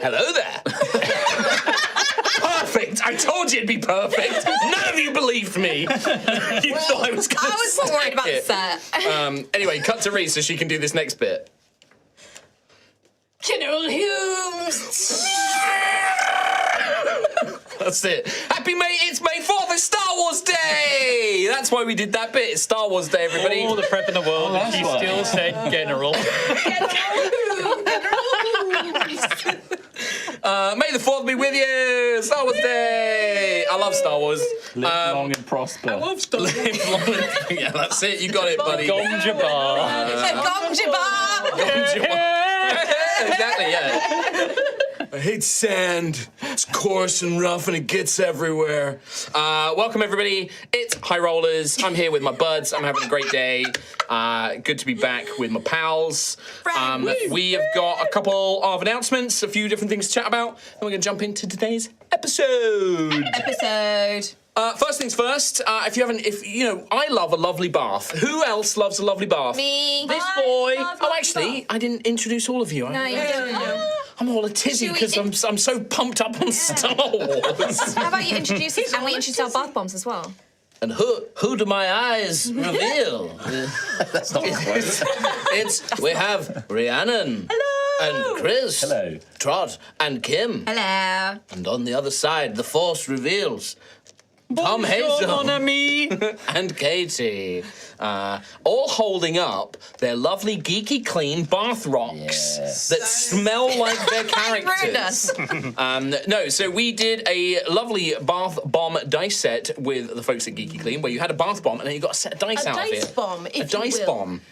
Hello there. Perfect. I told you it'd be perfect. None of you believed me. You thought I was going to I was more worried about the set. Anyway, cut to Reese so she can do this next bit. General Hughes. That's it. Happy May, it's May 4th, it's Star Wars Day! That's why we did that bit. It's Star Wars Day, everybody. All the prep in the world, and she still said General. May the 4th be with you! Star Wars Day! I love Star Wars. Live long and prosper. I love Star Wars. Live long and... Yeah, that's it. You got it, buddy. Gom Jabbar. Gom Jabbar. Exactly, yeah. I hate sand. It's coarse and rough and it gets everywhere. Welcome, everybody. It's High Rollers. I'm here with my buds. I'm having a great day. Good to be back with my pals. We have got a couple of announcements, a few different things to chat about, and we're going to jump into today's episode. First things first, I love a lovely bath. Who else loves a lovely bath? Me. This boy. Oh, actually, I didn't introduce all of you. No, you didn't. I'm all a tizzy because I'm so pumped up on Star Wars. How about you introduce us and we introduce our bath bombs as well? And who do my eyes reveal? That's not We have Rhiannon. Hello. And Chris. Hello. Trot and Kim. Hello. And on the other side, the Force reveals Tom Bonjour, Hazel mon ami. and Katie, all holding up their lovely geeky clean bath rocks that smell like their characters. No, so we did a lovely bath bomb dice set with the folks at Geeky Clean, where you had a bath bomb and then you got a set of dice out of it. A dice bomb.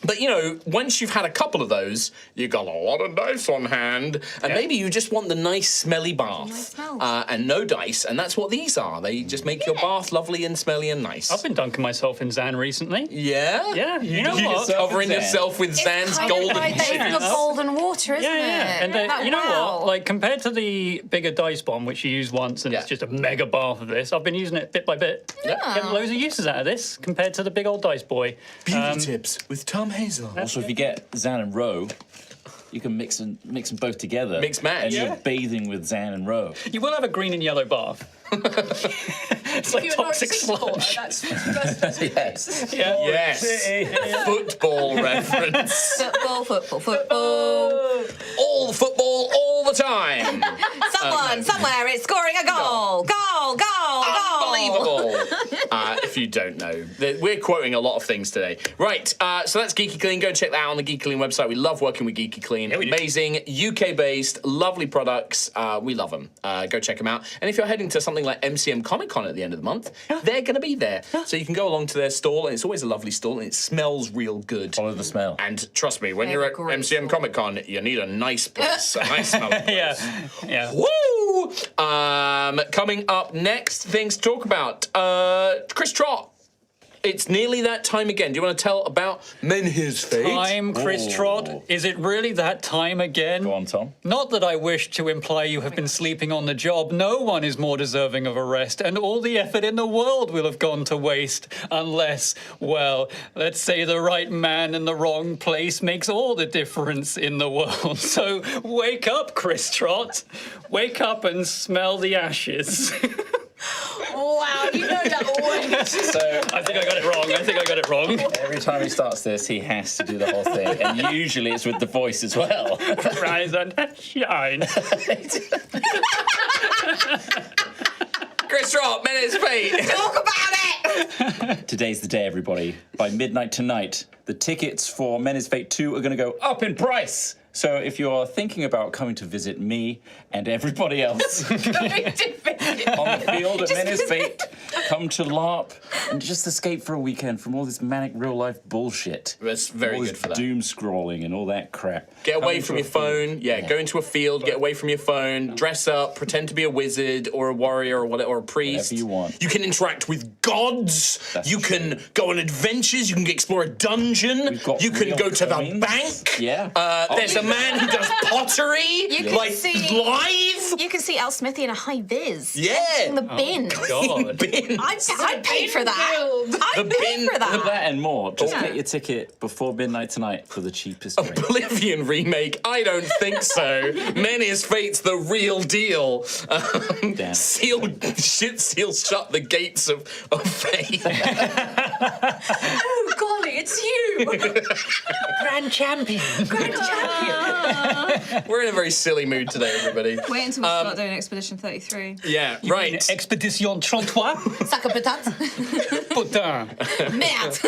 But, you know, once you've had a couple of those, you've got a lot of dice on hand, and maybe you just want the nice, smelly bath, and no dice, and that's what these are. They just make your bath lovely and smelly and nice. I've been dunking myself in Zan recently. Yeah? Yeah, you know what? Covering yourself with Zan's golden It's golden water, isn't it? And you know what? Like, compared to the bigger dice bomb, which you use once, and it's just a mega bath of this, I've been using it bit by bit. Getting loads of uses out of this, compared to the big old dice boy. Beauty tips with Tom Hazel. Also, if you get Zan and Ro, you can mix them both together. Mix match. And you're bathing with Zan and Ro. You will have a green and yellow bath. It's like toxic sludge. Yes. Yes. Football reference. Football. All the football, all the time. Someone, somewhere, is scoring a goal. Goal. Unbelievable. If you don't know, we're quoting a lot of things today. Right, so that's Geeky Clean. Go and check that out on the Geeky Clean website. We love working with Geeky Clean. Amazing, UK-based, lovely products. We love them. Go check them out. And if you're heading to something like MCM Comic Con at the end of the month, they're going to be there. So you can go along to their stall, and it's always a lovely stall, and it smells real good. Follow the smell. And trust me, when you're at MCM Comic Con, you need a nice place, a nice smelling place. Yeah. Woo! Coming up next, things to talk about. Chris Trott. It's nearly that time again. Do you want to tell about Men His Fate? Time, Chris Trott. Is it really that time again? Go on, Tom. Not that I wish to imply you have been sleeping on the job. No one is more deserving of a rest, and all the effort in the world will have gone to waste unless, well, let's say the right man in the wrong place makes all the difference in the world. So wake up, Chris Trott. Wake up and smell the ashes. Wow, you know that always. So I think I got it wrong. every time he starts this, he has to do the whole thing. And usually it's with the voice as well. Rise and shine. Chris Trott, Men His Fate. Talk about it. Today's the day, everybody. By midnight tonight, the tickets for Men His Fate 2 are going to go up in price. So if you're thinking about coming to visit me and everybody else on the field at Men His Fate, come to LARP and just escape for a weekend from all this manic real-life bullshit. That's very all good this for that. Doom scrolling and all that crap. Get away from your phone. Yeah, go into a field, get away from your phone, dress up, pretend to be a wizard or a warrior or whatever, or a priest. Whatever you want. You can interact with gods. That's you can go on adventures. You can explore a dungeon. We've got You can real go to the coins. bank. Yeah. There's the man who does pottery, can like see- live. You can see Al Smithy in a high vis. Yeah. In the bin. God. Bin. I'd pay for that. I'd pay for That that. and more. Just Yeah. get your ticket before midnight tonight for the cheapest rate. Oblivion remake? I don't think so. Menace Fate's the real deal. Damn. Seal shut the gates of fate. Oh, golly, it's you. Grand champion. Grand champion. We're in a very silly mood today, everybody. Wait until we start doing Expedition 33. Yeah, right. Expedition 33. Sac of patate. Putain. Merde.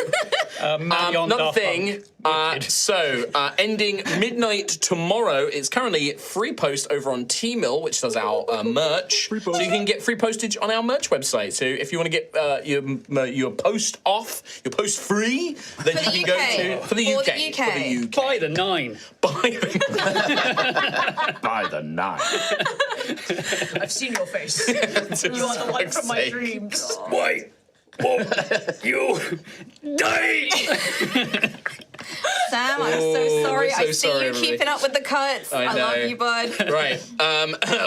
Marion Another Daft thing, Punk. ending midnight tomorrow. It's currently free post over on T-Mill, which does our merch. So you can get free postage on our merch website. So if you want to get your post off, your post free, then For you the can go UK. to for the For UK. the UK. For the UK. By the 9. By the 9. I've seen your face. You are the light from my dreams. Wait. You die. Sam, I'm Oh, so sorry. we're so I see sorry, you everybody. keeping up with the cuts. I I love know. you, bud. Right.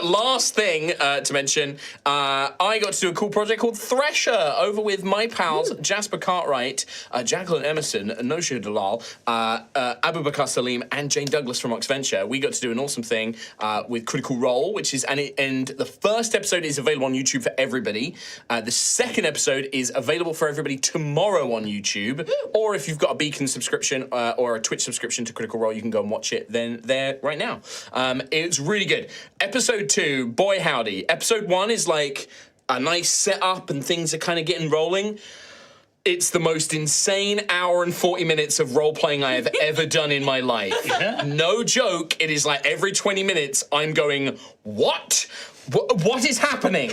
Last thing to mention, I got to do a cool project called Thresher over with my pals Jasper Cartwright, Jacqueline Emerson, Nosha Dalal, Abu Bakar Salim, and Jane Douglas from Oxventure. We got to do an awesome thing with Critical Role, which is and the first episode is available on YouTube for everybody. The second episode is available for everybody tomorrow on YouTube. Or if you've got a Beacon subscription or a Twitch subscription to Critical Role, you can go and watch it then there right now. It's really good. Episode 2, boy howdy. Episode 1 is like a nice setup and things are kind of getting rolling. It's the most insane hour and 40 minutes of role-playing I have ever done in my life. No joke, it is like every 20 minutes I'm going, what? What is happening?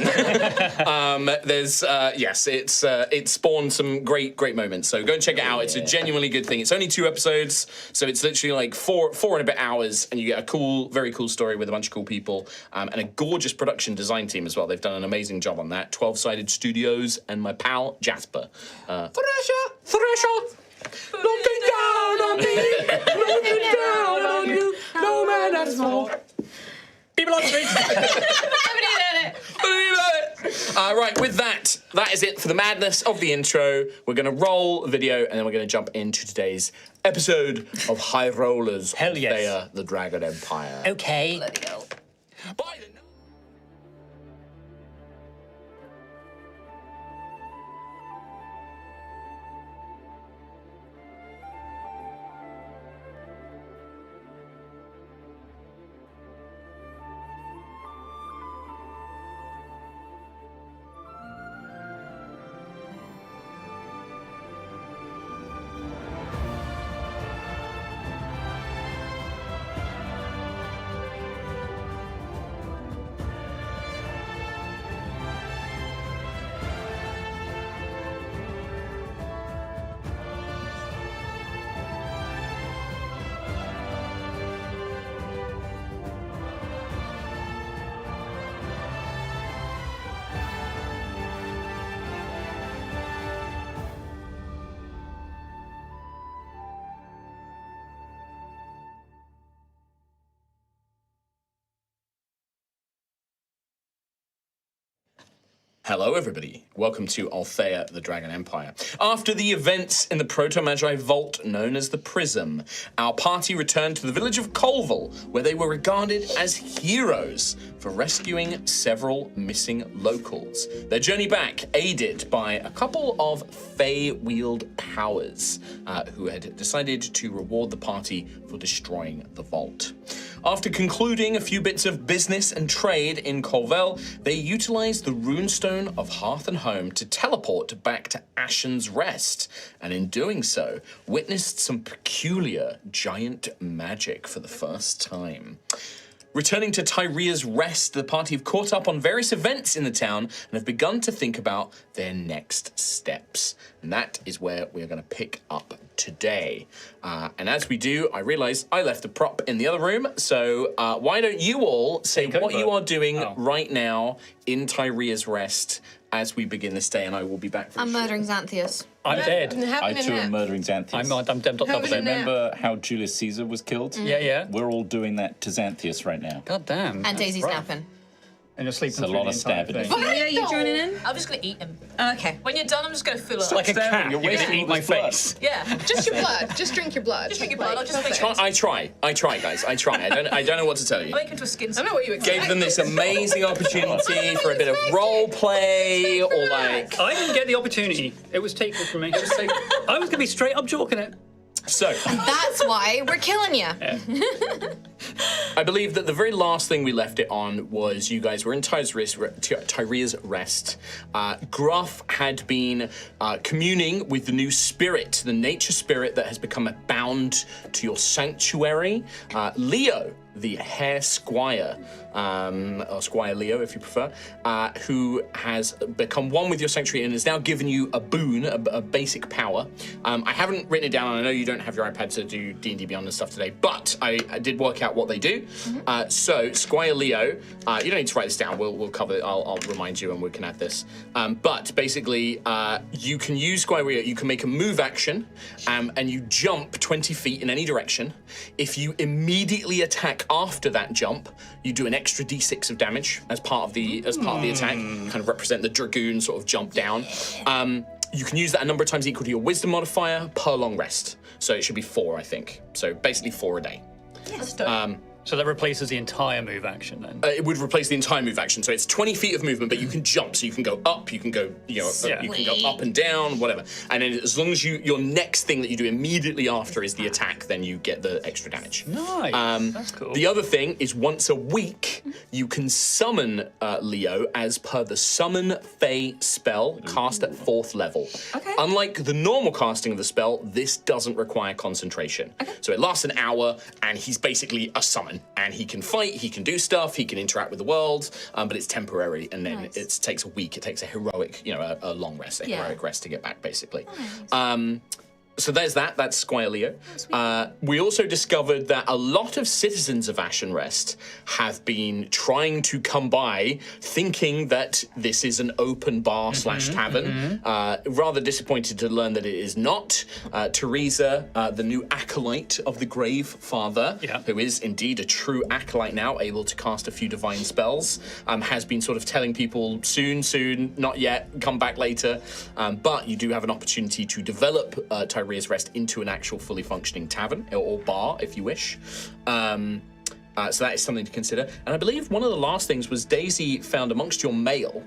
It spawned some great moments. So go and check it out. It's a genuinely good thing. It's only 2 episodes, so it's literally like four and a bit hours, and you get a very cool story with a bunch of cool people and a gorgeous production design team as well. They've done an amazing job on that. 12-sided studios and my pal Jasper. Thresher. Looking down on me, looking down on you. No man has more. People on the streets. Right, with that is it for the madness of the intro. We're going to roll the video, and then we're going to jump into today's episode of High Rollers. Hell yes. Altheya, the Dragon Empire. Okay. Bloody hell. By the Hello, everybody. Welcome to Altheya, the Dragon Empire. After the events in the Proto-Magi Vault known as the Prism, our party returned to the village of Colville, where they were regarded as heroes for rescuing several missing locals. Their journey back aided by a couple of Fey-wheeled powers who had decided to reward the party for destroying the vault. After concluding a few bits of business and trade in Colville, they utilized the runestone of Hearth and Home to teleport back to Ashen's Rest, and in doing so, witnessed some peculiar giant magic for the first time. Returning to Tyria's Rest, the party have caught up on various events in the town and have begun to think about their next steps. And that is where we're going to pick up today. And as we do, I realize I left a prop in the other room, so why don't you all say what you are doing right now in Tyria's Rest as we begin this day, and I will be back for I'm a short- murdering Xanthias. I'm dead. I too am murdering Xanthias. I'm dead. Having a nap. Remember how Julius Caesar was killed? Yeah. We're all doing that to Xanthias right now. God damn. And Daisy's napping. And you're sleeping It's a through lot the of entire stabbing. thing. Yeah, you joining in? I'm just gonna eat him. Okay. When you're done, I'm just gonna fill up. Like a cat. You're You're wasting gonna eat all my this blood. face. Yeah. Just your blood. Just drink your blood. Just drink your blood. I'll just make I try, guys. I try. I don't know what to tell you. I'll make into a skin. I don't know what you expect. Gave them this amazing opportunity for a bit of role play, or like. I didn't get the opportunity. It was taken from me. I was gonna be straight up joking it. So, That's why we're killing you. I believe that the very last thing we left it on was you guys were in Tyrea's Rest. Gruff had been communing with the new spirit, the nature spirit that has become bound to your sanctuary. Leo, the Hare Squire, or Squire Leo if you prefer, who has become one with your sanctuary and has now given you a boon, a basic power. I haven't written it down, and I know you don't have your iPad to do D&D Beyond and stuff today, but I did work out what they do. So Squire Leo, you don't need to write this down, we'll cover it, I'll remind you and we can add this. But basically, you can use Squire Leo, you can make a move action, and you jump 20 feet in any direction. If you immediately attack after that jump, you do an extra d6 of damage as part of the attack, kind of represent the dragoon sort of jump down. You can use that a number of times equal to your wisdom modifier per long rest. So it should be 4, I think. So basically 4 a day. That's dope. So that replaces the entire move action then. It would replace the entire move action. So it's 20 feet of movement, but you can jump. So you can go up, you can go, you can go up and down, whatever. And then as long as your next thing that you do immediately after is the attack, then you get the extra damage. Nice. That's cool. The other thing is once a week, you can summon Leo as per the Summon Fae spell cast at 4th level. Okay. Unlike the normal casting of the spell, this doesn't require concentration. So it lasts an hour, and he's basically a summon. And he can fight, he can do stuff, he can interact with the world, but it's temporary, and then it takes a week. It takes a heroic, a long rest, a heroic rest to get back, basically. So there's that. That's Squire Leo. We also discovered that a lot of citizens of Ashen Rest have been trying to come by, thinking that this is an open bar slash tavern. Rather disappointed to learn that it is not. Teresa, the new acolyte of the Grave Father, who is indeed a true acolyte now, able to cast a few divine spells, has been sort of telling people soon, not yet, come back later. But you do have an opportunity to develop Tyrea's Rest into an actual fully functioning tavern or bar, if you wish. So that is something to consider. And I believe one of the last things was Daisy found amongst your mail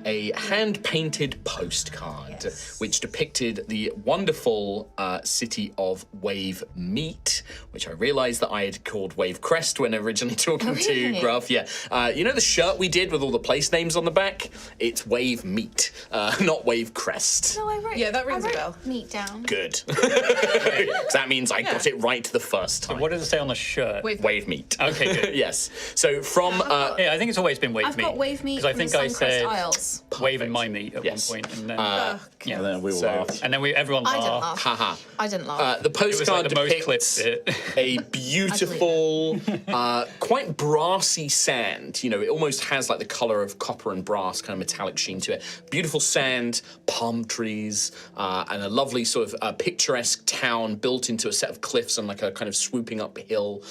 a hand-painted postcard, which depicted the wonderful city of Wave Meat, which I realised that I had called Wave Crest when originally talking to Gruff. Yeah, you know the shirt we did with all the place names on the back? It's Wave Meat, not Wave Crest. No, I wrote. Yeah, that rings I a wrote bell. Meat down. Good. 'Cause that means I got it right the first time. What does it say on the shirt? Wave Meat. Okay, good. Yes. So from Yeah, I think it's always been Wave I've Meat. got Wave Meat Because I from think the I Suncrest said Isles. Wave and my meat at Yes. one point, and then And then we will laugh. and then everyone I didn't laughed. laugh. haha. I didn't laugh. The It was postcard like the most depicts clipped bit. a beautiful, quite brassy sand. It almost has like the color of copper and brass, kind of metallic sheen to it. Beautiful sand, palm trees, and a lovely sort of picturesque town built into a set of cliffs on like a kind of swooping up hill.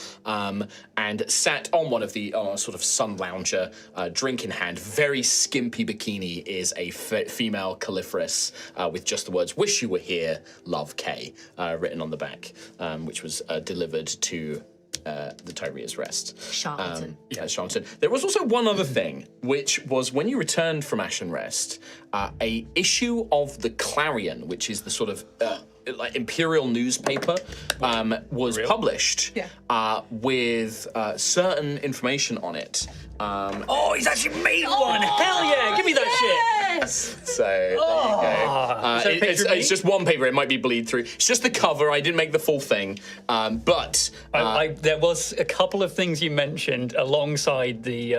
And sat on one of the sort of sun lounger, drink in hand, very skimpy bikini, is a female Califerous with just the words "Wish you were here, love Kay," written on the back, which was delivered to the Tyrea's Rest. Charlatan. Charlatan. There was also one other thing, which was when you returned from Ashen Rest, a issue of the Clarion, which is the sort of like imperial newspaper, was published with certain information on it. Oh, he's actually made one! Hell yeah! Give me that shit! So there you go. Is there a picture of me? It's just one paper. It might be bleed through. It's just the cover. I didn't make the full thing, but There was a couple of things you mentioned alongside the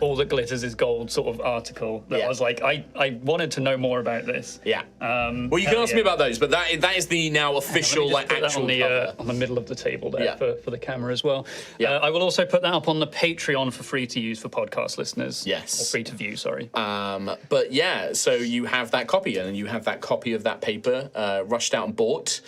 All That Glitters is Gold sort of article that I was like, I wanted to know more about this. well, you can ask me about those, but that that is the now official, Let me just put that actual on the, cover. on the middle of the table there Yeah. for the camera as well. Yeah. I will also put that up on the Patreon for free to use for podcast listeners. Yes. Or free to view, sorry. But yeah, so you have that copy, and you have that copy of that paper rushed out and bought,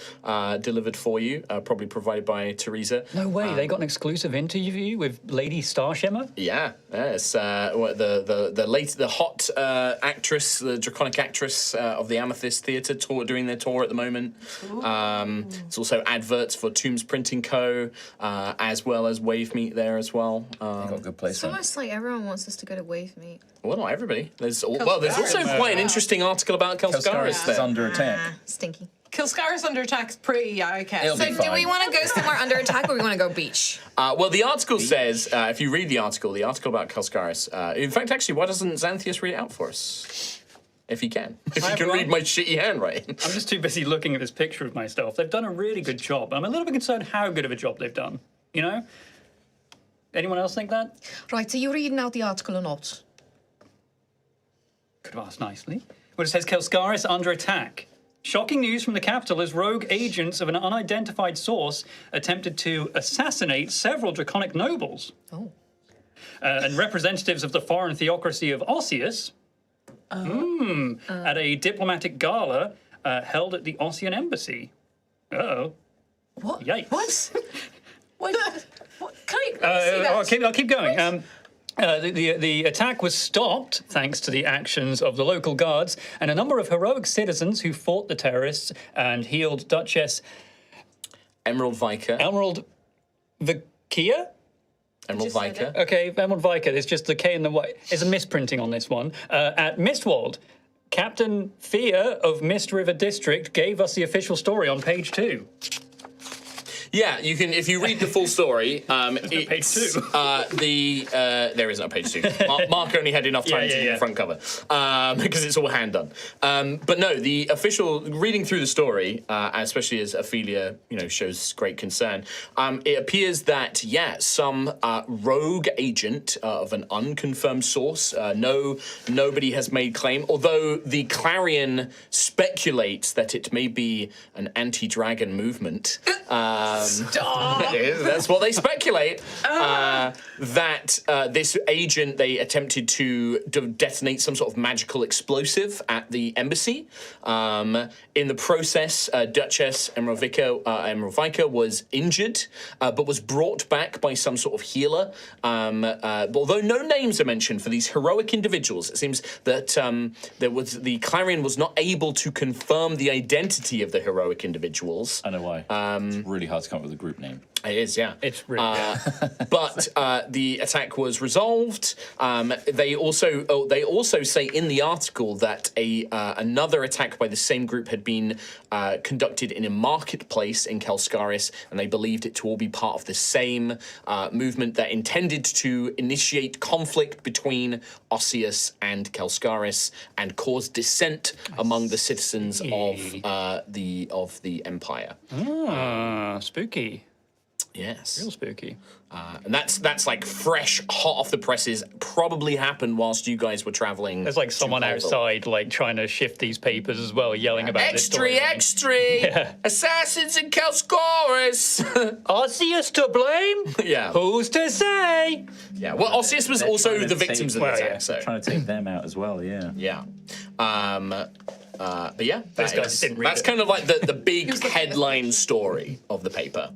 delivered for you, probably provided by Teresa. No way, they got an exclusive interview with Lady Starshimmer? Yeah, it's the hot actress, the draconic actress of the Amethyst Theatre tour, doing their tour at the moment. It's also adverts for Tombs Printing Co. As well as Wave Meet there as well. Got a good It's placement. almost like everyone wants us to go to Wave Meet. Well, not everybody. There's also quite an interesting article about Kelskaris Kelskaris is there. under attack. Stinky. Kilscaris under attack's pretty, yeah, okay. It'll So be do fine. we want to go somewhere under attack or we want to go beach? Well, the article says, if you read the article about Kelskaris, in fact, actually, why doesn't Xanthius read it out for us? If he can. If Hi, you can everyone. read my shitty handwriting. I'm just too busy looking at this picture of myself. They've done a really good job. I'm a little bit concerned how good of a job they've done, you know? Anyone else think that? Right, so you're reading out the article or not? Could have asked nicely. Well, it says Kelskaris under attack. Shocking news from the capital as rogue agents of an unidentified source attempted to assassinate several draconic nobles. Oh. And representatives of the foreign theocracy of Osseous at a diplomatic gala held at the Ossian embassy. Uh-oh. What? Yikes. What? What? Can I see that? I'll keep going. The attack was stopped thanks to the actions of the local guards and a number of heroic citizens who fought the terrorists and healed Duchess Emerald Viker. Emerald Vikia? Emerald Just said Viker. Okay, Emerald Viker. There's just the K and the Y. There's a misprinting on this one. At Mistwald, Captain Thea of Mist River District gave us the official story on page 2. Yeah, you can, if you read the full story, it's, page 2. there isn't a page 2. Mark only had enough time to do the front cover, because it's all hand done. But no, the official, reading through the story, especially as Ophelia, shows great concern, it appears that, some rogue agent of an unconfirmed source, nobody has made claim, although the Clarion speculates that it may be an anti-dragon movement. That's what they speculate. That this agent, they attempted to detonate some sort of magical explosive at the embassy. In the process, Duchess Emerald Viker was injured, but was brought back by some sort of healer. Although no names are mentioned for these heroic individuals, it seems that the Clarion was not able to confirm the identity of the heroic individuals. I know why. It's really hard to come up with a group name. It is, yeah. It's really But the attack was resolved. They also say in the article that another attack by the same group had been conducted in a marketplace in Kelskaris, and they believed it to all be part of the same movement that intended to initiate conflict between Osseous and Kelskaris and cause dissent among the citizens of the Empire. Spooky. Yes. Real spooky. And that's like fresh, hot off the presses. Probably happened whilst you guys were traveling. There's like someone to Colville. outside, like trying to shift these papers as well, yelling about this story. Extra! Yeah. Assassins in Kelskaris! Osseous to blame? Yeah. Who's to say? Yeah. Well, Osseous was They're also trying to the victims of the well, attack, yeah. so. Trying to take them out as well, yeah. Yeah. But yeah, Those guys didn't read that's it. kind of like the big headline story of the paper.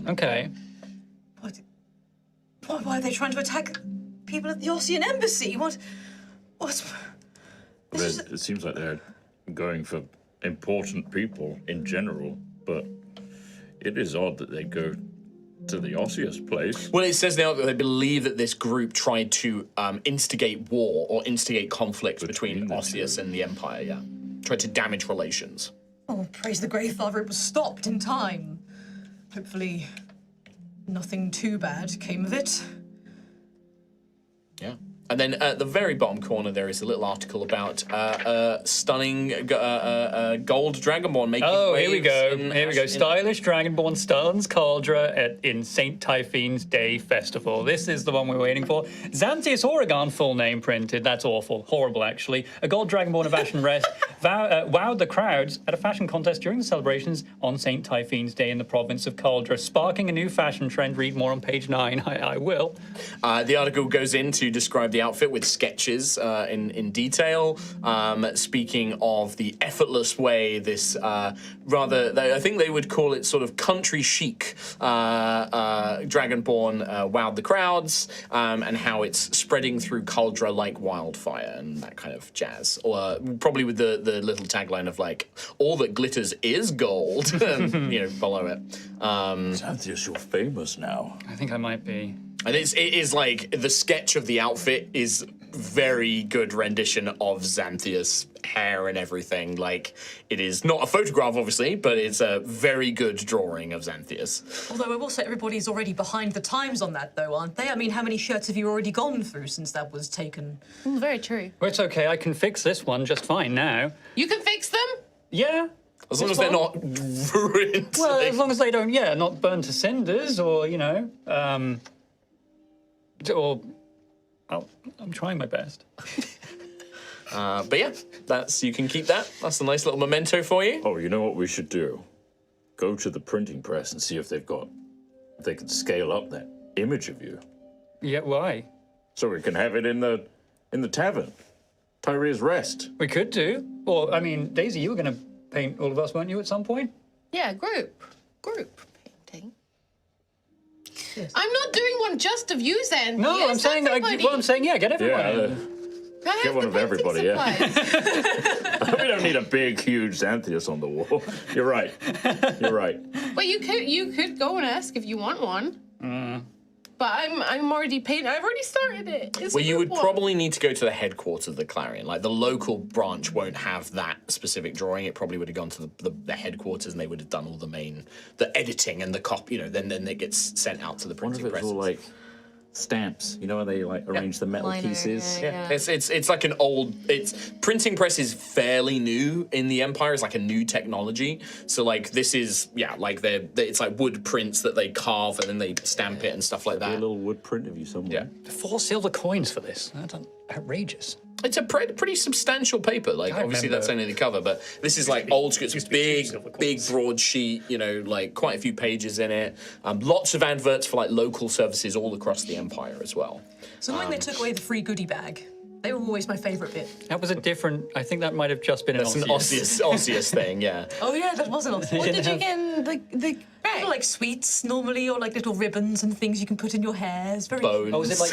Okay. Why are they trying to attack people at the Ossian embassy? What's... It seems like they're going for important people in general, but it is odd that they go to the Osseous place. Well, it says now that they believe that this group tried to instigate war or instigate conflict between the Osseous and the Empire, yeah. Tried to damage relations. Oh, praise the Grey Father, it was stopped in time. Hopefully nothing too bad came of it. Yeah. And then at the very bottom corner, there is a little article about stunning gold dragonborn making Oh, here we waves go. in Here we go. in- Stylish Dragonborn stuns Cauldra in St. Typhoon's Day Festival. This is the one we're waiting for. Xanthius Oregon, full name printed. That's awful. Horrible, actually. A gold dragonborn of Ashen Rest wowed the crowds at a fashion contest during the celebrations on St. Typhoon's Day in the province of Cauldra, sparking a new fashion trend. Read more on page 9. I will. The article goes in to describe the outfit with sketches in detail, speaking of the effortless way this I think they would call it sort of country chic Dragonborn wowed the crowds, and how it's spreading through Cauldra like wildfire and that kind of jazz. Or probably with the little tagline of like, all that glitters is gold, and, below it. Xanthius, you're famous now. I think I might be. And it is like the sketch of the outfit is very good rendition of Xanthius' hair and everything. Like, it is not a photograph, obviously, but it's a very good drawing of Xanthius. Although I will say everybody's already behind the times on that, though, aren't they? I mean, how many shirts have you already gone through since that was taken? Very true. Well, it's okay. I can fix this one just fine now. You can fix them? Yeah. As long as they're not ruined. Well, as long as they don't, not burned to cinders or, I'm trying my best. But yeah, you can keep that. That's a nice little memento for you. Oh, you know what we should do? Go to the printing press and see if they can scale up that image of you, Yeah, why? so we can have it in the tavern, Tyria's Rest. We could do. Or, I mean, Daisy, you were going to paint all of us, weren't you, at some point? Yeah, group painting. Yes. I'm not doing one just of you, Zen. No, Yes, I'm saying, get everyone. Get one of everybody, yeah. We don't need a big, huge Xanthius on the wall. You're right. But you could go and ask if you want one. But I'm already painting. I've already started it. It's Well, you would group one. probably need to go to the headquarters of the Clarion. Like, the local branch won't have that specific drawing. It probably would have gone to the headquarters, and they would have done all the editing and the copy. Then it gets sent out to the I wonder printing if it's presses. all like stamps. You know how they like arrange the metal Liner, pieces? yeah. It's like an old. Printing press is fairly new in the Empire. It's like a new technology. So like this is it's like wood prints that they carve and then they stamp it and stuff like A that. little wood print of you somewhere. Yeah. 4 silver coins for this. That's outrageous. It's a pretty substantial paper. Like, I obviously remember- that's only the cover, but this is like old school. It's used to be 2 silver big, coins. broad sheet. Like quite a few pages in it. Lots of adverts for like local services all across the Empire as well. It's annoying they took away the free goodie bag. They were always my favourite bit. That was a different. I think that might have just been That's an osseous thing, yeah. Oh yeah, that was an awesome. What did you get in the Little, bag? like sweets normally, or like little ribbons and things you can put in your hair. It's very Bones. Oh, was it like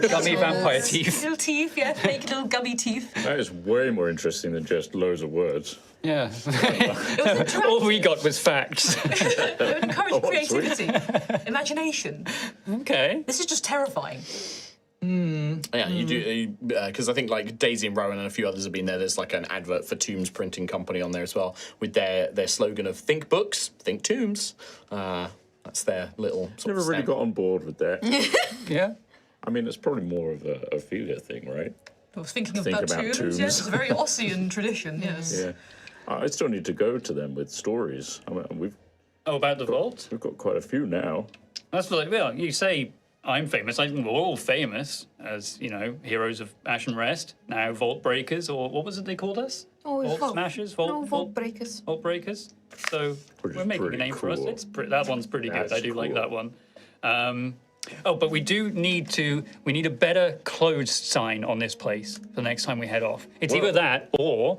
gummy vampire teeth? little teeth, yeah, fake little gummy teeth. That is way more interesting than just loads of words. Yeah. It was attractive. All we got was facts. It would encourage sweet. creativity, imagination. Okay. This is just terrifying. Yeah, you do, because I think like Daisy and Rowan and a few others have been there. There's like an advert for Tombs Printing Company on there as well, with their slogan of "Think books, think tombs." That's their little. Sort Never of really stamp. got on board with that. Yeah. I mean, it's probably more of a Ophelia thing, right? I was thinking Think about about tombs. tombs. Yes, it's a very Ossian tradition. Yes. Yeah. I still need to go to them with stories. I mean, we've Oh, about the vault? got quite a few now. That's like, well, you say I'm famous. I think we're all famous as, heroes of Ashen Rest. Now Vault Breakers, or what was it they called us? Oh, Vault Smashers? Vault breakers. Vault Breakers. So Which is we're making a pretty name for us. cool. That one's pretty good. That's I do like cool. that one. But we need a better closed sign on this place for the next time we head off. It's either that or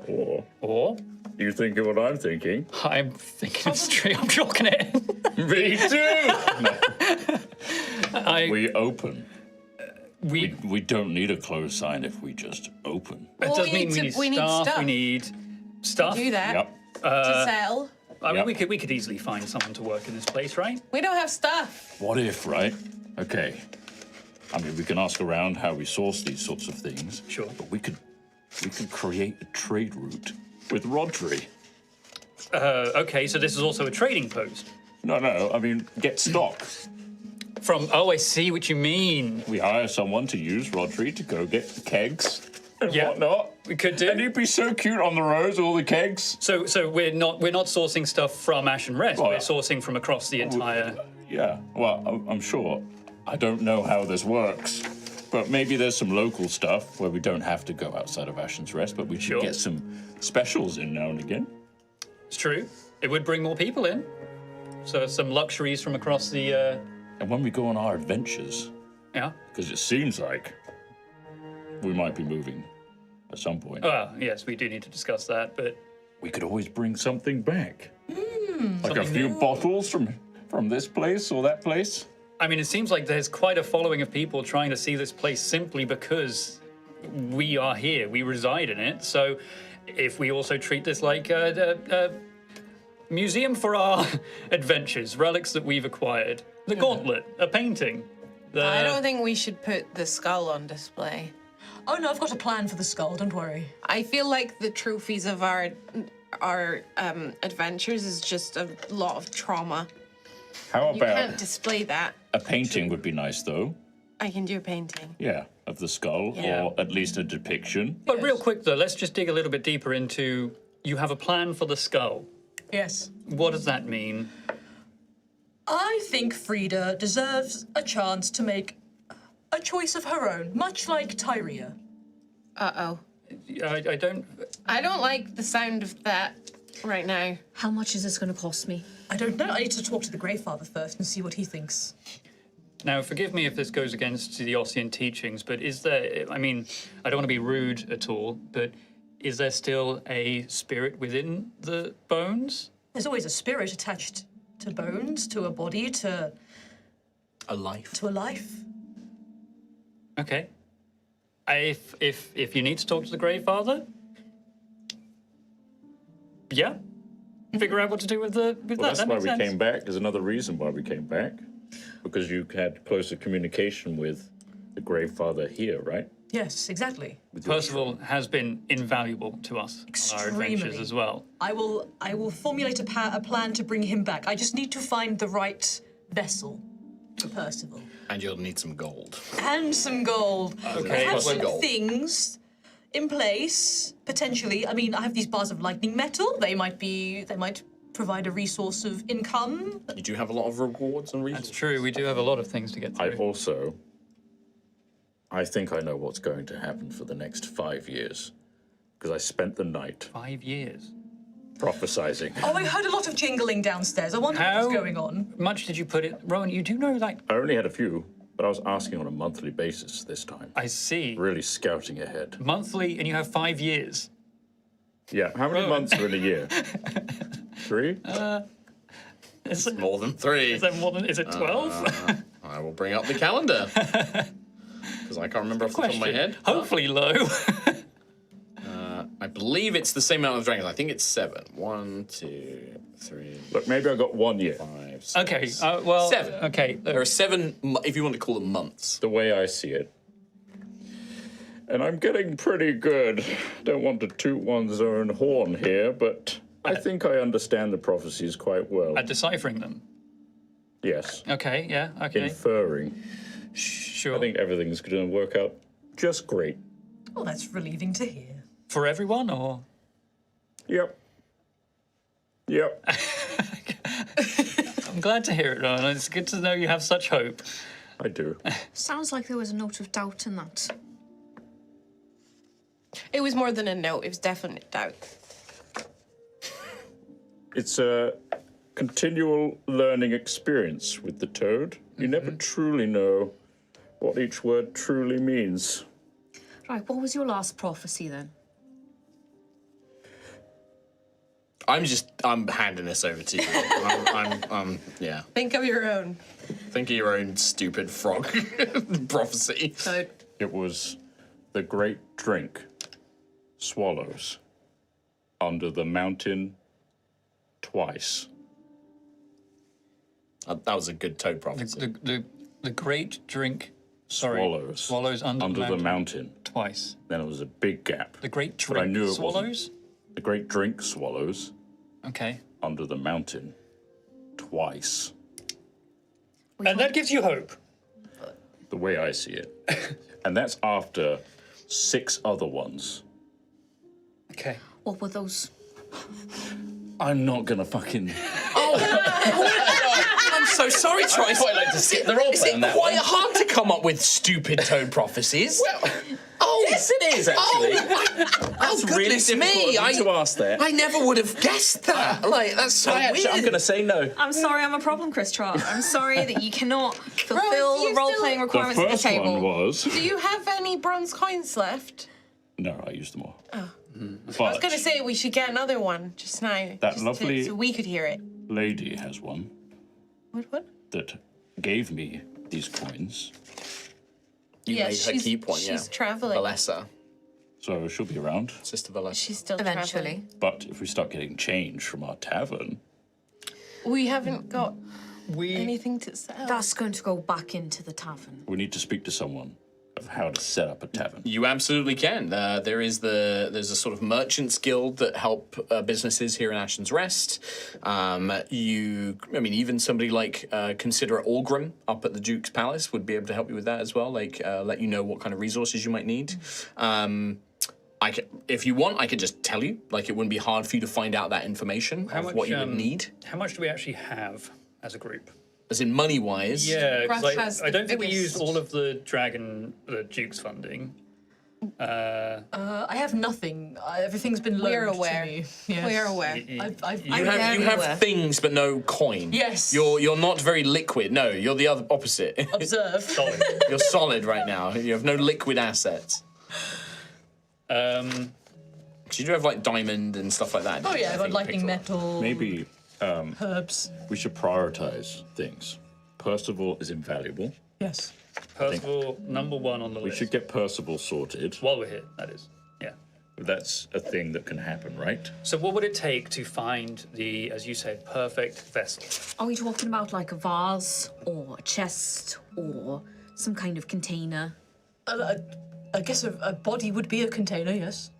You thinking what I'm thinking? I'm thinking of straight up chalking it. Me too! We We open. We don't need a close sign if we just open. It Well, does we mean need we need stuff. staff. We need stuff. Do that Yep. to sell. I mean, Yep. we could easily find someone to work in this place, right? We don't have stuff. What if, right? Okay. I mean, we can ask around how we source these sorts of things. Sure. But we could create a trade route with Rodri. Okay, so this is also a trading post. No, I mean, get stock. Oh, I see what you mean. We hire someone to use Rodri to go get the kegs and Yeah. whatnot. We could do. And he'd be so cute on the roads, all the kegs. So we're not sourcing stuff from Ash and Rest. Well, We're sourcing from across the entire. Yeah, well, I'm sure. I don't know how this works, but maybe there's some local stuff where we don't have to go outside of Ashen's Rest, but we should Sure. get some specials in now and again. It's true. It would bring more people in. So some luxuries from across the. And when we go on our adventures, Yeah. because it seems like we might be moving at some point, Well, yes, we do need to discuss that, but we could always bring something back. Like a Something few new. bottles from this place or that place. I mean, it seems like there's quite a following of people trying to see this place simply because we are here, we reside in it. So if we also treat this like a museum for our adventures, relics that we've acquired, the gauntlet, a painting. I don't think we should put the skull on display. Oh no, I've got a plan for the skull. Don't worry. I feel like the trophies of our adventures is just a lot of trauma. How You about can't display that. a painting would be nice, though. I can do a painting. Yeah, of the skull, Yeah. or at least a depiction. But real quick though, let's just dig a little bit deeper into. You have a plan for the skull. Yes. What does that mean? I think Frida deserves a chance to make a choice of her own, much like Tyria. Uh-oh. I don't. I don't like the sound of that right now. How much is this going to cost me? I don't know. I need to talk to the Greyfather first and see what he thinks. Now, forgive me if this goes against the Ossian teachings, but is there? I mean, I don't want to be rude at all, but is there still a spirit within the bones? There's always a spirit attached to bones, to a body, to A life. a life. Okay. If you need to talk to the Greyfather, yeah, figure out what to do with Well, that. that's That why makes we sense. came back. There's another reason why we came back. Because you had closer communication with the Greyfather here, right? Yes, exactly. Percival has been invaluable to us on our adventures Extremely. as well. I will formulate a plan to bring him back. I just need to find the right vessel for Percival. And you'll need some gold. And some gold. Okay, I have some gold. things in place, potentially. I mean, I have these bars of lightning metal. They might provide a resource of income. You do have a lot of rewards and That's reasons. true. We do have a lot of things to get through. I think I know what's going to happen for the next 5 years. Because I spent the night 5 years. prophesizing. Oh, I heard a lot of jingling downstairs. I wonder How what's going on. much did you put it, Rowan? You do know, like, I only had a few, but I was asking on a monthly basis this time. I see. Really scouting ahead. Monthly, and you have 5 years. Yeah, how many months are in a year? 3? Is it, More than 3. is that more than? Is it 12? I will bring up the calendar. Because I can't remember off the top of my head. Hopefully low. I believe it's the same amount of dragons. I think it's 7. 1, 2, 3, Look, maybe I got 1 year. 5, 6. Okay. Well. 7. Okay. There are 7, if you want to call them months. The way I see it. And I'm getting pretty good. Don't want to toot one's own horn here, but I think I understand the prophecies quite well. At deciphering them. Yes. Okay. Yeah. Okay. Inferring. Sure. I think everything's going to work out just great. Oh, that's relieving to hear. For everyone, or Yep. Yep. I'm glad to hear it, Rowan. It's good to know you have such hope. I do. Sounds like there was a note of doubt in that. It was more than a note. It was definite doubt. It's a continual learning experience with the toad. You never truly know what each word truly means. Right, what was your last prophecy then? I'm handing this over to you. Yeah. Think of your own. Think of your own stupid frog prophecy. So It was the great drink swallows under the mountain twice. That was a good toad prophecy. The great drink. Sorry. Swallows under the mountain. twice. Then it was a big gap. The great But I drink knew it swallows. The great drink swallows Okay. under the mountain twice. And that gives you hope. The way I see it. And that's after 6 other ones. Okay. What were those? I'm not gonna fucking... I'm so sorry, Troy. I'd quite like to skip the role Is play it on that quite one. hard to come up with stupid toad prophecies? Yes, it is, actually. That's really goodness difficult me. of you to ask that. I never would have guessed that. Like, that's so I'm weird. going to say no. I'm sorry, I'm a problem, Chris Trott. I'm sorry that you cannot fulfill you the role-playing still- requirements The of the first table. one was... Do you have any bronze coins left? No, I used them all. I But was going to say we should get another one just now. That just to- lovely- so we could hear it. lady has one What? that gave me these coins. You Yeah, made her she's- keep one, yeah. she's travelling. Valessa. So she'll be around. Sister Valessa. She's still Eventually. traveling. But if we start getting change from our tavern, We haven't got We anything to sell. That's going to go back into the tavern. we need to speak to someone of how to set up a tavern. You absolutely can. There's a sort of merchants guild that help businesses here in Ashen's Rest. Even somebody like Considerate Orgrim up at the Duke's Palace would be able to help you with that as well. Like let you know what kind of resources you might need. If you want, I could just tell you. Like it wouldn't be hard for you to find out that information of what you would need. How much do we actually have as a group? As in money wise. Yeah, 'cause, Rush has I don't think we biggest- used all of the Duke's funding. I have nothing. Everything's been loaned We're aware. to me. Yes. We're aware. I've You have aware. things but no coin. Yes. You're not very liquid. No, you're the other opposite. observed. Solid. You're solid right now. You have no liquid assets. You do have like diamond and stuff like that. Oh yeah, I've got I think lightning picked up. metal, Maybe herbs. we should prioritize things. Percival is invaluable. Yes. Percival, number 1 on the We list. should get Percival sorted. While we're here, that is. Yeah. That's a thing that can happen, right? So what would it take to find the, as you said, perfect vessel? Are we talking about like a vase or a chest or some kind of container? I guess a body would be a container. Yes.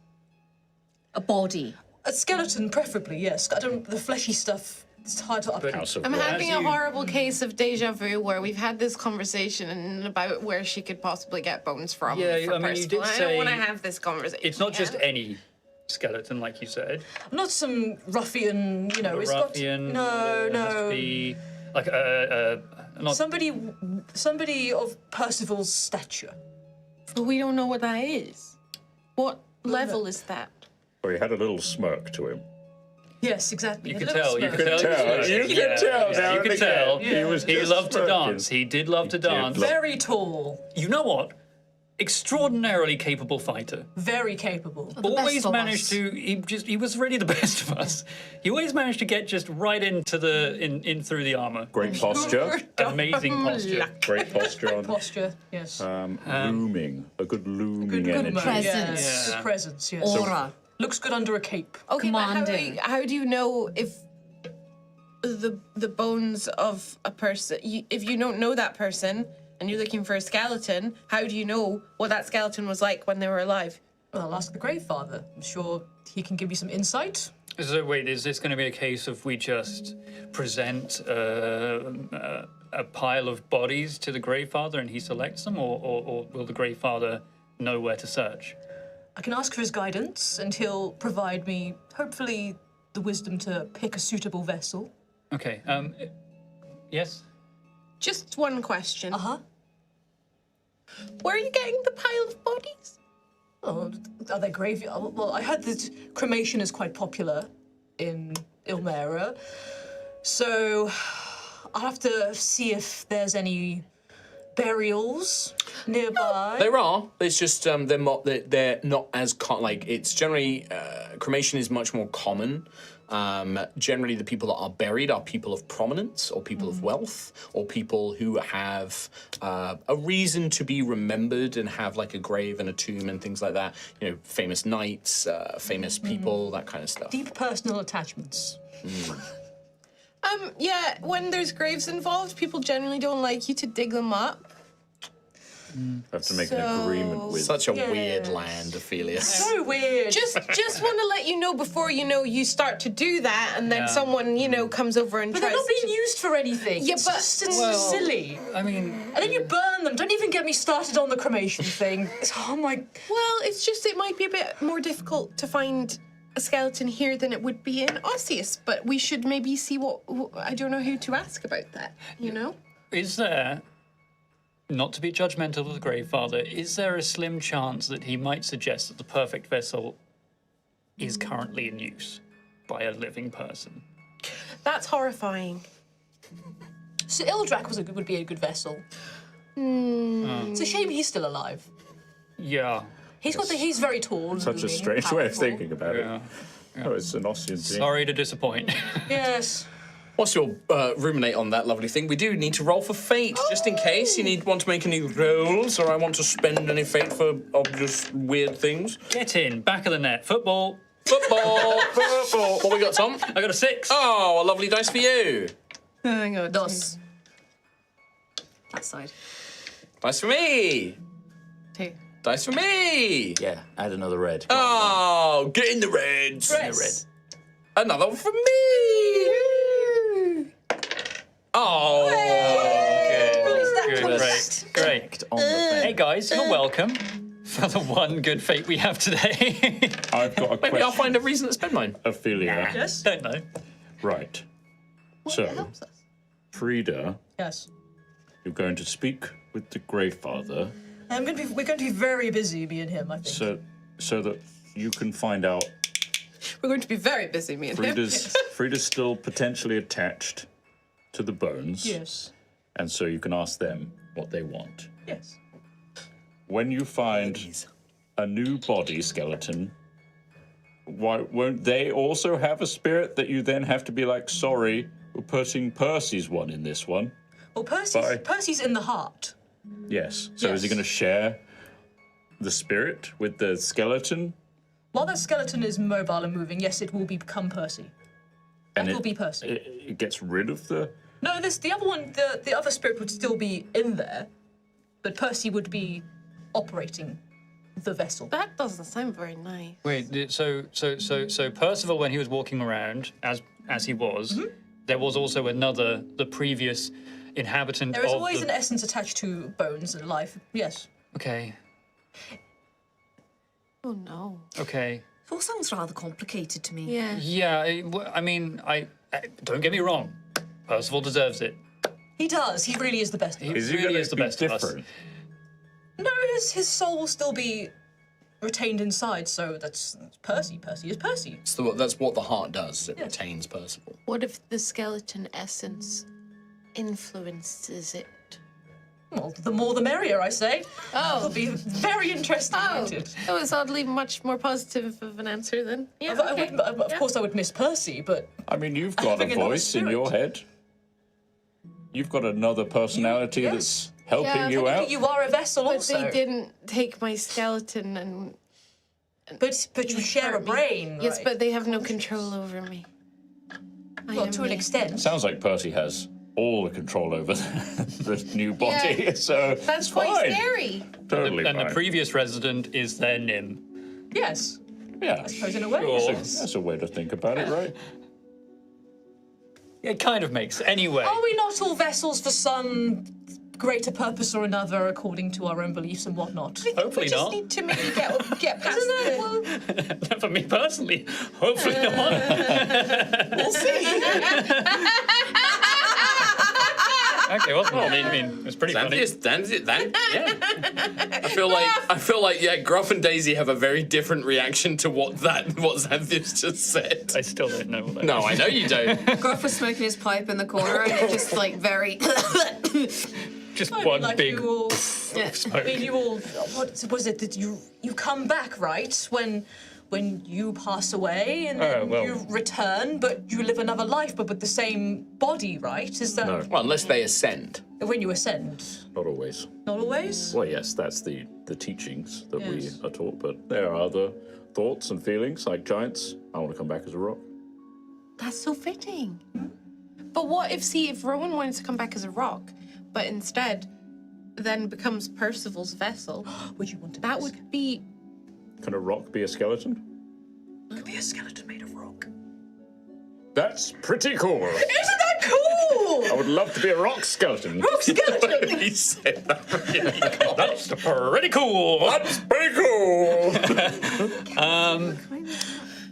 A body? A skeleton, preferably. Yes. I don't. The fleshy stuff. It's hard to upkeep. House of I'm Rock. having a you- horrible case of deja vu where we've had this conversation about where she could possibly get bones from. Yeah, for I mean, you Percival. did I don't want to say have this conversation. It's not just yeah? any skeleton, like you said. Not some ruffian. You know. A It's ruffian. got no, has to no. be like not Somebody of Percival's stature. But we don't know what that is. What level is that? Well, he had a little smirk to him. Yes, exactly. You A could little tell. You smirk. could tell. tell. You could Yeah, tell yeah, now you and could again. tell. He was He just loved to smirking. dance. He did love to did dance. love- Very tall. You know what? Extraordinarily capable fighter. Very capable. Always best of managed us. to. He was really the best of us. He always managed to get just right into the in through the armor. Great posture. Amazing posture. Great posture on Posture. Yes. looming. A good looming Good energy. man, Presence. Yes. Yeah. Good presence. Yes. Aura. Looks good under a cape. Okay, Commanding. but how do you know if the bones of a person? If you don't know that person and you're looking for a skeleton, how do you know what that skeleton was like when they were alive? Well, I'll ask the Grave Father. I'm sure he can give you some insight. So wait, is this going to be a case of we just present a pile of bodies to the Gravefather and he selects them, or will the Gravefather know where to search? I can ask for his guidance, and he'll provide me, hopefully, the wisdom to pick a suitable vessel. Okay. Yes. Just one question. Uh-huh. Where are you getting the pile of bodies? Oh, are they grave? Well, I heard that cremation is quite popular in Ilmera, so I'll have to see if there's any burials nearby. There are. It's just they're not as like it's generally cremation is much more common. Generally, the people that are buried are people of prominence, or people of wealth, or people who have a reason to be remembered and have like a grave and a tomb and things like that. You know, famous knights, famous people, that kind of stuff. Deep personal attachments. Yeah, when there's graves involved, people generally don't like you to dig them up. Have to make an agreement with. Such a weird land, Ophelia. So weird. Just want to let you know before you start to do that, and then someone comes over and But tries they're not being to. used for anything. Yeah, It's but- just, it's silly. I mean, And then you burn them. Don't even get me started on the cremation thing. Oh my. Well, it's just it might be a bit more difficult to find a skeleton here than it would be in Osseous, but we should maybe see what I don't know who to ask about that. is there, not to be judgmental of the Gravefather, is there a slim chance that he might suggest that the perfect vessel is currently in use by a living person? That's horrifying. So Ildrak would be a good vessel. It's a shame he's still alive. Yeah. He's very tall. and Such a looming, strange way of powerful. thinking about it. Oh, it's an Ossian thing. Sorry to disappoint. Yes. Whilst you'll ruminate on that lovely thing, we do need to roll for fate, just in case you want to make any rolls, or I want to spend any fate for obvious weird things. Get in, back of the net. Football. Football! Football! What we got, Tom? I got a 6. Oh, a lovely dice for you. Oh, God. Dos. That side. Dice for me. 2. Dice for me. Yeah, add another red. Oh, get in the reds. Dress. Another one for me. Oh. Good. Great. On the thing. Hey guys, you're welcome for the one good fate we have today. I've got a Maybe I'll question. find a reason to spend mine. Ophelia. Yes. Don't know. Right. So, Frida, Yes. you're going to speak with the Gravefather We're going to be very busy, me and him. I think. so that you can find out We're going to be very busy, me and him. Frida's still potentially attached to the bones. Yes. And so you can ask them what they want. Yes. When you find a new body skeleton, why won't they also have a spirit that you then have to be like, sorry, we're putting Percy's one in this one? Well, Bye. Percy's in the heart. Yes. So is he Yes. going to share the spirit with the skeleton? While that skeleton is mobile and moving, yes, it will become Percy. That will be Percy. It gets rid of the. No, the other one, the other spirit would still be in there, but Percy would be operating the vessel. That doesn't sound very nice. Wait, so Percival, when he was walking around as he was, there was also the previous inhabitant There is of always the... an essence attached to bones and life. Yes. Okay. Oh, no. Okay. It all sounds rather complicated to me. Yeah. Yeah, I mean, don't get me wrong. Percival deserves it. He does. He really is the best. He Is he really gonna is the be best of us. different? No, his soul will still be retained inside, so that's Percy. Percy is Percy. That's what the heart does. It retains Percival. What if the skeleton essence influences it? Well, the more the merrier, I say. Oh. It'll be very interesting. won't it? That was oddly much more positive of an answer then. Yeah, I okay. wouldn't- of course, I would miss Percy, but I mean, you've got a Having another voice in your head. You've got another personality that's helping Yeah, you but out. you are a vessel But also. they didn't take my skeleton and... But you share a hurt me. brain, Yes, right? but they have no control over me. I Well, am to an me. extent. Sounds like Percy has all the control over the new body, Yeah. so That's it's quite fine. scary. Totally And fine. the previous resident is their Nim. Yes, yeah, I suppose in a way. Sure. that's a way to think about it, right? It kind of makes. Anyway. Are we not all vessels for some greater purpose or another, according to our own beliefs and whatnot? Hopefully We just not. need to maybe get past Isn't it? the... Well, For me personally, hopefully not. We'll see. Okay, well, I mean, it's pretty funny. Yeah. I feel like Gruff and Daisy have a very different reaction to what Xanthius just said. I still don't know what that No, I know you don't. Gruff was smoking his pipe in the corner and just like very. Just I one mean, like big you all, smoke. I mean, you all. What was it that you come back, right? When you pass away and then well. you return, but you live another life, but with the same body, right? Is that No. Well, unless they ascend. when you ascend? Not always. Not always. Well, yes, that's the teachings that Yes. we are taught, but there are other thoughts and feelings, like giants. I want to come back as a rock. That's so fitting. But what if Rowan wanted to come back as a rock, but instead then becomes Percival's vessel, Would you want to? that would be. Can a rock be a skeleton? Could be a skeleton made of rock. That's pretty cool. Isn't that cool? I would love to be a rock skeleton. Rock skeleton. He said that really cool. That's pretty cool. That's pretty cool.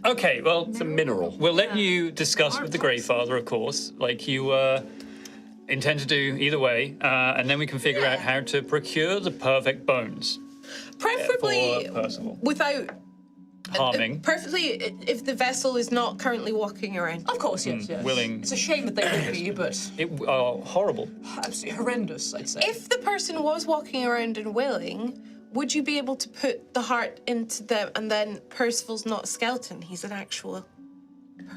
Okay, well, It's a mineral. we'll let you discuss with the Greyfather, of course, like you intend to do either way, and then we can figure out how to procure the perfect bones Preferably for Percival. without. Harming, Perfectly if the vessel is not currently walking around. Of course, yes, yes. willing. It's a shame that they would be, but Horrible. absolutely horrendous, I'd say. If the person was walking around and willing, would you be able to put the heart into them and then Percival's not a skeleton, he's an actual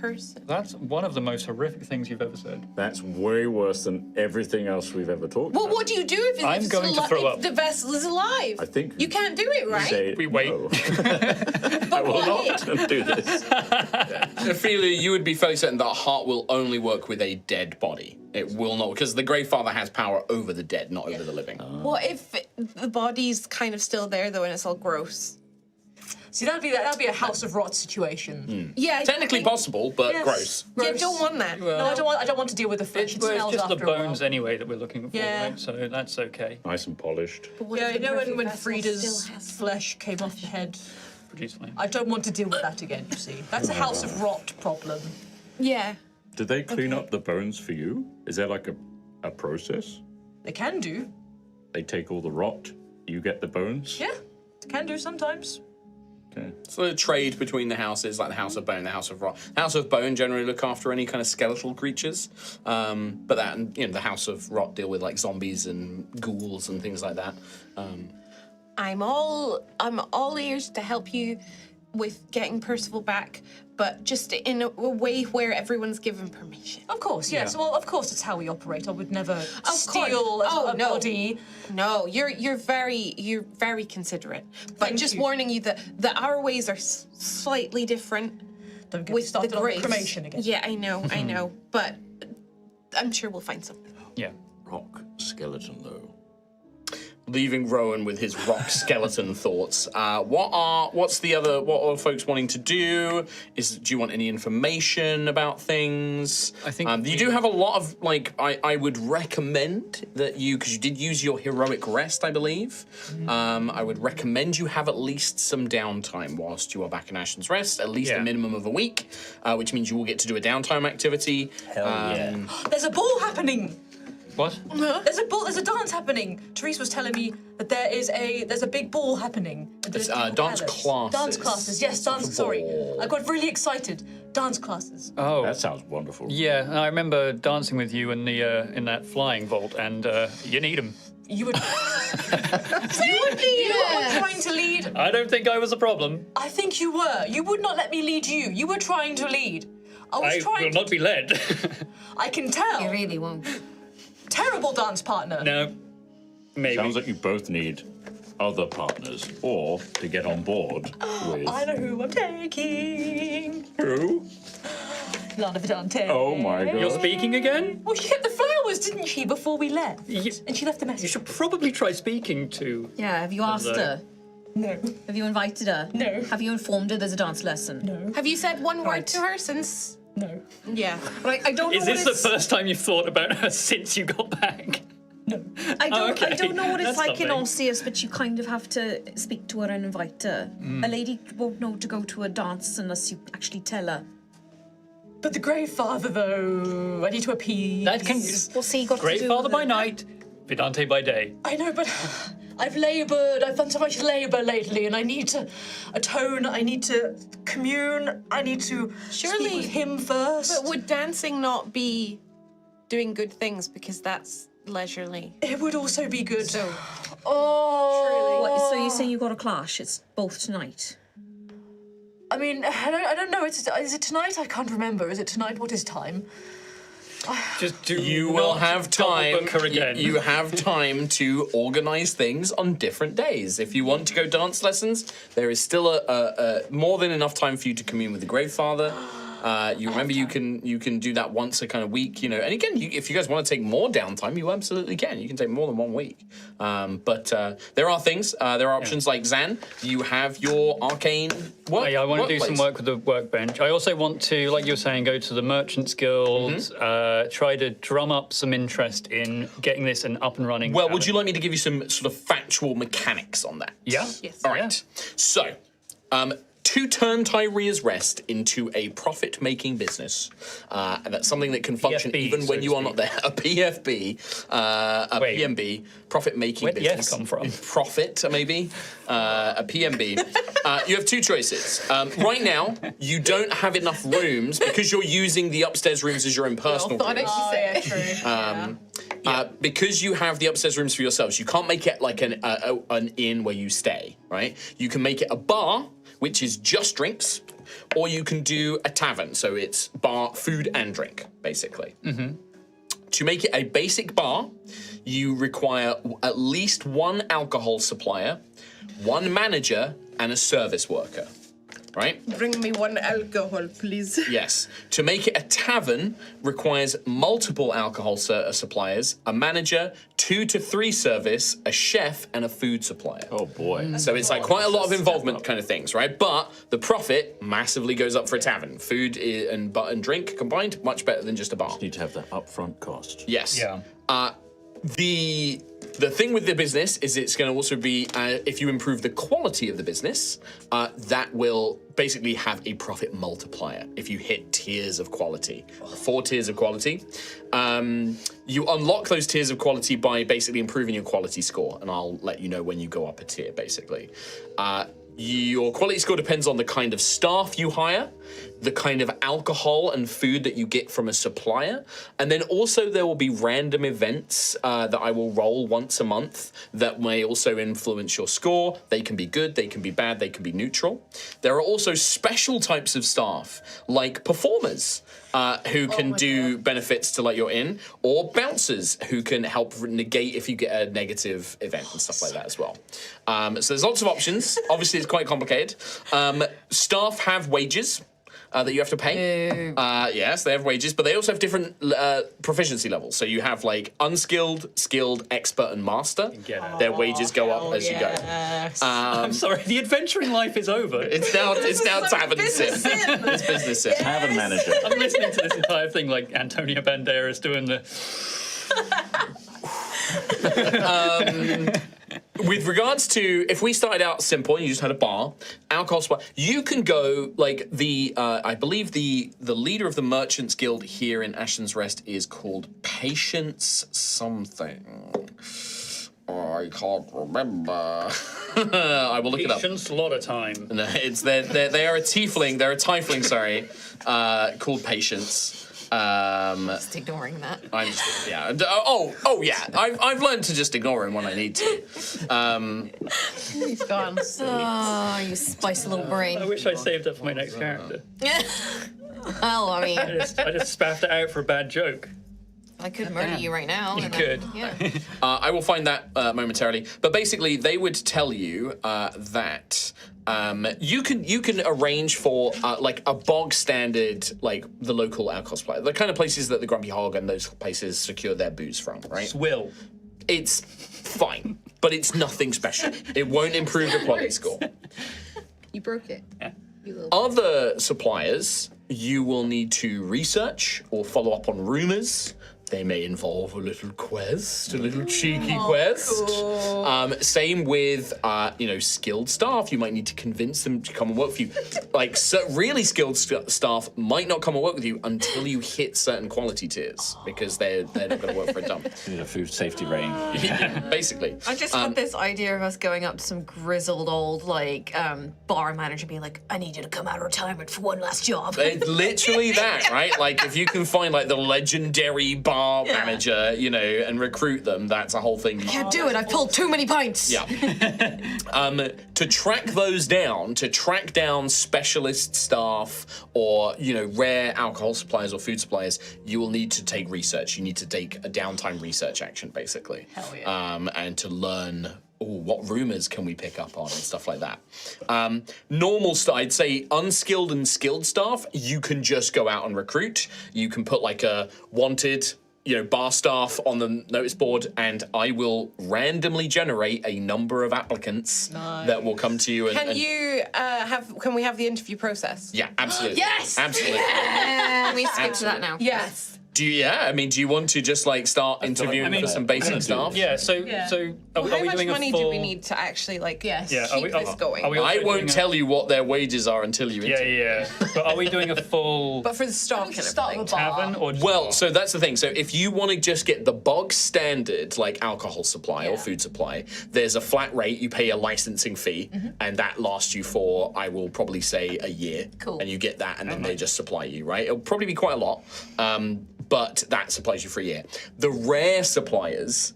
person? That's one of the most horrific things you've ever said. That's way worse than everything else we've ever talked Well, about. what do you do if, I'm it's going to throw if up. the vessel is alive? I think You can't do it, right? Say We wait. no. But I will why? not do this. Ophelia, you would be fairly certain that a heart will only work with a dead body. It will not, because the Greyfather has power over the dead, not over the living. What if the body's kind of still there though and it's all gross? See, that'd be a House of Rot situation. Yeah, I Technically don't think- possible, but Yes. gross. Yeah, I don't want that. No, I don't want to deal with the flesh. It Well, smells it's just the after a while. bones anyway that we're looking for, Yeah. right? So that's okay. Nice and polished. But what Yeah, if you the know perfect when vessel Frida's still has- flesh came off the head? Pretty fine. I don't want to deal with that again, you see. That's a House of Rot problem. Yeah. Do they clean up the bones for you? Is there like a process? They can do. They take all the rot, you get the bones? Yeah, they can do sometimes. Okay. So the trade between the houses, like the House of Bone, the House of Rot. House of Bone generally look after any kind of skeletal creatures, but that and the House of Rot deal with like zombies and ghouls and things like that. I'm all ears to help you with getting Percival back, but just in a way where everyone's given permission. Of course, yes. Yeah. Well, of course, that's how we operate. I would never steal Oh, a no. body. No, you're very considerate. But Thank just you. warning you that our ways are slightly different. Don't get With started the on graves. cremation again. Yeah, I know, but I'm sure we'll find something. Yeah. Rock skeleton, though. Leaving Rowan with his rock skeleton thoughts. What are folks wanting to do? Do you want any information about things? I think you do have a lot of I would recommend that because you did use your heroic rest, I believe. I would recommend you have at least some downtime whilst you are back in Ashen's Rest, at least a Yeah. minimum of a week, which means you will get to do a downtime activity. Hell yeah. There's a ball happening. What? There's a dance happening. Therese was telling me that there's a big ball happening. at the It's, Ducal dance Palace. classes. Dance classes. Yes, dance. Sorry, I got really excited. Dance classes. Oh. That sounds wonderful. Yeah, I remember dancing with you in the in that flying vault, and you need him. You would. You were trying to lead. I don't think I was a problem. I think you were. You would not let me lead you. You were trying to lead. I was I trying. will not be led. I can tell. You really won't. Terrible dance partner. No. Maybe. Sounds like you both need other partners or to get on board with. I know who I'm taking. Who? Lana Vidante. Oh my god. You're speaking again? Well, she kept the flowers, didn't she, before we left? Yes. And she left a You message. should probably try speaking to. Yeah, have you asked her? No. Have you invited her? No. Have you informed her there's a dance lesson? No. Have you said one word Right. to her since? No. Yeah. But I don't know Is what this the it's... first time you've thought about her since you got back? I don't Okay, know what it's that's like in something. Altheya, but you kind of have to speak to her and invite her. A lady won't know to go to a dance unless you actually tell her. But the Greyfather, though, I need to appease. That can. Well, see, you got Great to do father with by it. night, Vidante by day. I know, but I've laboured. I've done so much labour lately, and I need to atone. I need to commune. I need to Surely- speak with him first. But would dancing not be doing good things because that's leisurely? It would also be good. So Oh. What, so you're saying you got a clash? It's both tonight? I mean, I don't know. Is it tonight? I can't remember. Is it tonight? What is time? Just do You will not have time. double book her again. You have time to organise things on different days. If you want to go dance lessons, there is still a more than enough time for you to commune with the Grave Father. You remember you can do that once a kind of week, and again, if you guys want to take more downtime, you absolutely can. You can take more than 1 week. But there are things, there are options like Zan. You have your arcane work. Yeah, I want to do some workplace. work with the workbench. I also want to, like you were saying, go to the Merchants Guild, try to drum up some interest in getting this up and running. Well, would you like me to give you some sort of factual mechanics on that? Yeah. Yes. All right. So, to turn Tyria's Rest into a profit-making business, and that's something that can function PFB, even so when to you are speak. not there. A PFB, Wait. PMB, profit-making Where'd the F business. come from? Profit, maybe. A PMB. You have two choices. Right now, you don't have enough rooms because you're using the upstairs rooms as your own personal thought it. rooms. Oh, yeah, true. Because you have the upstairs rooms for yourselves, you can't make it like an inn where you stay, right? You can make it a bar, which is just drinks, or you can do a tavern, so it's bar, food, and drink, basically. To make it a basic bar, you require at least one alcohol supplier, one manager, and a service worker, right? Bring me one alcohol, please. Yes. To make it a tavern requires multiple alcohol suppliers, a manager, 2 to 3 service, a chef, and a food supplier. Oh boy. So it's like quite a lot of involvement kind of things, right? But the profit massively goes up for a tavern. Food and drink combined, much better than just a bar. Need to have that upfront cost. Yes. Yeah. The thing with the business is it's going to also be, if you improve the quality of the business, that will basically have a profit multiplier if you hit tiers of quality. 4 tiers of quality. You unlock those tiers of quality by basically improving your quality score, and I'll let you know when you go up a tier, basically. Your quality score depends on the kind of staff you hire, the kind of alcohol and food that you get from a supplier, and then also there will be random events that I will roll once a month that may also influence your score. They can be good, they can be bad, they can be neutral. There are also special types of staff, like performers, who can do benefits to like your inn, or bouncers who can help negate if you get a negative event and stuff like that as well. So there's lots of options. Obviously, it's quite complicated. Staff have wages that you have to pay. Yes, they have wages, but they also have different proficiency levels. So you have like unskilled, skilled, expert, and master. Their wages go up as you go. I'm sorry, the adventuring life is over. It's now tavern sim. It's business sim. Tavern manager. I'm listening to this entire thing like Antonio Banderas doing the. With regards to, if we started out simple and you just had a bar, alcohol supply, you can go like I believe the leader of the Merchants Guild here in Ashton's Rest is called Patience something. I can't remember. I will look it up. Patience, a lot of time. No, they are a tiefling. They're a tiefling, sorry, called Patience. Just ignoring that. I'm just, yeah. Oh yeah. I've learned to just ignore him when I need to. He's gone. Oh, you spicy little brain. I wish I saved up for my next character. Well, I mean, I just spaffed it out for a bad joke. I could murder you right now. You and could. Yeah. I will find that momentarily. But basically, they would tell you that you can arrange for like a bog standard, like the local alcohol supply, the kind of places that the Grumpy Hog and those places secure their booze from, right? Swill. It's fine, but it's nothing special. It won't improve the quality score. You broke it. Yeah. You little. Other suppliers, you will need to research or follow up on rumors. They may involve a little quest, a little cheeky quest. Cool. Same with, skilled staff. You might need to convince them to come and work for you. Like, really skilled staff might not come and work with you until you hit certain quality tiers because they're not going to work for a dump. Need a food safety rating. Yeah, basically. I just had this idea of us going up to some grizzled old bar manager being like, I need you to come out of retirement for one last job. It's literally that, right? Like, if you can find like the legendary bar manager, and recruit them, that's a whole thing. Can't do it. I've pulled too many pints. Yeah. To track those down, to track down specialist staff or, rare alcohol suppliers or food suppliers, you will need to take research. You need to take a downtime research action, basically. Hell yeah. And to learn what rumors can we pick up on and stuff like that. Normal stuff, I'd say unskilled and skilled staff, you can just go out and recruit. You can put like a wanted, bar staff on the notice board, and I will randomly generate a number of applicants that will come to you. And, Can we have the interview process? Yeah, absolutely. Yes! Absolutely. Can we skip to that now? Yes. Do you want to just like start interviewing for some basic stuff? Yeah. So are How we much doing money a full? do we need to actually Yes. Yeah. keep this going? Are we also I doing won't a- tell you what their wages are until you interview. Yeah. But are we doing a full But for the stock and Start everything. with a bar. tavern or just Well, bar? so that's the thing. So if you want to just get the bog standard, like alcohol supply or food supply, there's a flat rate. You pay a licensing fee, and that lasts you for, I will probably say, a year. Cool. And you get that, and then they just supply you, right? It'll probably be quite a lot, but that supplies you for a year. The rare suppliers,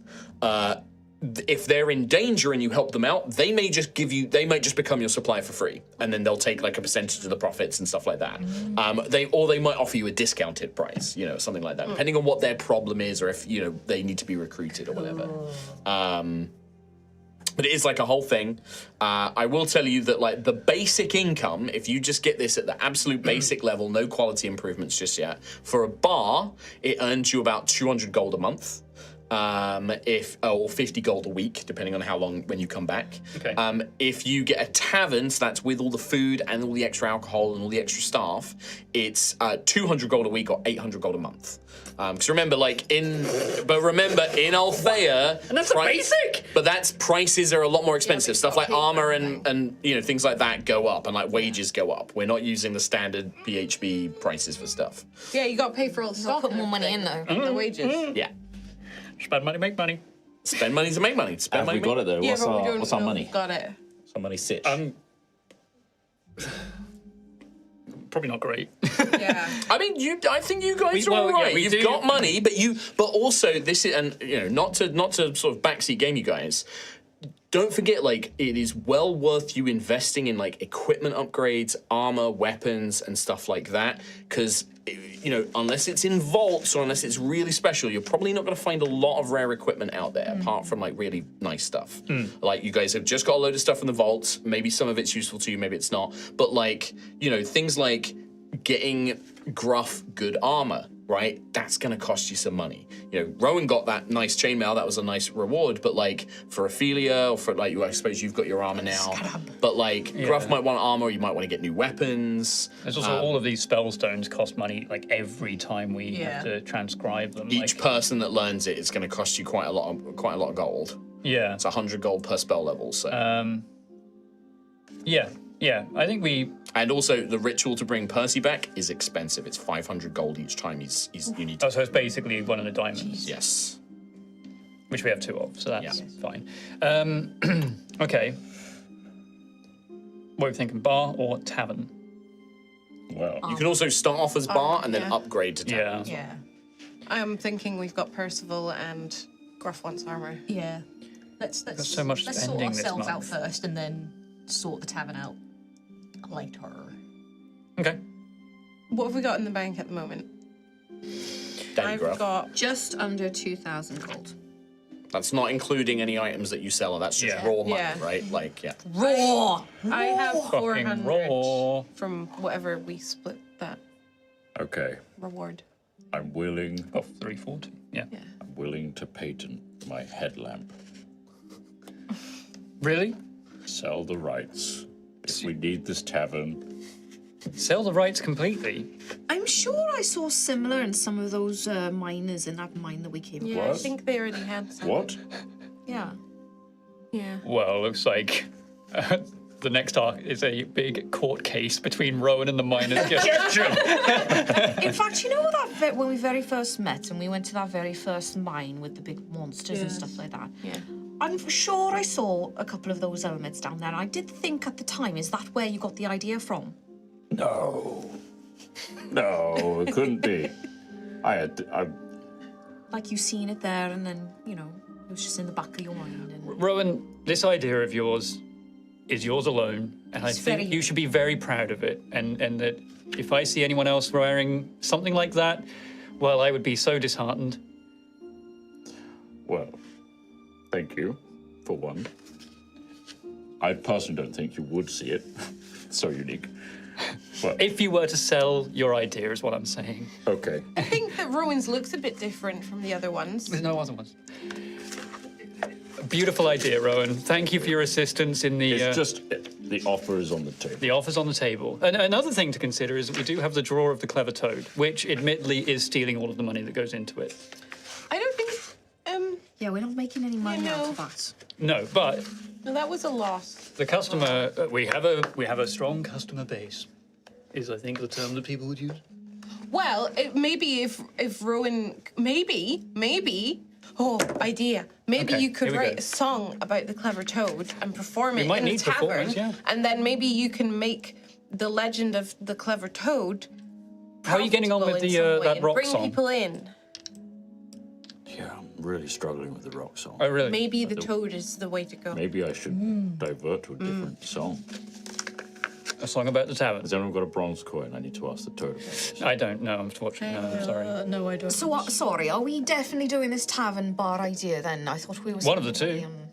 if they're in danger and you help them out, they might just become your supplier for free, and then they'll take like a percentage of the profits and stuff like that. They might offer you a discounted price, something like that, depending on what their problem is, or if they need to be recruited or whatever. But it is like a whole thing. I will tell you that like the basic income, if you just get this at the absolute basic level, no quality improvements just yet, for a bar, it earns you about 200 gold a month. Or 50 gold a week, depending on how long when you come back. Okay. If you get a tavern, so that's with all the food and all the extra alcohol and all the extra staff, it's 200 gold a week or 800 gold a month. Because remember, in Altheya, And that's the basic. but that's prices are a lot more expensive. Stuff like armor and things like that go up, and like wages go up. We're not using the standard PHB prices for stuff. Yeah, you got to pay for all the stock. Put and more money in everything. though. The wages. Yeah, spend money, make money? spend money to make money. Spend Have money. we got it though? Yeah, What's but we our don't what's our know money? we've got it. Somebody sit. Probably not great. Yeah. I mean, I think you guys are well, all yeah, right. we You've do- got money, but also this is, and not to sort of backseat game you guys. Don't forget, like, it is well worth you investing in like equipment upgrades, armor, weapons, and stuff like that. Because unless it's in vaults or unless it's really special, you're probably not going to find a lot of rare equipment out there, apart from like really nice stuff. Like you guys have just got a load of stuff in the vaults. Maybe some of it's useful to you, maybe it's not. But like things like getting gruff good armor, right? That's going to cost you some money. Rowan got that nice chainmail. That was a nice reward. But like for Ophelia or for like, I suppose you've got your armor now. But like Gruff might want armor. You might want to get new weapons. There's also all of these spell stones cost money like every time we have to transcribe them. Each person that learns it is going to cost you quite a lot of gold. Yeah. It's 100 gold per spell level. So. Yeah. I think we. And also, the ritual to bring Percy back is expensive. It's 500 gold each time you need to. Oh, so it's basically one of the diamonds, Yes. which we have two of, so that's Yeah. fine. Okay. What are we thinking, bar or tavern? Well, You can also start off as bar and then upgrade to tavern. Yeah. Yeah. I'm thinking we've got Percival and Gruff wants armor. Yeah. Let's so much let's sort spending this ourselves out month. first and then sort the tavern out later. Okay. What have we got in the bank at the moment? Danny I've Gruff. got Just under 2,000 gold. That's not including any items that you sell. That's just Yeah. raw money, Yeah. right? Like, yeah. Raw! I have Fucking 400 raw. from whatever we split that okay. reward. I'm willing Got 340. Yeah. to patent my headlamp. Really? Sell the rights. If we need this tavern, Sell the rights completely. I'm sure I saw similar in some of those miners in that mine that we came Yeah, I What? think they already had some. what? Yeah. Yeah. Well, looks like the next arc is a big court case between Rowan and the miners. In fact, you know that when we very first met and we went to that very first mine with the big monsters and stuff like that? Yeah. I'm sure I saw a couple of those elements down there. I did think at the time, is that where you got the idea from? No. No, it couldn't be. I Like you seen it there and then, it was just in the back of your mind. And Rowan, this idea of yours is yours alone, and I It's think very- you should be very proud of it. And that if I see anyone else wearing something like that, well, I would be so disheartened. well, thank you, for one. I personally don't think you would see it. So unique. But If you were to sell your idea, is what I'm saying. okay. I think that Rowan's looks a bit different from the other ones. There's no other ones. Beautiful idea, Rowan. Thank you for your assistance in the. It's just the offer is on the table. The offer's on the table. And another thing to consider is that we do have the drawer of the clever toad, which admittedly is stealing all of the money that goes into it. I don't think. Yeah, we're not making any money out know. of that. No, but No, that was a loss. the customer, we have a strong customer base, is I think the term that people would use. Well, maybe if Rowan, maybe. Oh, idea. Maybe Okay, you could here we write go. a song about the clever toad and perform it might in a need tavern, performers, yeah. and then maybe you can make the legend of the clever toad. How are you getting on with profitable in the some way that and rock bring song? people in. Yeah, I'm really struggling with the rock song. Oh, really? Maybe the toad is the way to go. Maybe I should divert to a different song. A song about the tavern. Has anyone got a bronze coin? I need to ask the toad about this. I don't know, unfortunately. No, I'm sorry. No, I don't. So, sorry, are we definitely doing this tavern bar idea then? I thought we were One of the spending two. money on-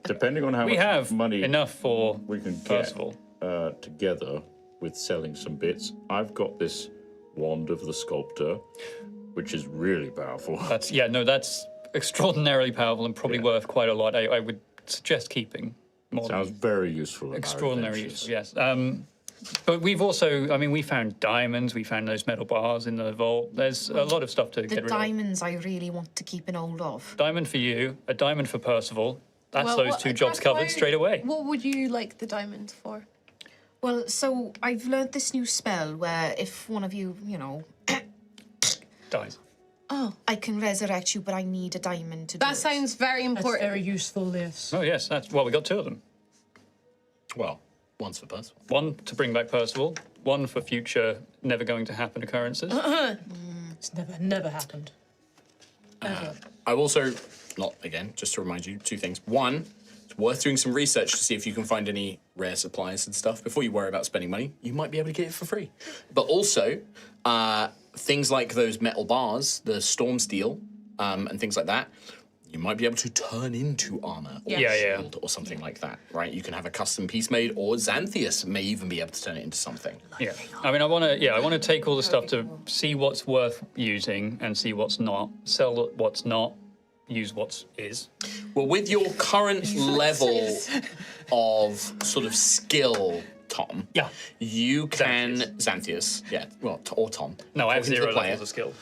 Depending on how We much have money enough for we can get Percival. together with selling some bits. I've got this wand of the sculptor, which is really powerful. That's that's extraordinarily powerful and probably Yeah. worth quite a lot. I would suggest keeping more than Sounds very useful. in our extraordinary adventures. use. Yes. But we've also, we found diamonds. We found those metal bars in the vault. There's a lot of stuff to The get rid of. diamonds I really want to keep an hold of. Diamond for you, a diamond for Percival. That's Well, those what- two jobs that's covered why- straight away. What would you like the diamond for? Well, so I've learned this new spell where if one of you, Dies. I can resurrect you, but I need a diamond to do That it. sounds very That's important. very useful, yes. Oh yes, we got two of them. Well, one's for Percival. One to bring back Percival. One for future never going to happen occurrences. It's never happened. I also, just to remind you, two things. One, it's worth doing some research to see if you can find any rare supplies and stuff before you worry about spending money. You might be able to get it for free. But also, things like those metal bars, the storm steel, and things like that, you might be able to turn into armor or Yeah, yeah. shield or something like that, right? You can have a custom piece made, or Xanthias may even be able to turn it into something. Yeah, I want to take all the stuff to see what's worth using and see what's not, sell what's not, use what's is. Well, with your current level of sort of skill, Tom, Yeah. you can Xanthias, or Tom. No, I have talking to the 0 player. levels of skill.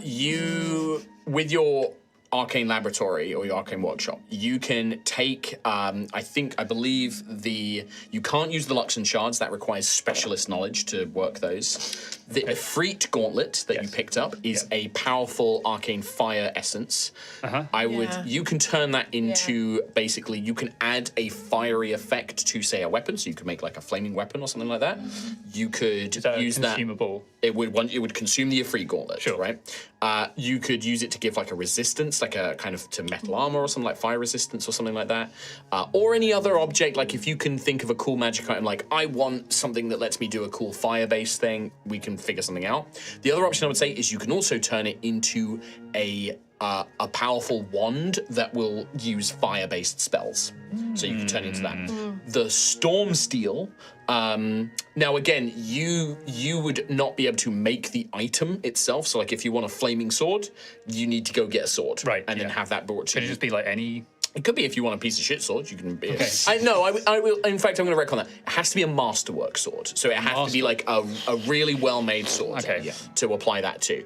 You, with your arcane laboratory or your arcane workshop, you can take, I believe you can't use the Luxon shards, that requires specialist knowledge to work those. The Efreet gauntlet that you Yes. picked up is a powerful arcane fire essence. Yeah. You can turn that into, basically, you can add a fiery effect to, say, a weapon, so you could make like a flaming weapon or something like that. You could Is that use that. consumable? It would consume the Efreet gauntlet, Sure. right? You could use it to give like a resistance, like a kind of to metal armor or something like fire resistance or something like that. Or any other object, like if you can think of a cool magic item, like I want something that lets me do a cool fire-based thing, we can figure something out. The other option I would say is you can also turn it into a powerful wand that will use fire-based spells. So you can turn it into that. The Storm Steel, now again, you would not be able to make the item itself. So like if you want a flaming sword, you need to go get a sword. Right, And then yeah. have that brought to Could it you. just be like any? It could be if you want a piece of shit sword, you can be. Okay. I will. In fact, I'm going to retcon that. It has to be a masterwork sword, so it has to be like a really well-made sword. Okay. Yeah. To apply that to.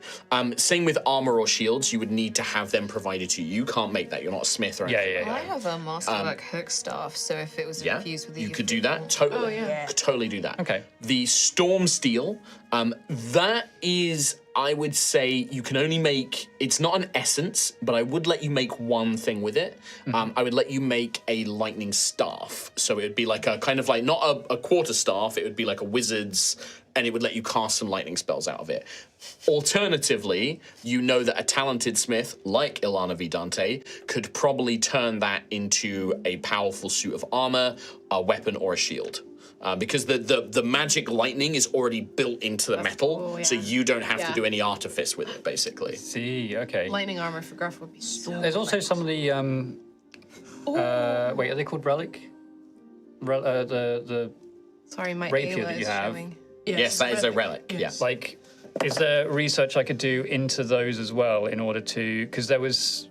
Same with armor or shields, you would need to have them provided to you. You can't make that. You're not a smith or anything. Yeah. I have a masterwork hook staff, so if it was Yeah, infused with the you could do that. Totally. Oh, yeah. Could totally do that. Okay. The Storm Steel, that is, I would say, you can only make, it's not an essence, but I would let you make one thing with it. I would let you make a lightning staff. So it would be like a kind of like, not a quarter staff, it would be like a wizard's, and it would let you cast some lightning spells out of it. Alternatively, you know that a talented smith like Ilana Vidante could probably turn that into a powerful suit of armor, a weapon, or a shield. Because the magic lightning is already built into the metal, cool, so yeah. you don't have to Yeah. do any artifice with it, basically. See, okay. Lightning armor for Gruff would be so. There's also some of the wait, are they called relic? the Sorry, my rapier Ayla that you is have. showing. Yes, that is a relic. Yes. Yeah. like, is there research I could do into those as well in order to? Because there was.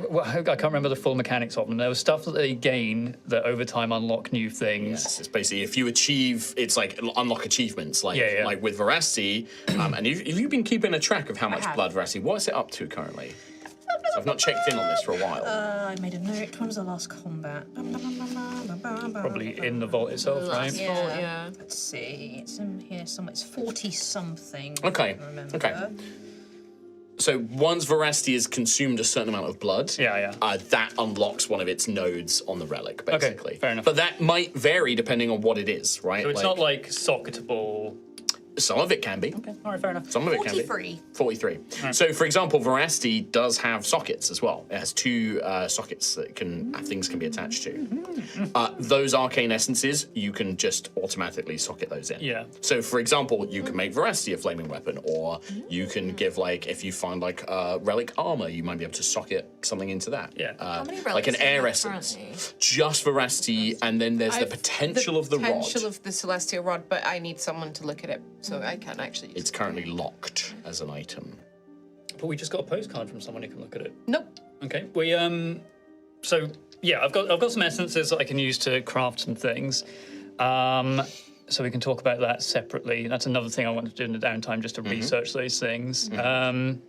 Well, I can't remember the full mechanics of them. There was stuff that they gain that over time unlock new things. Yes, it's basically if you achieve, it's like unlock achievements, like Yeah. like with Veracity. And if you've been keeping a track of how much have. blood Veracity, what's it up to currently? So I've not checked in on this for a while. I made a note. When was the last combat? Probably in the vault itself, right? Yeah. Let's see. It's in here somewhere. It's 40 something. Okay, okay. So once Veracity has consumed a certain amount of blood, Yeah. that unlocks one of its nodes on the relic, basically. fair enough. But that might vary depending on what it is, right? So it's not like socketable. Some of it can be. All right, fair enough. Some of it can be. 43. So, for example, Veracity does have sockets as well. It has 2 sockets that things can be attached to. Those arcane essences, you can just automatically socket those in. Yeah. So, for example, you can make Veracity a flaming weapon, or you can give, like, if you find, like, relic armor, you might be able to socket something into that. Yeah. How many Like an relics do you air have essence. currently? Just Veracity, and then there's the I've- potential of the rod. potential of the celestial rod, but I need someone to look at it, so I can't actually. It's currently locked as an item. But we just got a postcard from someone who can look at it. Nope. Okay. We So yeah, I've got some essences that I can use to craft some things. So we can talk about that separately. That's another thing I want to do in the downtime, just to research those things. Maybe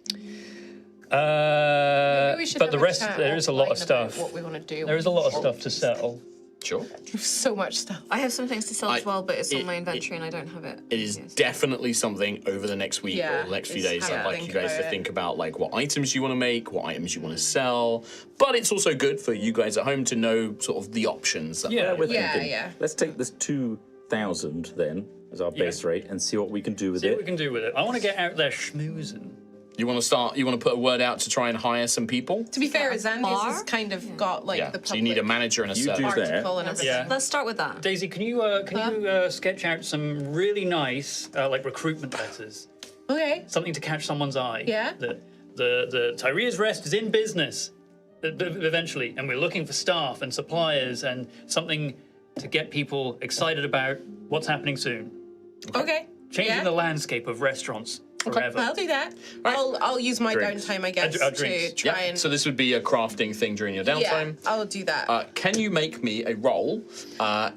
we should But have the a rest, chat there is a lot of offline about stuff. What we want to do. There is a lot of stuff to sell. Sure. So much stuff. I have some things to sell as well, but it's it- on my inventory and I don't have it. It is Yes. definitely something over the next week Yeah, or the next few it's days. having I'd to like you think guys to about it. think about like what items you want to make, what items you want to sell. But it's also good for you guys at home to know sort of the options. That Yeah, We're Yeah, thinking, yeah. let's take this 2,000 then as our base rate and see what we can do with See what it. we can do with it. I want to get out there schmoozing. You want to start. You want to put a word out to try and hire some people. To be fair, Xandius bar? has kind of got like Yeah. the public So you need a manager and a You server. do that. article and everything. Yeah. Let's start with that. Daisy, can you sketch out some really nice like recruitment letters? Okay. Something to catch someone's eye. Yeah. The Tyria's Rest is in business eventually, and we're looking for staff and suppliers and something to get people excited about what's happening soon. Okay. Changing yeah. the landscape of restaurants forever. I'll do that. Right. I'll use my Drinks. downtime, I guess, Drinks. to try Yeah. and. So this would be a crafting thing during your yeah, downtime. I'll do that. Can you make me a roll?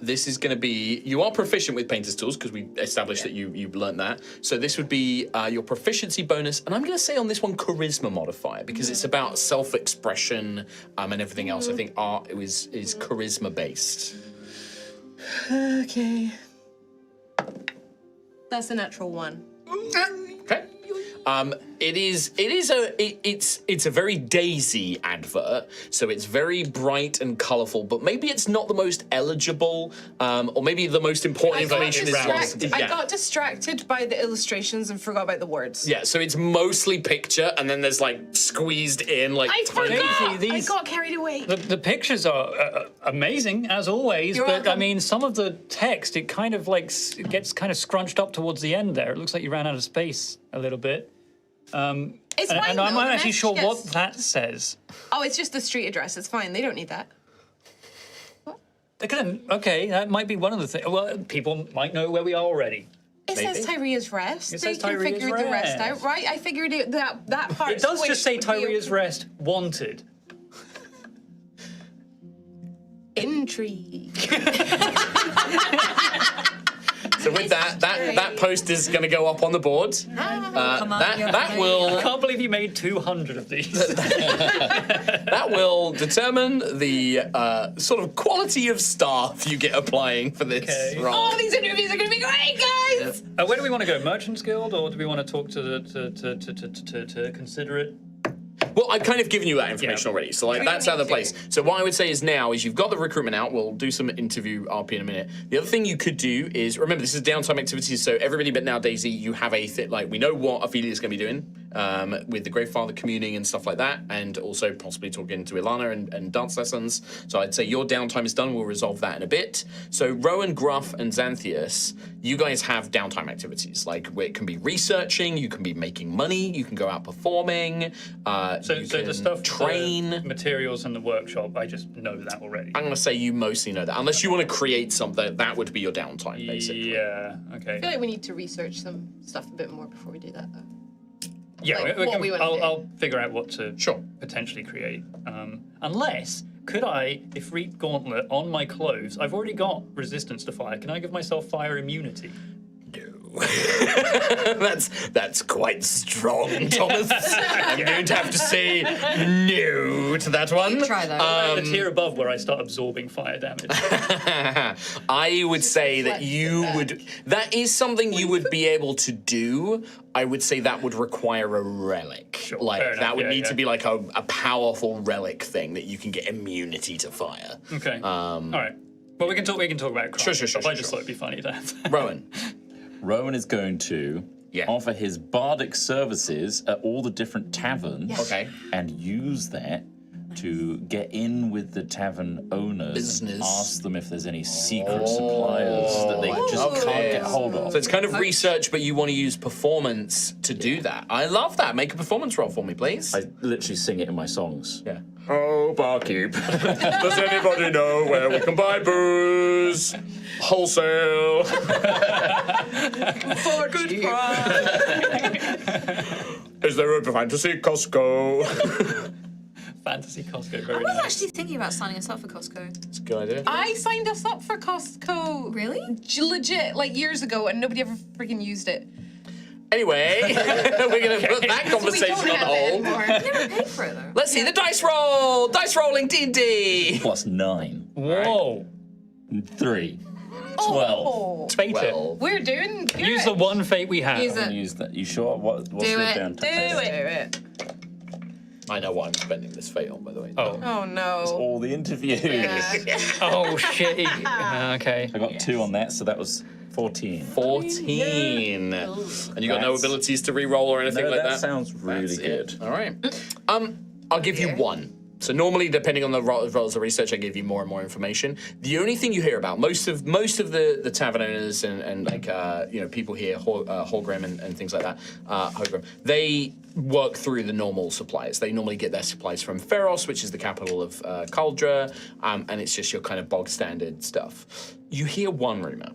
This is going to be. You are proficient with painter's tools because we established that you learned that. So this would be your proficiency bonus, and I'm going to say on this one charisma modifier because it's about self-expression and everything else. I think art is charisma based. Okay. That's a natural 1. Okay. It's a very Daisy advert, so it's very bright and colourful, but maybe it's not the most eligible, or maybe the most important information is lost. I got distracted by the illustrations and forgot about the words. Yeah, so it's mostly picture, and then there's like squeezed in like I tiny. forgot. Daisy, I these- got carried away. The pictures are amazing as always, You're but I welcome. mean, some of the text it kind of like it gets kind of scrunched up towards the end there. It looks like you ran out of space a little bit. It's fine. And I'm though, not the actually sure message what gets- that says. Oh, it's just the street address. It's fine. They don't need that. Okay, that might be one of the things. Well, people might know where we are already. It says Tyria's Rest. It They says can Tyria's figure the rest Rest. out, right? I figured it, that part. It does just say Tyria's Rest wanted. Intrigue. So with that post is going to go up on the board. That I will can't believe you made 200 of these. that will determine the sort of quality of staff you get applying for this Okay. role. Oh, these interviews are going to be great, guys. Where do we want to go? Merchants Guild, or do we want to talk to consider it? Well, I've kind of given you that information Yeah. already, so like that's out of the place. So what I would say is now is you've got the recruitment out. We'll do some interview RP in a minute. The other thing you could do is remember this is downtime activities, so everybody but now Daisy, you have a like we know what Ophelia is going to be doing with the Gravefather communing and stuff like that, and also possibly talking to Ilana and dance lessons. So I'd say your downtime is done. We'll resolve that in a bit. So Rowan, Gruff, and Xanthius, you guys have downtime activities. Like, it can be researching, you can be making money, you can go out performing, So you the can stuff, train. the materials and the workshop, I just know that already. I'm going to say you mostly know that. Unless you want to create something, that would be your downtime, basically. Yeah, okay. I feel like we need to research some stuff a bit more before we do that, though. Yeah, like, what we wanna do. I'll figure out what to Sure. potentially create. Unless, could I, if Reed Gauntlet on my clothes, I've already got resistance to fire, can I give myself fire immunity? That's quite strong, Thomas. I'm going to have to say no to that one. Try that. The tier above where I start absorbing fire damage. I would say that you would. That is something you would be able to do. I would say that would require a relic. Sure, Like fair enough, that would yeah, need yeah. to be like a powerful relic thing that you can get immunity to fire. Okay. All right. Well, we can talk about crime Sure. stuff. I just thought it'd be funny to have that. Rowan. Rowan is going to Yeah. offer his bardic services at all the different taverns. Okay. And use that to get in with the tavern owners Business. and ask them if there's any secret suppliers that they just Okay. can't get hold of. So it's kind of research, but you want to use performance to do that. I love that. Make a performance roll for me, please. I literally sing it in my songs. Yeah. Oh, barkeep. Does anybody know where we can buy booze? Wholesale. For good price. Is there a fantasy Costco? Fantasy Costco, I very was nice. actually thinking about signing us up for Costco. It's a good idea. I signed us up for Costco. Really? Legit, like years ago, and nobody ever freaking used it. Anyway, we're going to put that conversation on have it hold. anymore. I never paid for it though. Let's see the dice roll. Dice rolling D&D. +9. Whoa. 3. 12. Oh, Fate Well, we're doing good. it. Use the one fate we have. Use it. Use that. You sure? What's Do your it. down Do it. I know what I'm spending this fate on, by the way. Oh. Oh no. All the interviews. Oh, shit. Okay. I got 2 on that, so that was 14. 14. And you got no That's- abilities to re-roll or anything No, like that that? sounds really That's good. it. All right. I'll give you 1. So normally, depending on the rolls of research, I give you more and more information. The only thing you hear about most of the tavern owners and like people here, Holgrim and things like that, Holgrim, they work through the normal suppliers. They normally get their supplies from Pharos, which is the capital of Kaldra, and it's just your kind of bog standard stuff. You hear one rumor.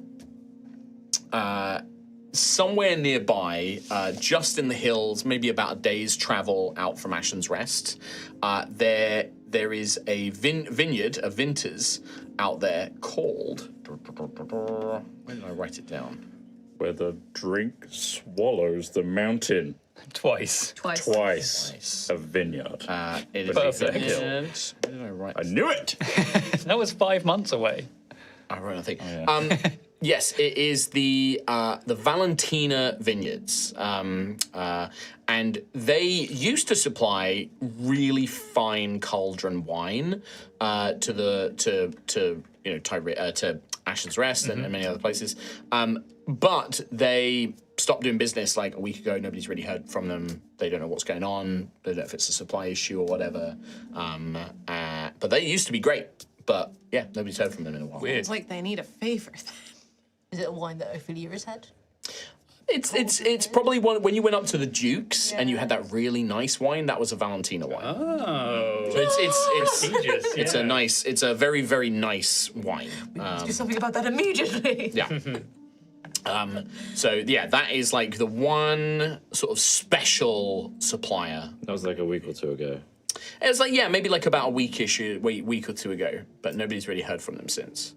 Somewhere nearby, just in the hills, maybe about a day's travel out from Ashen's Rest, there is a vineyard, a Vinters, out there called. Where did I write it down? Where the drink swallows the mountain Twice. twice. A vineyard. It is Perfect. a vineyard. Where did I write? I knew it! That was 5 months away. I wrote nothing. Yes, it is the Valentina Vineyards, and they used to supply really fine cauldron wine to Ashen's Rest and many other places, but they stopped doing business like a week ago. Nobody's really heard from them. They don't know what's going on. They don't know if it's a supply issue or whatever. But they used to be great. But yeah, nobody's heard from them in a while. Weird. It's like they need a favor. Is it a wine that Ophelia has had? It's probably one when you went up to the Dukes and you had that really nice wine. That was a Valentina wine. Oh. So it's Aegis, it's a nice, it's a very very nice wine. Do something about that immediately. Yeah. So yeah, that is like the one sort of special supplier. That was like a week or 2 ago. It was like maybe like about a week or 2 ago, but nobody's really heard from them since.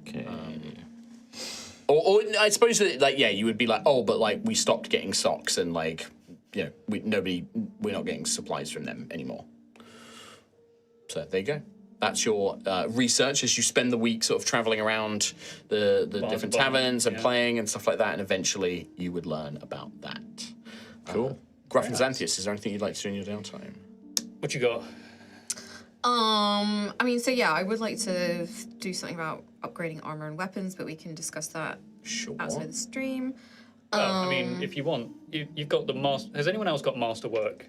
Okay. Or I suppose that you would be like, oh, but like we stopped getting socks and like we're not getting supplies from them anymore. So there you go. That's your research as you spend the week sort of traveling around the different taverns and playing and stuff like that, and eventually you would learn about that. Cool. Gruff and Xanthius, is there anything you'd like to do in your downtime? What you got? I mean, so yeah, I would like to do something about upgrading armor and weapons, but we can discuss that Sure. outside the stream. I mean, if you want, you've got the master. Has anyone else got masterwork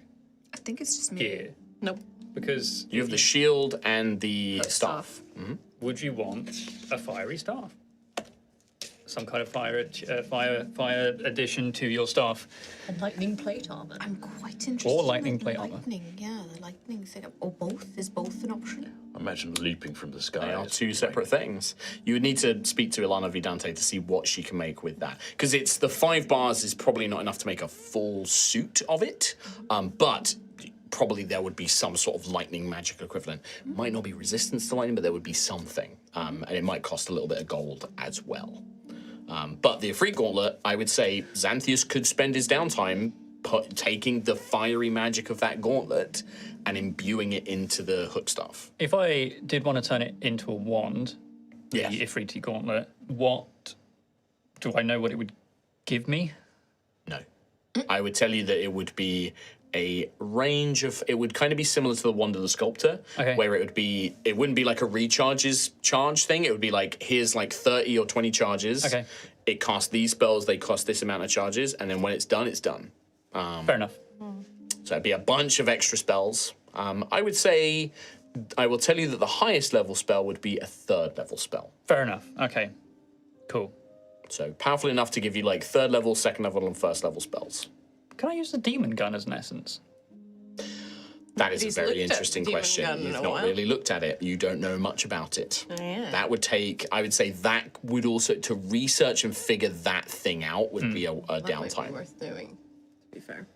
I think it's just me. gear? Nope. Because You have the shield and the staff. would you want a fiery staff? Some kind of fire addition to your staff, And lightning plate armor. I'm quite interested. Or in lightning the plate armor. lightning, yeah, the lightning thing. Or both. Is both an option? Imagine leaping from the sky. They are It's two separate things. You would need to speak to Ilana Vidante to see what she can make with that. Because it's the 5 bars is probably not enough to make a full suit of it. But probably there would be some sort of lightning magic equivalent. Might not be resistance to lightning, but there would be something. And it might cost a little bit of gold as well. But the Ifrit Gauntlet, I would say Xanthius could spend his downtime taking the fiery magic of that gauntlet and imbuing it into the hook staff. if I did want to turn it into a wand, Yes. the Ifriti gauntlet, what do I know what it would give me? No. I would tell you that it would be a range of, it would kind of be similar to the Wand of the Sculptor, Okay. where it wouldn't be like a charge thing. It would be like, here's like 30 or 20 charges. Okay. It costs these spells, they cost this amount of charges, and then when it's done, it's done. Fair enough. So it'd be a bunch of extra spells. I would say, I will tell you that the highest level spell would be a 3rd level spell. Fair enough. Okay. Cool. So powerful enough to give you like 3rd level, 2nd level, and 1st level spells. Can I use the demon gun as an essence? That is a Nobody's very looked at interesting Demon question. Gun in You've a not while. really looked at it. You don't know much about it. yeah. That would take, I would say that would also, to research and figure that thing out would be a That might be downtime. worth doing, to be fair.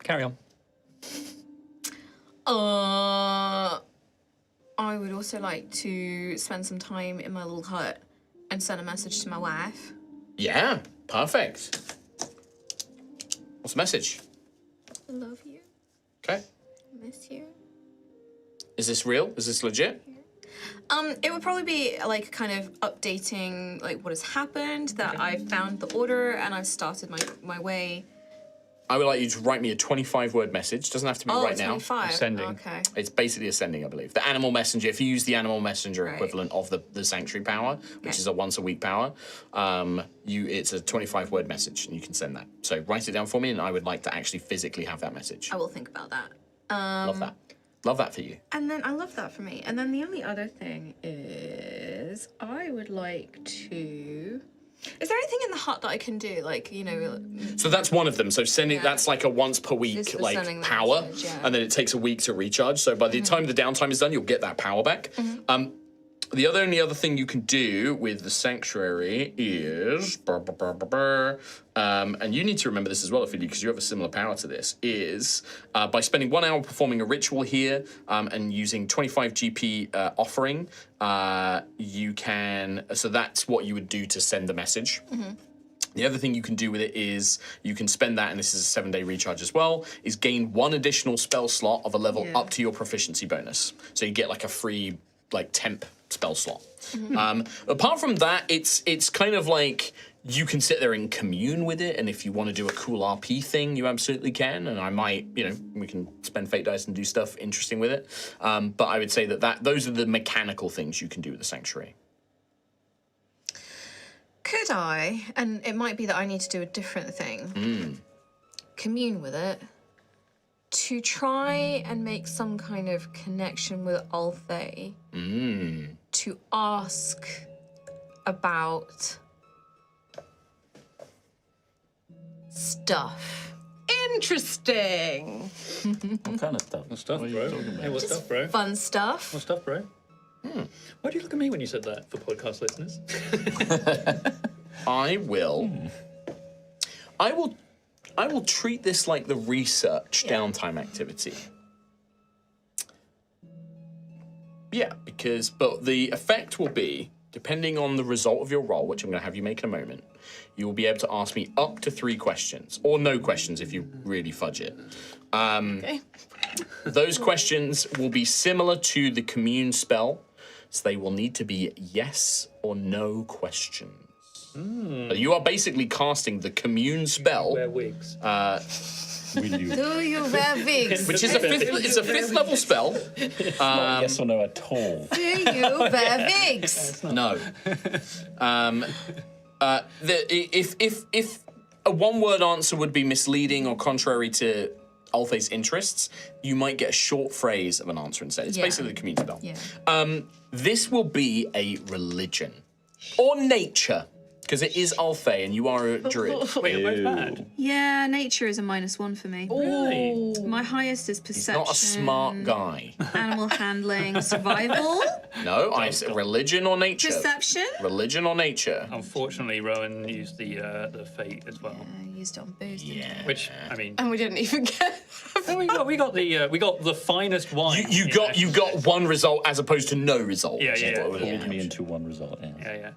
Carry on. I would also like to spend some time in my little hut and send a message to my wife. Yeah, perfect. What's the message? I love you. Okay. Miss you. Is this real? Is this legit? It would probably be like kind of updating like what has happened, that I've found the order and I've started my way. I would like you to write me a 25-word message. Doesn't have to be right now. 25. Sending. Okay. It's basically ascending, I believe. The animal messenger, if you use the animal messenger Right. equivalent of the sanctuary power, which Okay. is a once-a-week power, it's a 25-word message, and you can send that. So write it down for me, and I would like to actually physically have that message. I will think about that. Love that. Love that for you. And then I love that for me. And then the only other thing is I would like to. Is there anything in the hut that I can do? Like, you know, So that's one of them. So sending, Yeah. that's like a once per week This was like sending the power, message, yeah. and then it takes a week to recharge. So by the time the downtime is done, you'll get that power back. The only other thing you can do with the sanctuary is, and you need to remember this as well, Ophelia, because you have a similar power to this, is by spending 1 hour performing a ritual here and using 25 GP offering, you can, so that's what you would do to send the message. The other thing you can do with it is you can spend that, and this is a 7-day recharge as well, is gain 1 additional spell slot of a level Yeah. up to your proficiency bonus. So you get like a free like temp spell slot. Apart from that, it's kind of like you can sit there and commune with it, and if you want to do a cool RP thing, you absolutely can. And I might, we can spend fate dice and do stuff interesting with it. But I would say that those are the mechanical things you can do with the sanctuary. could I, and it might be that I need to do a different thing, commune with it, to try and make some kind of connection with Altheya, to ask about stuff. Interesting. What kind of stuff? Stuff, What are you bro. talking about? Hey, what's stuff, bro? Fun stuff. What's stuff, bro? Why do you look at me when you said that for podcast listeners? I will treat this like the research downtime activity. Yeah, but the effect will be, depending on the result of your roll, which I'm going to have you make in a moment, you will be able to ask me up to 3 questions, or no questions if you really fudge it. Okay. Those questions will be similar to the commune spell, so they will need to be yes or no questions. You are basically casting the commune spell, Wear wigs. Will you? Do you wear wigs? which is a 5th level spell. Yes or no at all. Do you wear wigs? No. If a one-word answer would be misleading or contrary to Althea's interests, you might get a short phrase of an answer instead. It's basically the commune spell. Yeah. This will be a religion or nature, because it is Althea and you are a druid. Wait, you're both bad. Yeah, nature is a -1 for me. Really? My highest is He's perception. not a smart guy. Animal handling, survival, No, I said religion or nature. perception. Religion or nature. Unfortunately, Rowan used the fate as well. I used it on booze. didn't I? Which I mean, And we didn't even get. we got the finest wine. You got one result as opposed to no result. Yeah, which is yeah, what would yeah. have Me into one result. Yeah. Yeah.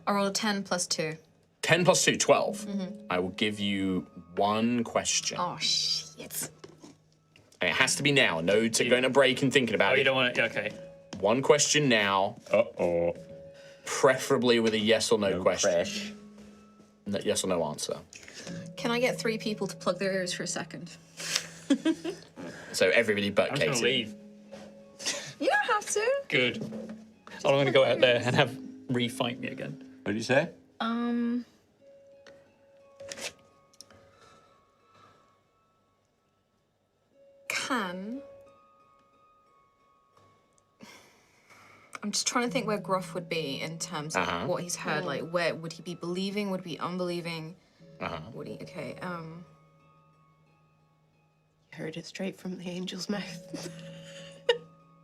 I rolled a 10 plus 2. 10 plus 2, 12. I will give you one question. Oh, shit. And it has to be now. No to going to break and thinking about Oh, you it. don't want to. Okay. One question now, Uh-oh. preferably with a yes or no, question. Crash. Yes or no answer. Can I get 3 people to plug their ears for a second? So everybody but I'm just gonna Katie. leave. You don't have to. Good. I'm gonna go out there and have re-fight me again. What did you say? I'm just trying to think where Gruff would be in terms of what he's heard. Like, where would he be believing? Would he be unbelieving? Would he? Okay. Heard it straight from the angel's mouth.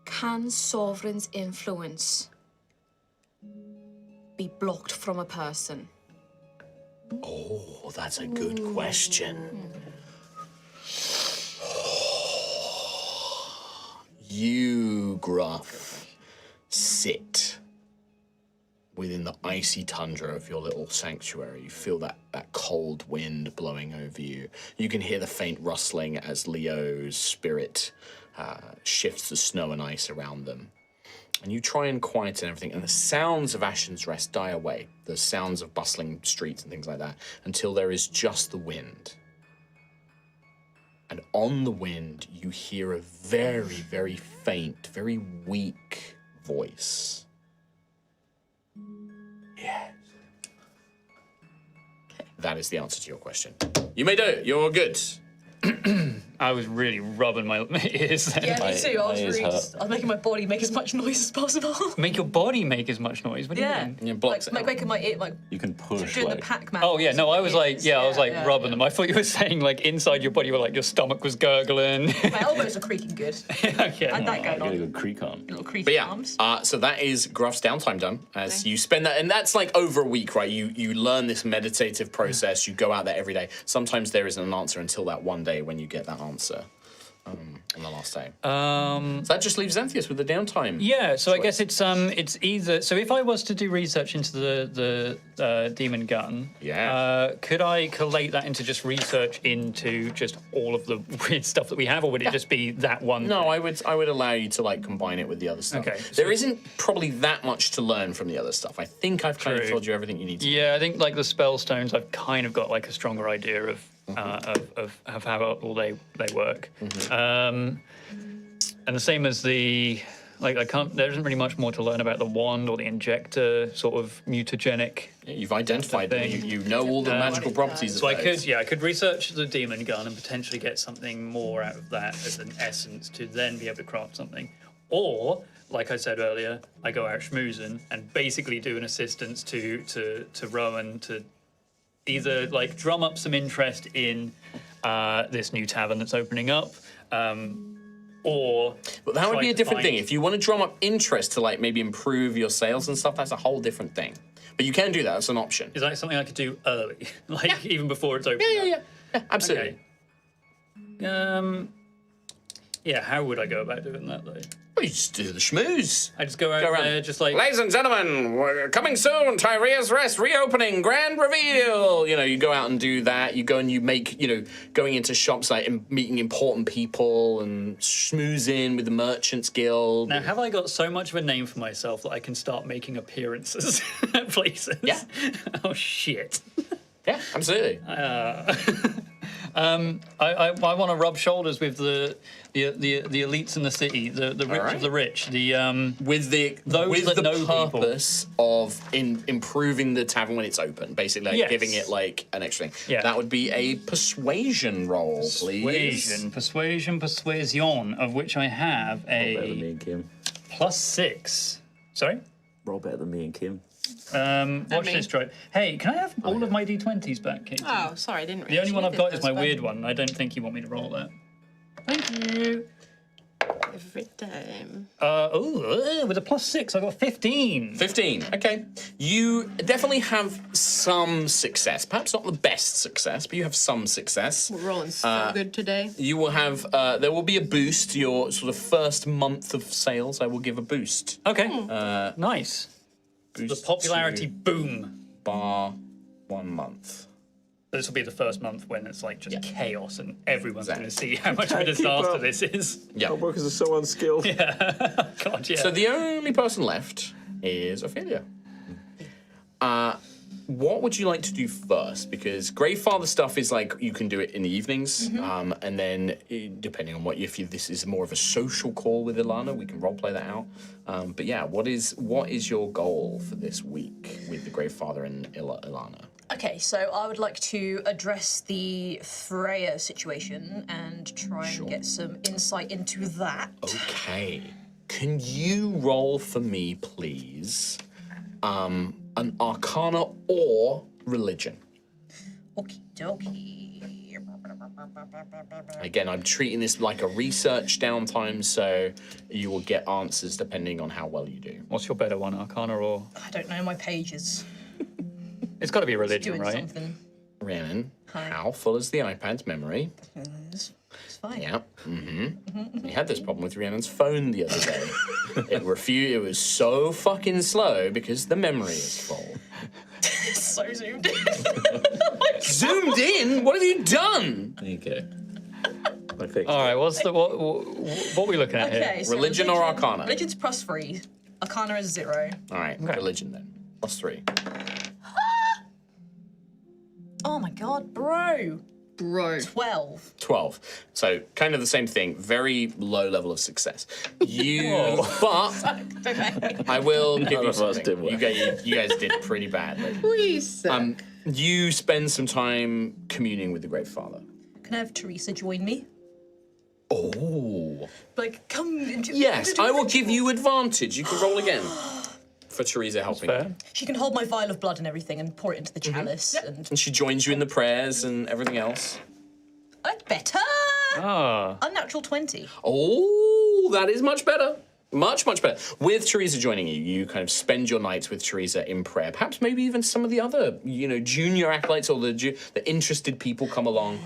Can sovereign's influence be blocked from a person? Oh, that's a good question. You, Gruff, sit within the icy tundra of your little sanctuary. You feel that cold wind blowing over you. You can hear the faint rustling as Leo's spirit shifts the snow and ice around them. And you try and quieten everything, and the sounds of Ashen's Rest die away. The sounds of bustling streets and things like that, until there is just the wind. And on the wind, you hear a very, very faint, very weak voice. Yes. That is the answer to your question. You may do it. You're good. I was really rubbing my ears then. Yeah, me too. I was ears really hurt. just, I was making my body make as much noise as possible. Make your body make as much noise. What do Yeah. you mean? Yeah, blocks it like out. making my ear, like You can push. doing the like, Pac-Man. Oh yeah, no, I was like, Yeah, I was like yeah, rubbing yeah. them. I thought you were saying like inside your body, were like your stomach was gurgling. My elbows are creaking good. Okay. I had that going get a on. good creak on. Little creaky But yeah, arms. so that is Gruff's downtime done. As you spend that, and that's like over a week, right? You learn this meditative process. You go out there every day. Sometimes there isn't an answer until that one day when you get that answer on the last day. So that just leaves Xanthius with the downtime. Yeah, so I guess it's either. So if I was to do research into the demon gun, could I collate that into just research into just all of the weird stuff that we have, or would it just be that one? No, thing? I would allow you to like combine it with the other stuff. Okay, There isn't probably that much to learn from the other stuff. I think I've kind of True. told you everything you need to. Yeah, I think like the spell stones, I've kind of got like a stronger idea of how all they work. And the same as the there isn't really much more to learn about the wand or the injector sort of mutagenic. You've identified them. thing. You know all the magical properties of So I those. could research the demon gun and potentially get something more out of that as an essence to then be able to craft something. Or, like I said earlier, I go out schmoozing and basically do an assistance to Rowan to either like drum up some interest in this new tavern that's opening up, or But that would try be a to different find- thing. If you want to drum up interest to like maybe improve your sales and stuff, that's a whole different thing. But you can do that. That's an option. Is that something I could do early, like even before it's open? Yeah, absolutely. Okay. Yeah. How would I go about doing that though? Well, you just do the schmooze. I just go out Go around. there, just like Ladies and gentlemen, we're coming soon. Tyria's Rest reopening, grand reveal. You know, you go out and do that. You go and you make, going into shops like and meeting important people and schmoozing with the Merchants Guild. Now, have I got so much of a name for myself that I can start making appearances at places? Yeah. Oh shit. Yeah, absolutely. I want to rub shoulders with the elites in the city, the rich right. of the rich, the with the purpose of improving the tavern when it's open, basically like Yes. giving it like an extra thing. Yeah. That would be a persuasion roll, please. Persuasion, of which I have Better than me a and Kim. +6. Sorry. Roll better than me and Kim. Watch me. this, Troy. Hey, can I have all of my d20s back, Katie? Oh, sorry, I didn't. The only one I've got is my weird one. one. I don't think you want me to roll that. Thank you. Every time. With a +6, I got 15. 15. Okay. You definitely have some success. Perhaps not the best success, but you have some success. We're rolling so good today. You will have, there will be a boost to your sort of first month of sales. I will give a boost. Okay. Nice. The Boost popularity to boom. bar 1 month. This will be the first month when it's like just chaos and everyone's going to Exactly. see how much of a Keep disaster up. this is. Yeah. Workers are so unskilled. God, yeah. So the only person left is Altheya. What would you like to do first? Because Greyfather stuff is like you can do it in the evenings, and then depending on this is more of a social call with Ilana, we can roleplay that out. But yeah, what is your goal for this week with the Greyfather and Ilana? Okay, so I would like to address the Freya situation and try and get some insight into that. Okay, can you roll for me, please? An Arcana or Religion. Okie dokie. Again, I'm treating this like a research downtime, so you will get answers depending on how well you do. What's your better one, Arcana or? I don't know my pages. It's got to be religion, Doing right? something. Rhiannon, Hi. how full is the iPad's memory? It's fine. Yeah. We had this problem with Rhiannon's phone the other day. It was so fucking slow because the memory is full. So zoomed in. Zoomed in? What have you done? There you go. I fixed All it. right, what are we looking at Okay, here? so Religion or Arcana? Religion's +3. Arcana is 0. All right, Religion then. +3. Oh my god, bro. Bro. 12. 12. So kind of the same thing. Very low level of success. But I will give you of us something. did well. You guys did pretty badly. We suck. You spend some time communing with the Great Father. Can I have Teresa join me? Oh. Like, come into. Yes, I will give you advantage. You can roll again for Teresa helping. Fair. She can hold my vial of blood and everything and pour it into the chalice. And And she joins you in the prayers and everything else. that's better. Ah. Unnatural 20. Oh, that is much better. Much, much better. With Teresa joining you, you kind of spend your nights with Teresa in prayer. Perhaps maybe even some of the other, junior acolytes or the interested people come along.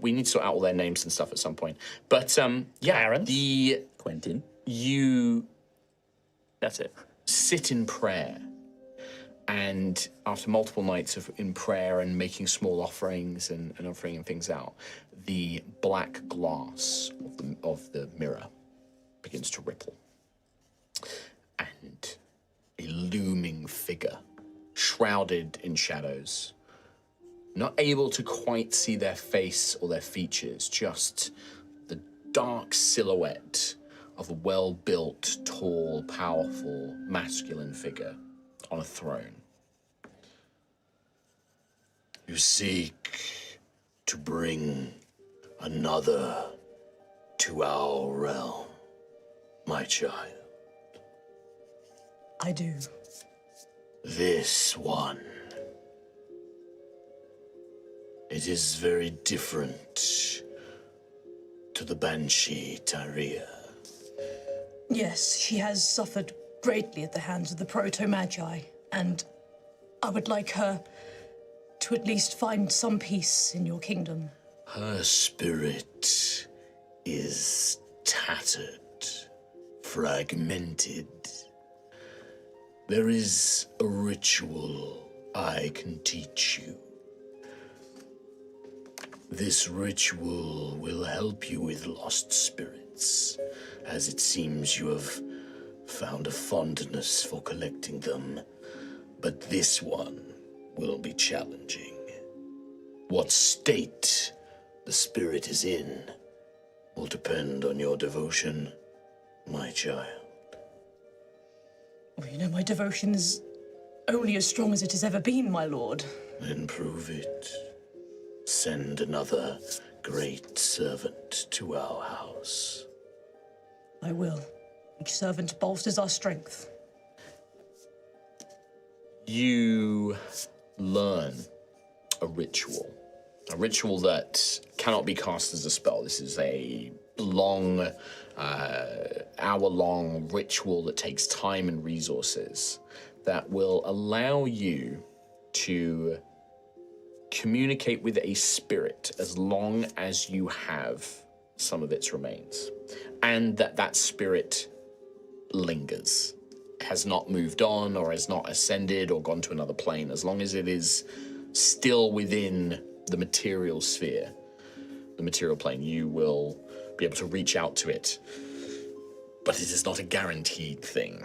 We need to sort out all their names and stuff at some point. But yeah, Aaron? Quentin. you That's it. sit in prayer, and after multiple nights in prayer and making small offerings and offering things out, the black glass of the mirror begins to ripple, and a looming figure, shrouded in shadows, not able to quite see their face or their features, just the dark silhouette of a well-built, tall, powerful, masculine figure on a throne. You seek to bring another to our realm, my child. I do. This one. It is very different to the Banshee Tyria. Yes, she has suffered greatly at the hands of the Proto-Magi, and I would like her to at least find some peace in your kingdom. Her spirit is tattered, fragmented. There is a ritual I can teach you. This ritual will help you with lost spirits, as it seems you have found a fondness for collecting them. But this one will be challenging. What state the spirit is in will depend on your devotion, my child. Well, you know, my devotion is only as strong as it has ever been, my lord. Then prove it. Send another great servant to our house. I will. Each servant bolsters our strength. You learn a ritual that cannot be cast as a spell. This is a long, hour-long ritual that takes time and resources that will allow you to communicate with a spirit as long as you have some of its remains, and that spirit lingers, has not moved on or has not ascended or gone to another plane. As long as it is still within the material sphere, the material plane, you will be able to reach out to it. But it is not a guaranteed thing.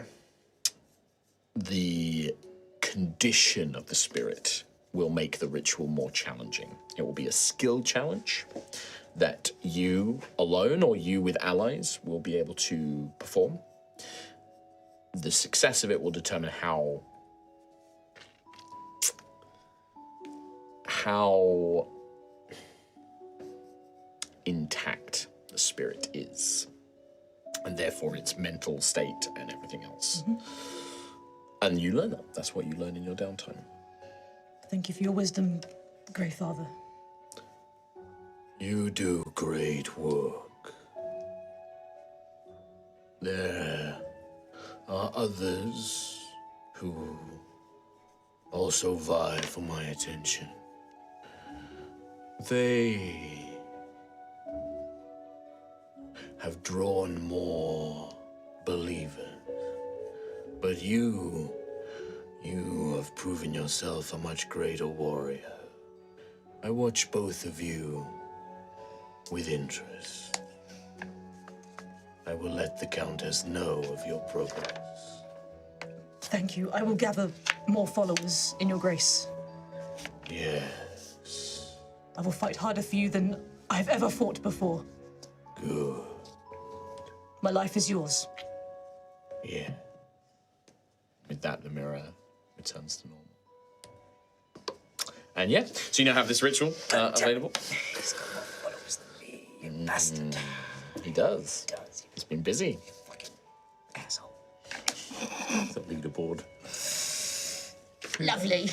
The condition of the spirit will make the ritual more challenging. It will be a skill challenge that you alone or you with allies will be able to perform. The success of it will determine how intact the spirit is, and therefore its mental state and everything else. And you learn that. That's what you learn in your downtime. Thank you for your wisdom, Grey Father. You do great work. There are others who also vie for my attention. They have drawn more believers, but you have proven yourself a much greater warrior. I watch both of you with interest. I will let the Countess know of your progress. Thank you. I will gather more followers in your grace. Yes, I will fight harder for you than I've ever fought before. good. My life is yours. Yeah. With that, the mirror returns to normal. And yeah, so you now have this ritual available. He's got more followers than me, you bastard. He does. He's been busy. Asshole. The leaderboard. Lovely.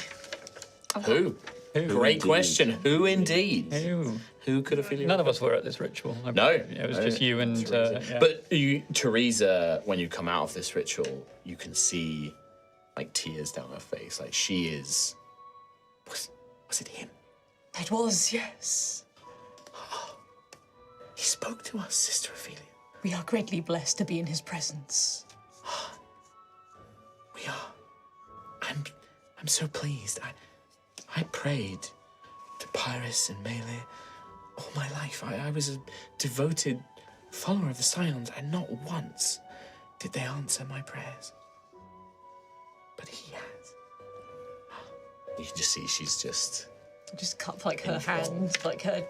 Who? Great question. Who indeed? Who could have None of us were at this ritual. No. Yeah, it was just you and... yeah. But Teresa, when you come out of this ritual, you can see like tears down her face. Like she is. Was it him? It was, yes. He spoke to us, Sister Ophelia. We are greatly blessed to be in his presence. We are. I'm so pleased. I prayed to Pyrrhus and Melee all my life. I was a devoted follower of the Scions, and not once did they answer my prayers. But he has. You can just see she's just Just cut like her hand, like her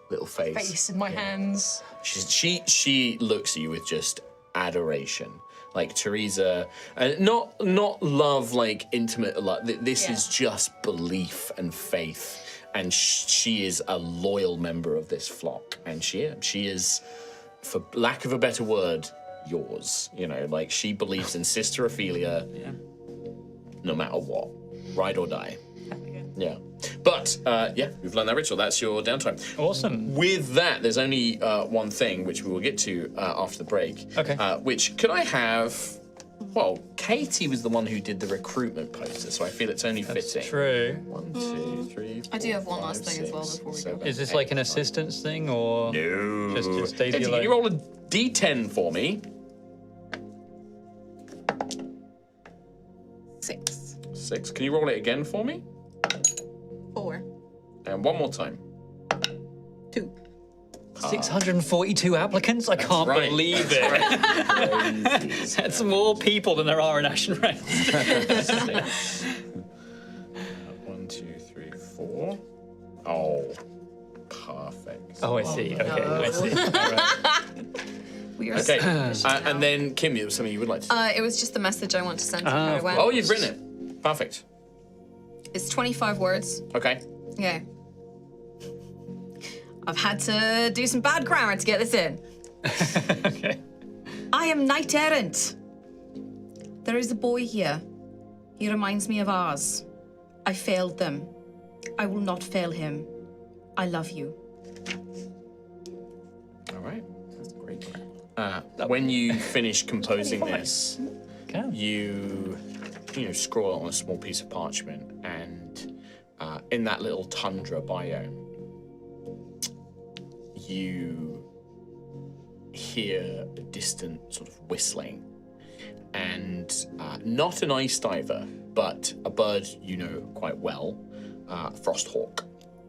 little face in my hands. She looks at you with just adoration. Like Teresa, not love, like intimate love. This is just belief and faith, and she is a loyal member of this flock, and she is, for lack of a better word, yours. You know, like she believes in Sister Ophelia, no matter what, ride or die. Yeah. But, we've learned that ritual. That's your downtime. Awesome. With that, there's only one thing, which we will get to after the break. Okay. Which, could I have... Well, Katie was the one who did the recruitment poster, so I feel it's only fitting. True. 1, 2, 3, 4, I do have one 5, last thing as well 6, before we go 7, back. Is this like an 8, assistance thing, or No. just Daisy Katie, alone? can you roll a d10 for me? 6. 6. Can you roll it again for me? 4. And one more time. 2. 642 applicants? I can't right. believe it. That's more people than there are in Ashen Ranks. 1, 2, 3, 4. Oh, Perfect. Oh, I see. Okay, I see. All right. We are Okay. so And then, Kim, it was something you would like to say. it was just the message I want to send to her. of When Oh, you've written it. Perfect. It's 25 words. Okay. Okay. I've had to do some bad grammar to get this in. Okay. I am knight errant. There is a boy here. He reminds me of ours. I failed them. I will not fail him. I love you. All right. That's great. When you finish composing this, Okay. you scroll it on a small piece of parchment, and in that little tundra biome, you hear a distant sort of whistling, and not an ice diver, but a bird you know quite well, frosthawk.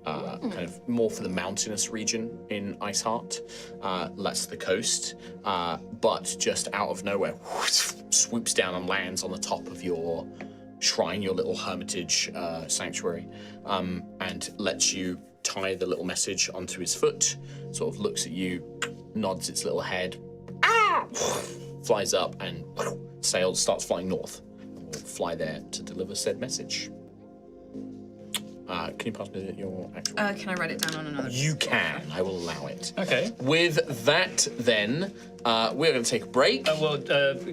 Kind of more for the mountainous region in Iceheart, less the coast, but just out of nowhere, swoops down and lands on the top of your shrine, your little hermitage sanctuary, and lets you tie the little message onto his foot, sort of looks at you, nods its little head, flies up and starts flying north. And will fly there to deliver said message. Can you pass me your actual? Can I write it down on another? You can. I will allow it. Okay. With that, then, we're going to take a break. Well,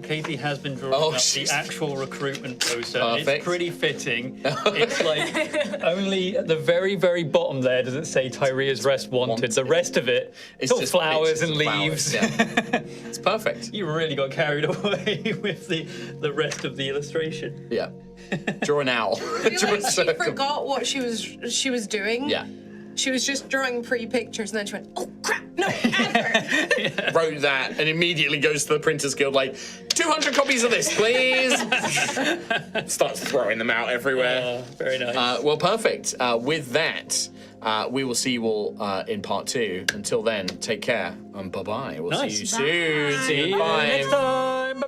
Katie has been drawing Oh, up the she's- actual recruitment poster. Perfect. It's pretty fitting. It's like only at the very, very bottom there does it say Tyria's Rest wanted. The rest of it, it's all just flowers pictures and of leaves. flowers, yeah. It's perfect. You really got carried away with the rest of the illustration. Yeah. Draw an owl. I feel Draw a like she circle. forgot what she was doing. Yeah. She was just drawing pretty pictures, and then she went, "Oh crap! No, ever." Wrote that and immediately goes to the Printers Guild like, 200 copies of this, please. Starts throwing them out everywhere. Very nice. Well, perfect. With that, we will see you all in part 2. Until then, take care and bye-bye. We'll Nice. see you soon. See you Bye. bye. Next time. Bye.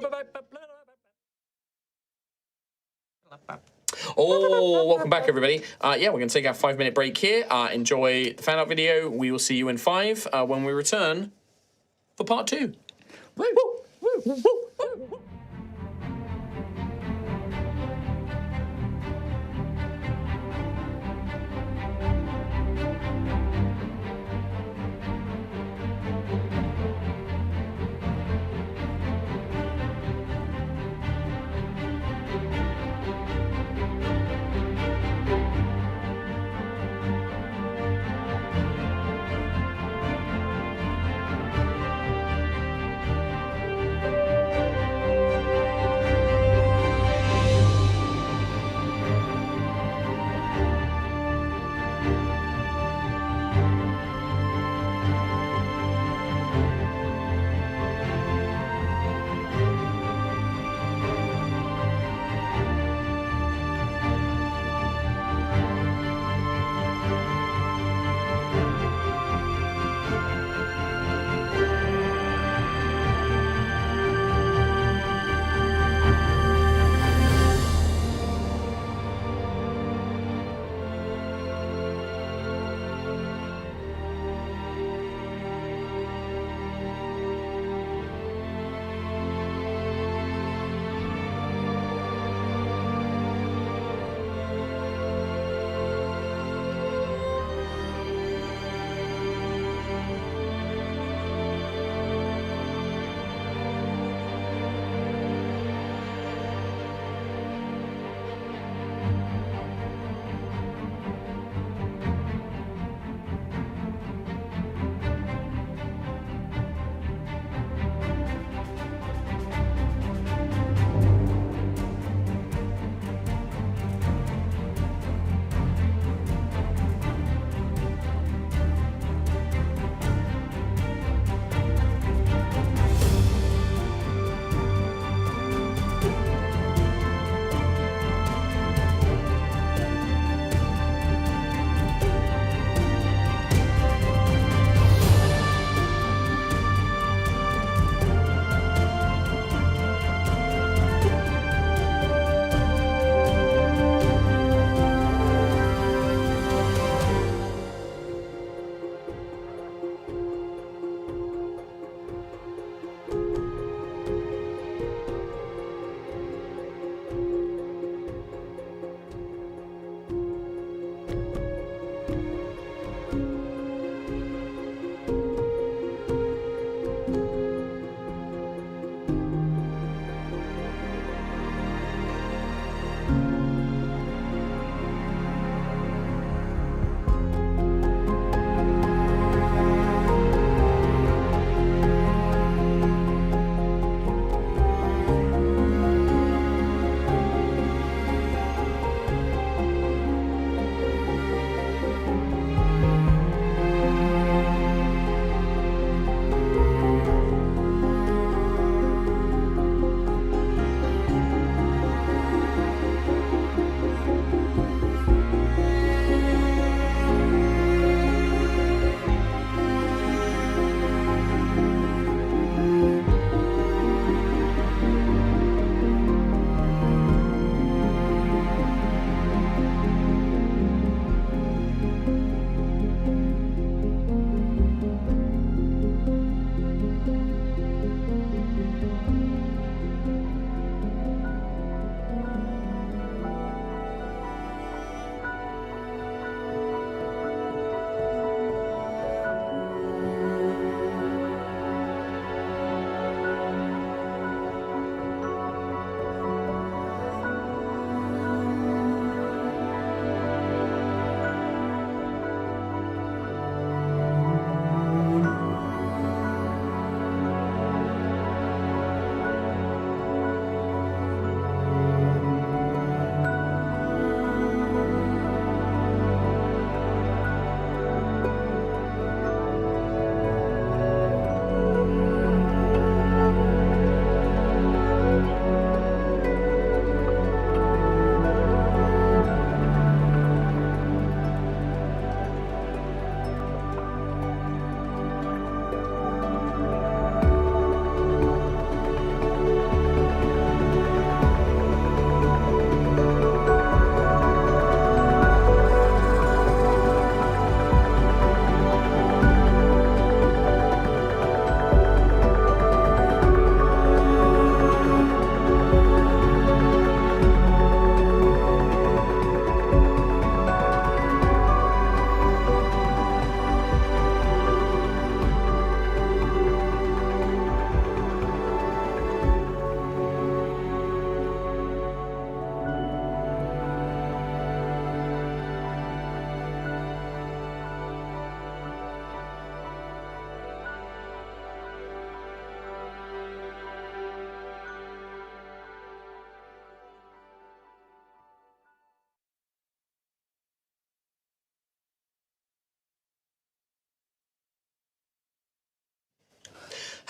Oh, welcome back, everybody. Yeah, we're going to take our 5-minute break here. Enjoy the fan art video. We will see you in 5 when we return for part 2. Woo, woo, woo, woo, woo.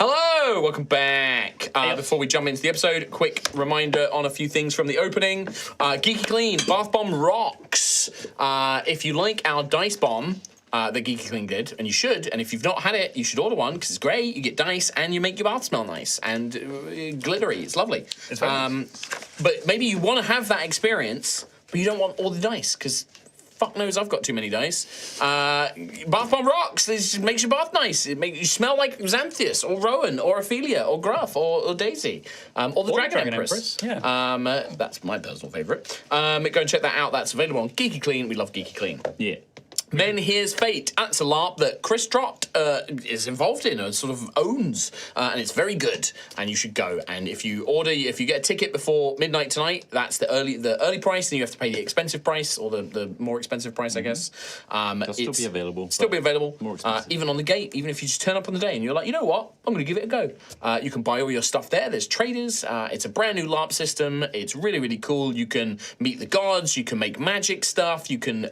Hello, welcome back. Before we jump into the episode, quick reminder on a few things from the opening. Geeky Clean, Bath Bomb rocks. If you like our dice bomb, that Geeky Clean did, and you should, and if you've not had it, you should order one, because it's great. You get dice, and you make your bath smell nice, and glittery. It's lovely. It's very nice. But maybe you want to have that experience, but you don't want all the dice, because fuck knows I've got too many dice. Bath Bomb rocks. This makes your bath nice. It makes you smell like Xanthias, or Rowan, or Ophelia, or Gruff, or Daisy, or the Dragon Empress. Yeah. That's my personal favourite. Go and check that out. That's available on Geeky Clean. We love Geeky Clean. Yeah. Then here's Fate. That's a LARP that Chris dropped, is involved in, or sort of owns, and it's very good. And you should go. And if you get a ticket before midnight tonight, that's the early price, and you have to pay the expensive price, or the more expensive price, I guess. It'll still be available. Still be available. More expensive. Even on the gate, even if you just turn up on the day and you're like, you know what, I'm going to give it a go. You can buy all your stuff there. There's traders. It's a brand new LARP system. It's really, really cool. You can meet the gods. You can make magic stuff. You can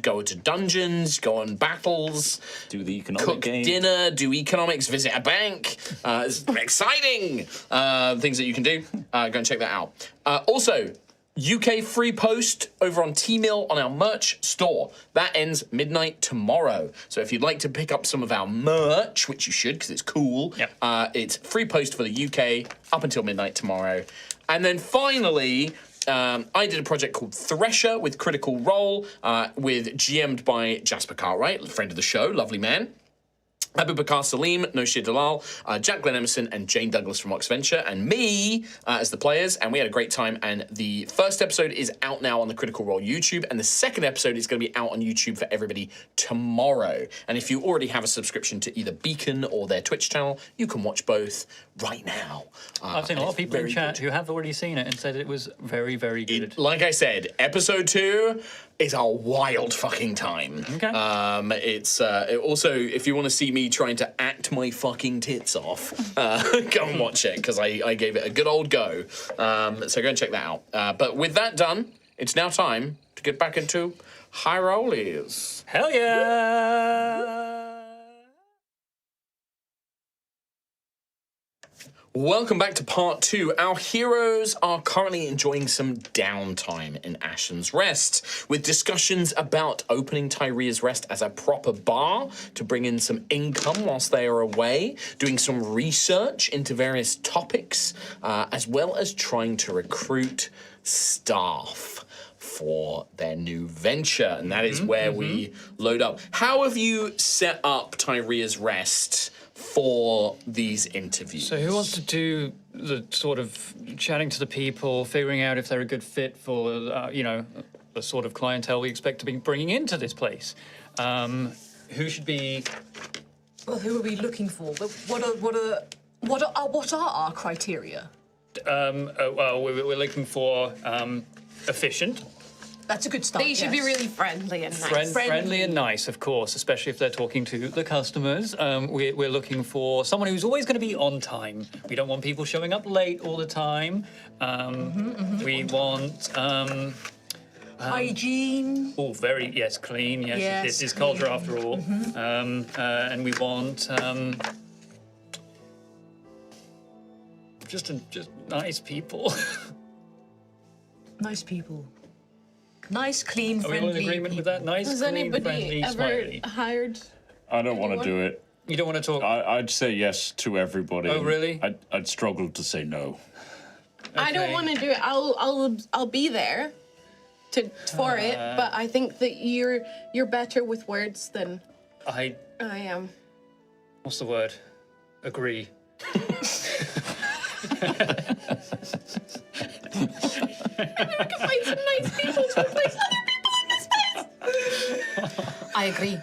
go to dungeons. Go on battles, Do the economic cook game. dinner, do economics, visit a bank. It's exciting things that you can do. Go and check that out. Also, UK free post over on T-Mill on our merch store. That ends midnight tomorrow. So if you'd like to pick up some of our merch, which you should because it's cool, Yep. it's free post for the UK up until midnight tomorrow. And then finally, I did a project called Thresher with Critical Role, GM'd by Jasper Cartwright, a friend of the show, lovely man. Abu Bakar Salim, Noshir Dalal, Jack Glenn Emerson, and Jane Douglas from Oxventure, and me as the players, and we had a great time. And the first episode is out now on the Critical Role YouTube, and the second episode is going to be out on YouTube for everybody tomorrow. And if you already have a subscription to either Beacon or their Twitch channel, you can watch both right now. I've seen a lot of people in chat who have already seen it and said it was very, very good. Like I said, episode 2 is a wild fucking time. Okay. It's also, if you want to see me trying to act my fucking tits off, go and watch it, because I gave it a good old go. So go and check that out. But with that done, it's now time to get back into High Rollies. Hell yeah! Welcome back to part 2. Our heroes are currently enjoying some downtime in Ashen's Rest, with discussions about opening Tyria's Rest as a proper bar to bring in some income whilst they are away, doing some research into various topics, as well as trying to recruit staff for their new venture. And that is where we load up. How have you set up Tyria's Rest for these interviews? So who wants to do the sort of chatting to the people, figuring out if they're a good fit for, the sort of clientele we expect to be bringing into this place? Who should be... Well, who are we looking for? But what are our criteria? We're looking for efficient, That's a good start. They should be yes. really friendly and nice. friendly and nice, of course, especially if they're talking to the customers. We're looking for someone who's always going to be on time. We don't want people showing up late all the time. We want... hygiene. Yes, clean. Yes, Yes, this is clean. culture after all. And we want just nice people. Nice people. Nice, clean, Are we friendly all in agreement people. with that? Nice, Has clean, anybody friendly, ever smiley. hired? I don't want to do it. You don't want to talk. I'd say yes to everybody. Oh, really? I'd struggle to say no. I don't Okay. want to do it. I'll be there for it, but I think that you're better with words than I. I am. What's the word? Agree. Find some nice people to replace other people in this space. I agree.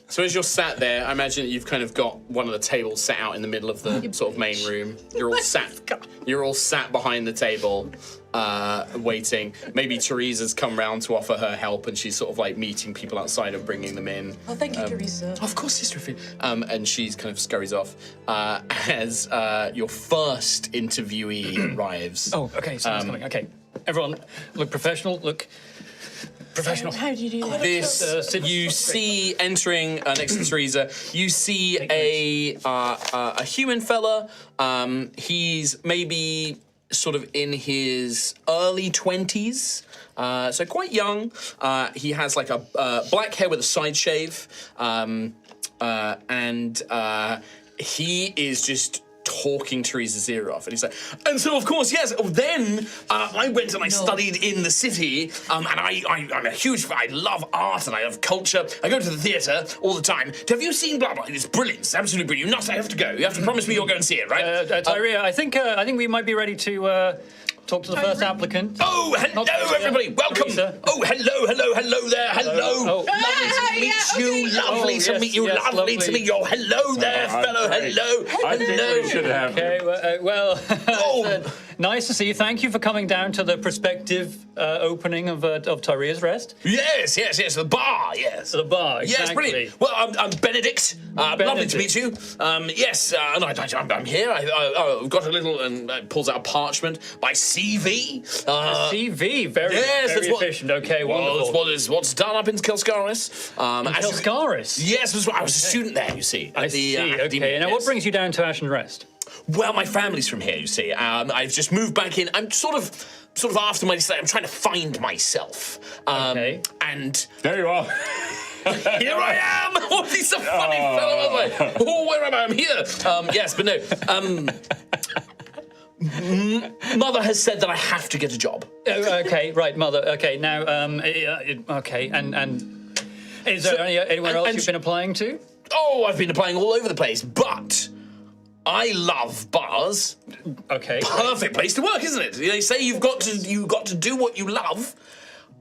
So as you're sat there, I imagine that you've kind of got one of the tables set out in the middle of the sort of main room. You're all sat behind the table, waiting. Maybe Teresa's come round to offer her help, and she's sort of like meeting people outside and bringing them in. Oh, thank you, Teresa. Of course, Sister Ophelia. And she's kind of scurries off as your first interviewee arrives. Oh, okay. Someone's coming. Okay, everyone, look professional. Look Professional. How do you do that? This you see entering next to Teresa. You see a human fella. He's maybe sort of in his early 20s. So quite young. He has like a black hair with a side shave, and he is just talking Teresa's ear off, and he's like, and so of course, yes. Then I went and I studied in the city, and I'm a huge. I love art and I love culture. I go to the theatre all the time. Have you seen blah blah? It's brilliant. It's absolutely brilliant. You must have to go. You have to promise me you'll go and see it, right? Tyria, I think we might be ready to talk to the first applicant. Oh, hello, everybody. Welcome. Teresa. Oh, hello there. Hello. Oh. Lovely to meet you. Lovely to yes, meet you. yes, Lovely to lovely. meet you. Hello there, fellow. Hello. I think we should have. Okay, well, Oh. nice to see you. Thank you for coming down to the prospective opening of Tyria's Rest. Yes. The bar. Yes. The bar, Yes, exactly. brilliant. Well, I'm Benedict. Lovely to Benedict. meet you. Yes, and I'm here. I've got a little, and pulls out a parchment. My CV. CV, very Yes, that's what- efficient. Okay, Well, wonderful. it's what's done up in Kilscaris. Kilscaris? Yes, I was a student there. You see, at I the see. academia, Okay, now what yes. brings you down to Ashen Rest? Well, my family's from here, you see. I've just moved back in. I'm sort of after my study. I'm trying to find myself. Okay. And There you are. here I am. Oh, he's a funny fellow. I was like, oh, where am I? I'm here. Yes, but no. Mother has said that I have to get a job. Okay, right, Mother. Okay, now, okay, and is there anywhere else and- you've been applying to? Oh, I've been applying all over the place, but I love bars. Okay. Perfect place to work, isn't it? They say you've got to do what you love.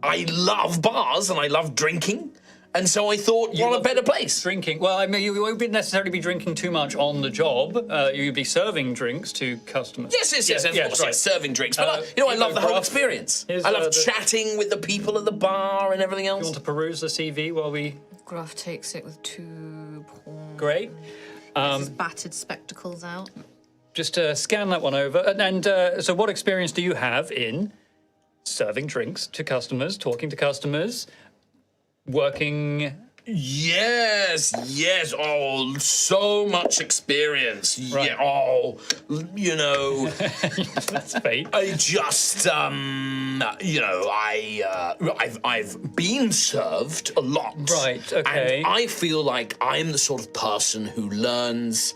I love bars and I love drinking, and so I thought, what a better place. Drinking. Well, I mean, you won't necessarily be drinking too much on the job. You'd be serving drinks to customers. Yes, of course, right. yes, serving drinks. But I love the whole experience. Here's, I love the- chatting with the people at the bar and everything else. You want to peruse the CV while we... Gruff takes it with 2 points. Great. His battered spectacles out. Just scan that one over. And so what experience do you have in serving drinks to customers, talking to customers, working... Yes. Oh, so much experience. Right. Yeah. Oh, you know, That's fate. I just, I've been served a lot. Right, okay. And I feel like I'm the sort of person who learns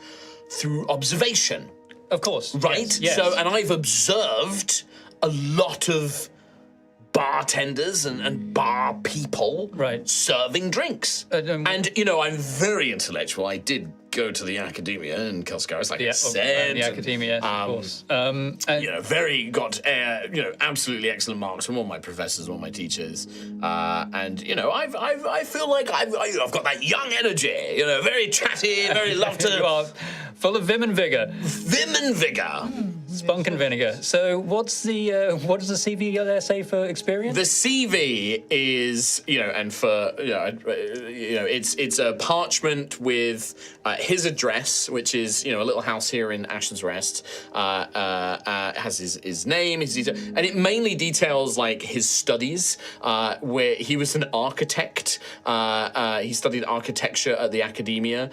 through observation, Of course. right? Yes. So, and I've observed a lot of bartenders and bar people Right. serving drinks. And, you know, I'm very intellectual. I did go to the academia in Kilscaris, like I said. the academia, of course. And You know, absolutely excellent marks from all my professors, all my teachers, and you know, I feel like I've got that young energy. You know, very chatty, very love you to are full of vim and vigor, vim and vigor. spunk and vinegar. So what does the CV there say for experience? The CV is, you know, and for it's a parchment with his address, which is, you know, a little house here in Ashen's Rest. Has his name, his detail, and it mainly details like his studies, where he was an architect. He studied architecture at the academia.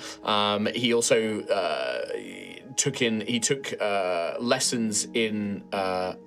He also took lessons in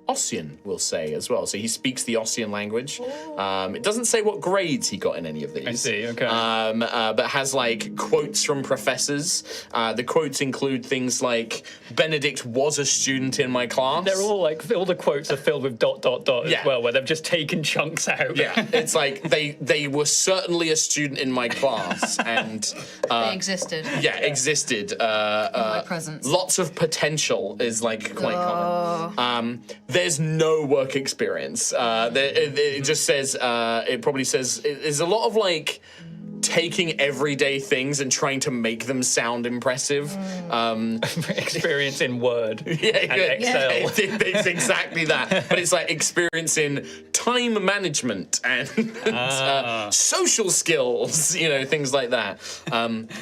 Ossian, we'll say, as well. So he speaks the Ossian language. It doesn't say what grades he got in any of these. I see, okay. But has like quotes from professors. The quotes include things like, Benedict was a student in my class. They're all all the quotes are filled with ... Yeah. as well, where they've just taken chunks out. Yeah, it's like they were certainly a student in my class, and They existed. existed. my presence. Lots of potential is like quite common. There's no work experience. It just says. It probably says there's a lot of like taking everyday things and trying to make them sound impressive. Experience in Word and Yeah, Excel. it's exactly that. But it's like experience in time management and social skills, you know, things like that.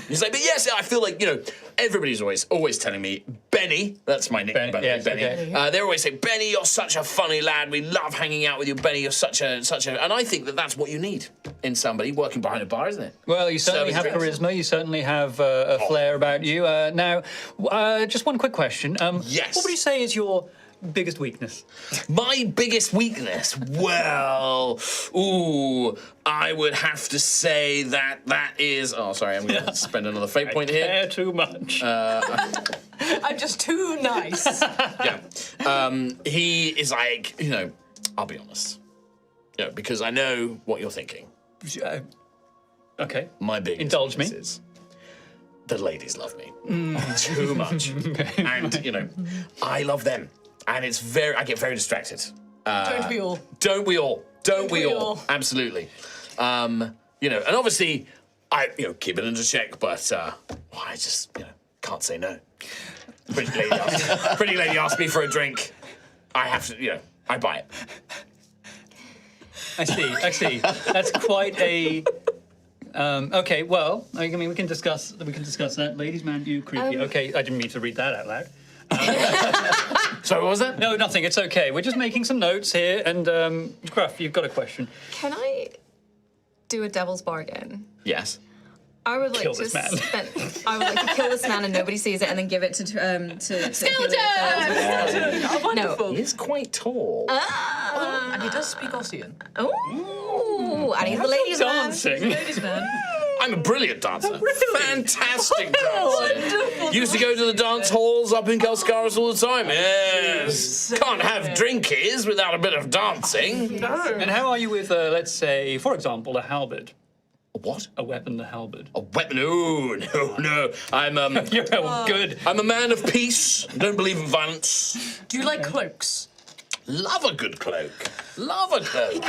He's like, but yes, I feel like, you know, everybody's always telling me, Benny, that's my nickname, Benny, yes, Benny. okay. They always say, Benny, you're such a funny lad. We love hanging out with you, Benny. You're such a, and I think that that's what you need in somebody working behind a bar, isn't it? Well, you certainly have Serving drinks. charisma. You certainly have a flair about you. Now, just one quick question. Yes. What would you say is your biggest weakness? My biggest weakness? Well, I would have to say that is... Oh, sorry, I'm going to spend another fate point here. Care too much. I'm just too nice. Yeah. He is like, I'll be honest. Because I know what you're thinking. Okay. My biggest Indulge me. weakness is the ladies love me too much. And, I love them. And I get very distracted. Don't we all? Don't we all? Don't we we all? all? Absolutely. And obviously, I keep it under check, but I just can't say no. Pretty lady asked me for a drink. I have to, I buy it. I see. That's quite a. Okay, well, I mean, we can discuss that. Ladies, man, you creepy. Okay, I didn't mean to read that out loud. Sorry, what was that? No, nothing. It's okay. We're just making some notes here. And Gruff, you've got a question. Can I do a devil's bargain? Yes. I would like Kill to this man. I would like to kill this man and nobody sees it, and then give it to Skeleton! Oh, wonderful. He is quite tall. And he does speak Ossian. Oh, and he's the ladies' man. Dancing. Ladies man. I'm a brilliant dancer. Fantastic dancer. Used to go to the dance halls up in Kelskaris all the time. Yes. Can't have drinkies without a bit of dancing. And how are you with, let's say, for example, a halberd? What? A weapon, the halberd. A weapon? Oh, no. I'm You're good. I'm a man of peace. Don't believe in violence. Do you like cloaks? Love a good cloak. Love a cloak.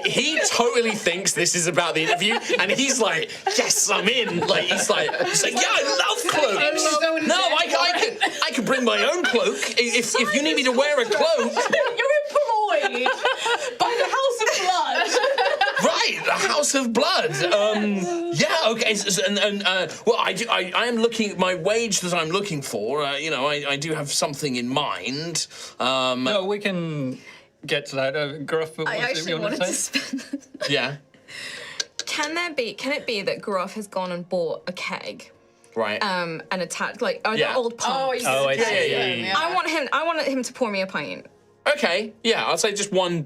He totally thinks this is about the interview, and he's like, "Yes, I'm in." Like he's like, "Yeah, I love cloaks." No, I can bring my own cloak if you need me to wear a cloak. You're employed by the House of Blood. Right, the House of Blood. Yeah, okay. Well, I am looking. My wage that I'm looking for. I do have something in mind. No, we can get to that. Gruff, I actually wanted to spend. Yeah. Can it be that Gruff has gone and bought a keg? Right. And attacked the old pumps. Oh, I see. Yeah. I want him to pour me a pint. Okay. Yeah, I'll say just one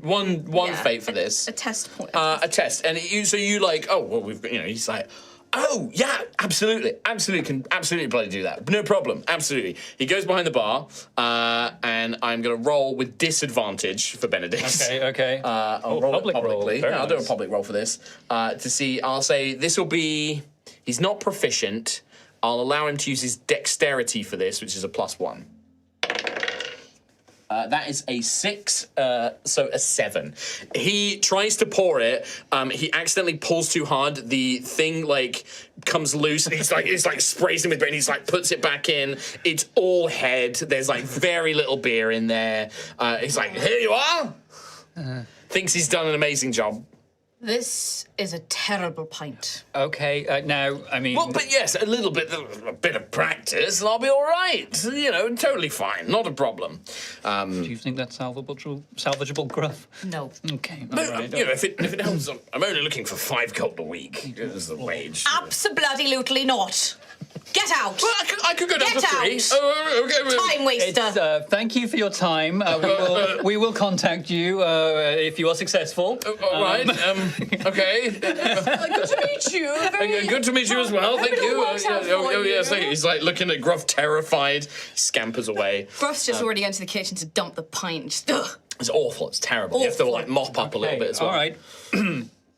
fate for this. A test point. A test, and you like, oh well, he's like, oh yeah, absolutely, can absolutely bloody do that, no problem, absolutely. He goes behind the bar, and I'm gonna roll with disadvantage for Benedict. Okay. I'll roll public it publicly. roll. Very I'll do a nice. public roll for this to see. I'll say this will be. He's not proficient. I'll allow him to use his dexterity for this, which is a +1. That is a 6, so a 7. He tries to pour it. He accidentally pulls too hard. The thing comes loose, and he's like sprays him with beer, and he's like puts it back in. It's all head. There's like very little beer in there. He's like, here you are. Thinks he's done an amazing job. This is a terrible pint. Okay. Now, I mean. Well, but yes, a bit of practice, and I'll be all right. Totally fine, not a problem. Do you think that's salvageable, Gruff? No. Okay. But, All right. if it helps, I'm only looking for 5 gold a week. Is the wage. Absolutely not. Get out. Well, I could go down Get to 3. out. Oh, okay. well- Time waster. Thank you for your time. We will contact you if you are successful. All right. Okay. Good to meet you. Good to meet you as well. Thank it you. all works out for Yes. you. Thank you. He's like looking at Gruff, terrified. He scampers away. Gruff's just already gone to the kitchen to dump the pint. Just, ugh. It's awful. It's terrible. You have to mop up a little bit as well. All right.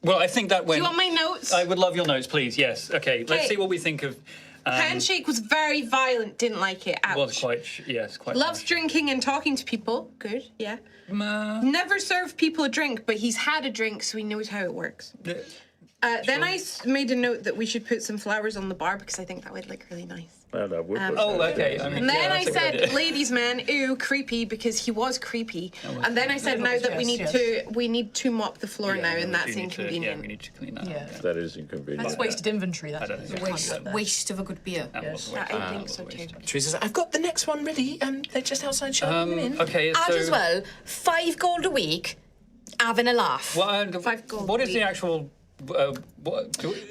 Well, I think that went. Do you want my notes? I would love your notes, please. Yes. Okay. Let's see what we think of. Handshake was very violent. Didn't like it. Ouch. Was quite. Quite. Loves drinking and talking to people. Good, yeah. Never served people a drink, but he's had a drink, so he knows how it works. Then I made a note that we should put some flowers on the bar because I think that would look really nice. Well, that would look Oh, nice. okay. I mean, And then yeah, I that's a good said, idea. "Ladies' man, ooh, creepy," because he was creepy. And then I said, "Now that we need to mop the floor now, and that's we inconvenient." need to clean that Yeah. up. That is inconvenient. That's wasted inventory. That's don't think Waste of a good beer. I think so too. Teresa's like, I've got the next one ready. They're just outside showing them in. Okay, Add so as well, 5 gold a week, having a laugh. Five gold what is a the week. actual? Have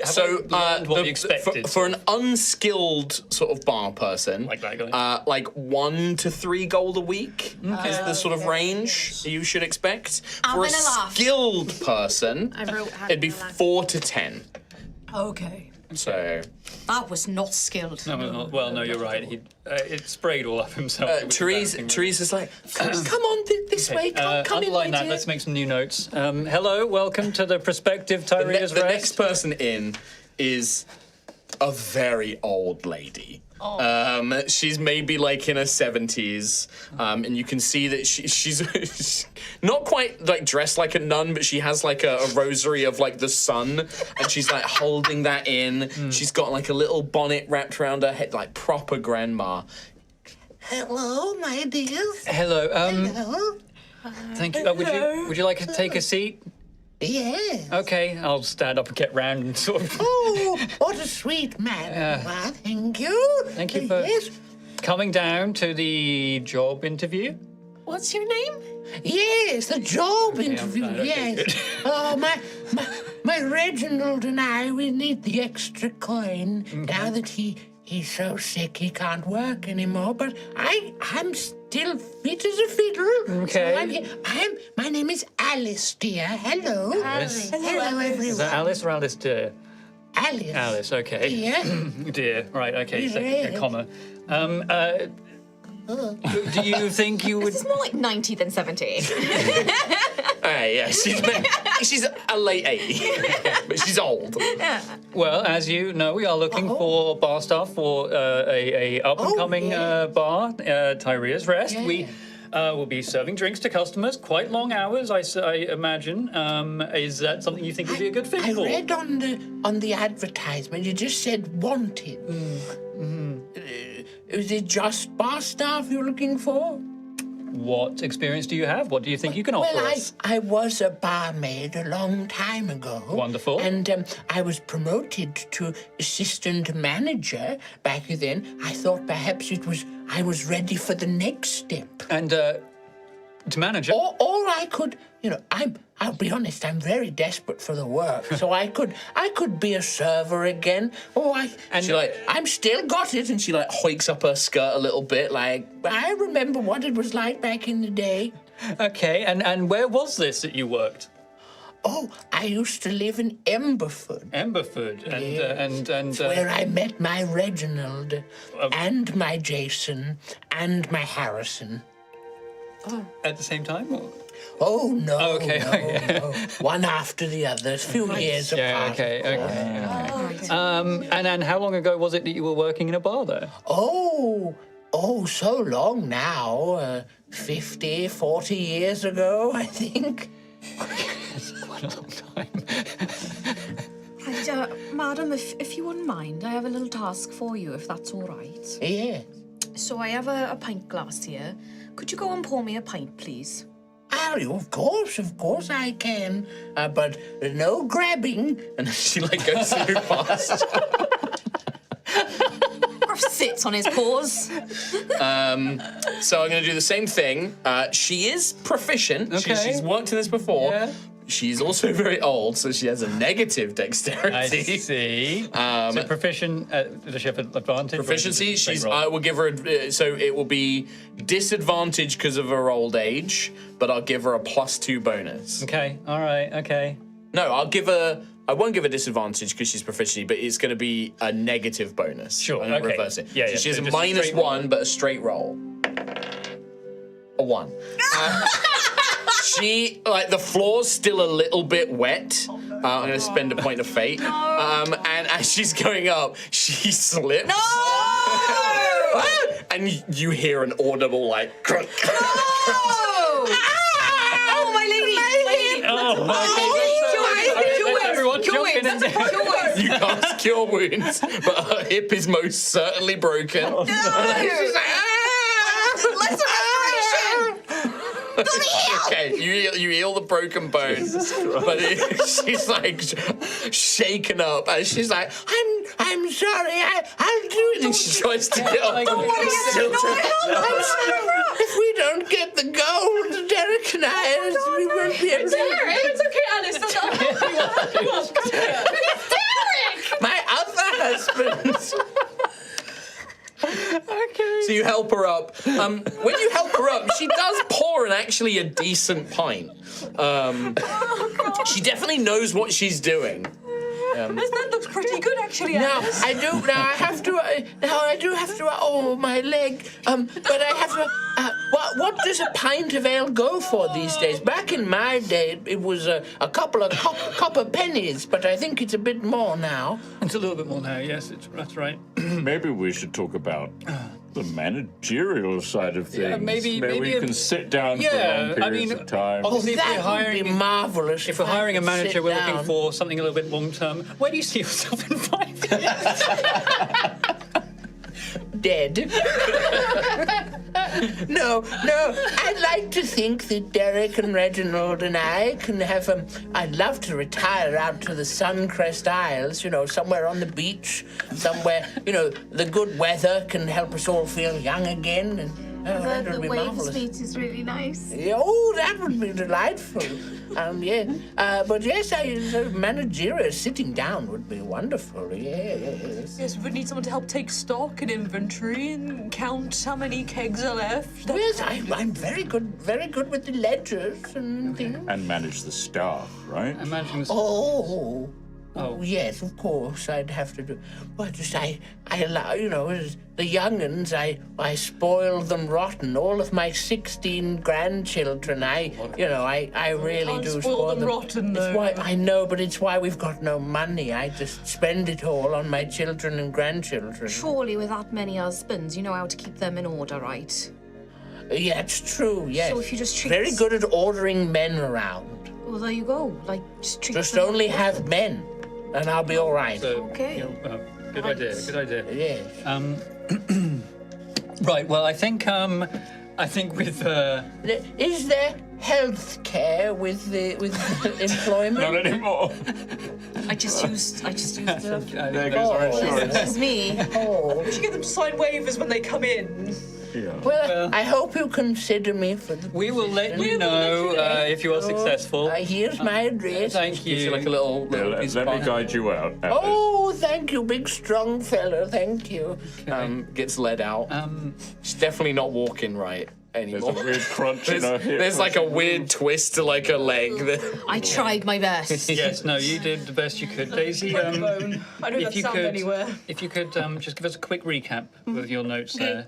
So I learned what you expected? for an unskilled sort of bar person, Like that guy? like 1 to 3 gold a week is the sort of range you should expect. For a Having a laugh. skilled person, I wrote it'd be having a laugh. 4 to 10. Okay. So That was not skilled. Well, no, you're right. He it sprayed all up himself. It was embarrassing, really. Teresa's like, come on this way, come in, my Underline that. dear." Let's make some new notes. Hello, welcome to the prospective Tyria's The Rest. next person in is a very old lady. She's maybe like in her 70s, and you can see that she's not quite like dressed like a nun, but she has like a rosary of like the sun, and she's like holding that in. She's got like a little bonnet wrapped around her head, like proper grandma. Hello, my dears. Hello. Hello. Thank you. Would you like to take a seat? Yes. Okay, I'll stand up and get round and sort of. Oh, what a sweet man. Well, thank you. Thank you for coming down to the job interview. What's your name? Yes, the job interview, fine, okay, yes. good. Oh, my Reginald and I, we need the extra coin now that he's so sick he can't work anymore. But I'm still fit as a fiddle. Okay. So I'm here. My name is Alice, dear. Hello. Alice. Hello, everyone. Is that Alice or Alice dear? Alice. Alice, okay. Yeah. Dear, right, okay, Yes. second comma. Do you think you would... This is more like 90 than 70. Yeah, she's a late 80, but she's old. Well, as you know, we are looking for bar staff for a up-and-coming bar, Tyria's Rest. Yeah. We will be serving drinks to customers, quite long hours, I imagine. Is that something you think would be a good fit I for? read on the advertisement, you just said wanted. Is it just bar staff you're looking for? What experience do you have? What do you think you can offer Well, us? I was a barmaid a long time ago. Wonderful. And I was promoted to assistant manager back then. I thought perhaps I was ready for the next step. And to manager? Or I could, I'll be honest, I'm very desperate for the work. So I could be a server again. I'm still got it. And she like hoiks up her skirt a little bit, like, I remember what it was like back in the day. Okay, and where was this that you worked? Oh, I used to live in Emberford, Emberford, and where I met my Reginald, and my Jason, and my Harrison. at the same time? Or? Oh, no, Okay, no. One after the other, a few years Yeah, apart. okay. And how long ago was it that you were working in a bar there? Oh, so long now. 50, 40 years ago, I think. It's quite a long time. Right, madam, if you wouldn't mind, I have a little task for you, if that's all right. Yeah. So I have a pint glass here. Could you go and pour me a pint, please? Oh, of course I can. But no grabbing. and she like goes through past. Gruff sits on his paws. So I'm going to do the same thing. She is proficient. Okay. She's worked in this before. Yeah. She's also very old, so she has a negative I dexterity. see. So proficient, does she have an advantage? or is it Proficiency, just a straight she's. roll? I will give her. So it will be disadvantage because of her old age, but I'll give her a +2 bonus. Okay, all right, okay. No, I'll give her. I won't give her disadvantage because she's proficient, but it's going to be a negative bonus. Sure, I'm gonna okay. reverse it. Yeah, so yeah, she has so a just a -1, straight roll. but a straight roll. A 1. She, like, the floor's still a little bit wet. I'm going to spend a point of fate. And as she's going up, she slips. No! And you hear an audible, like, crunk. Oh, my lady! My lady! Oh, okay. Everyone, jump broken and dead. You cast Cure Wounds, but her hip is most certainly broken. No! She's like, Lesser restoration! Okay, you heal the broken bone, but she's like shaken up, and she's like, "I'm sorry, I'll do it." And she tries to get up. If we don't get the gold, Derek and I, we won't be able to. It's okay, Alice. That's not Derek! My other husband. Okay. So you help her up. When you help her up, she does pour actually a decent pint. She definitely knows what she's doing. that looks pretty good, actually, Now Alice. I do. Now I have to. Now I do have to. Oh, my leg. But I have to. What does a pint of ale go for these days? Back in my day, it was a couple of copper pennies, but I think it's a bit more now. It's a little bit more now, yes, that's right. Maybe we should talk about the managerial side of things. Yeah, maybe we a- can sit down Yeah, for long I periods mean, of time. obviously if That we're hiring, would be marvelous. if we're hiring a I could manager, sit we're looking down. for something a little bit long term. Where do you see yourself in 5 years? Dead. No, I'd like to think that Derek and Reginald and I can have I'd love to retire out to the Suncrest Isles, somewhere on the beach, somewhere, the good weather can help us all feel young again, and that would be marvelous. is really nice. Oh, that would be delightful. But yes, managerial sitting down would be wonderful. Yes. Yes, we would need someone to help take stock and inventory and count how many kegs are left. Yes, I'm very good with the ledgers and things. And manage the staff, right? I imagine this. Oh, yes, of course, I'd have to do. Well, just I allow, as the young'uns, I spoil them rotten. All of my 16 grandchildren, I really Can't do spoil them rotten, It's though. why I know, but it's why we've got no money. I just spend it all on my children and grandchildren. Surely with that many husbands, you know how to keep them in order, right? Yeah, it's true. Yes. So if you just treat very good at ordering men around. Well, there you go. Like, just treat Just them only like- have men, and I'll be all right. So, Okay. good idea. Good idea. Yes. Right. Well, I think with Is there health care with employment? Not anymore. I just used the... There goes our insurance. This is me. Oh. You get them to sign waivers when they come in. Yeah. Well, I hope you consider me for the. we will let you know if you are successful. Here's my address. Thank Gives you you. like a little piece Let of me pie. guide you out. Alice. Oh, thank you, big strong fellow. Thank you. Gets led out. She's definitely not walking right There's anymore. a weird crunch in her hip. There's like a weird twist to like her leg. I tried my best. Yes. No, you did the best you could, Daisy. I don't if have you sound could, anywhere. if you could just give us a quick recap of your notes there.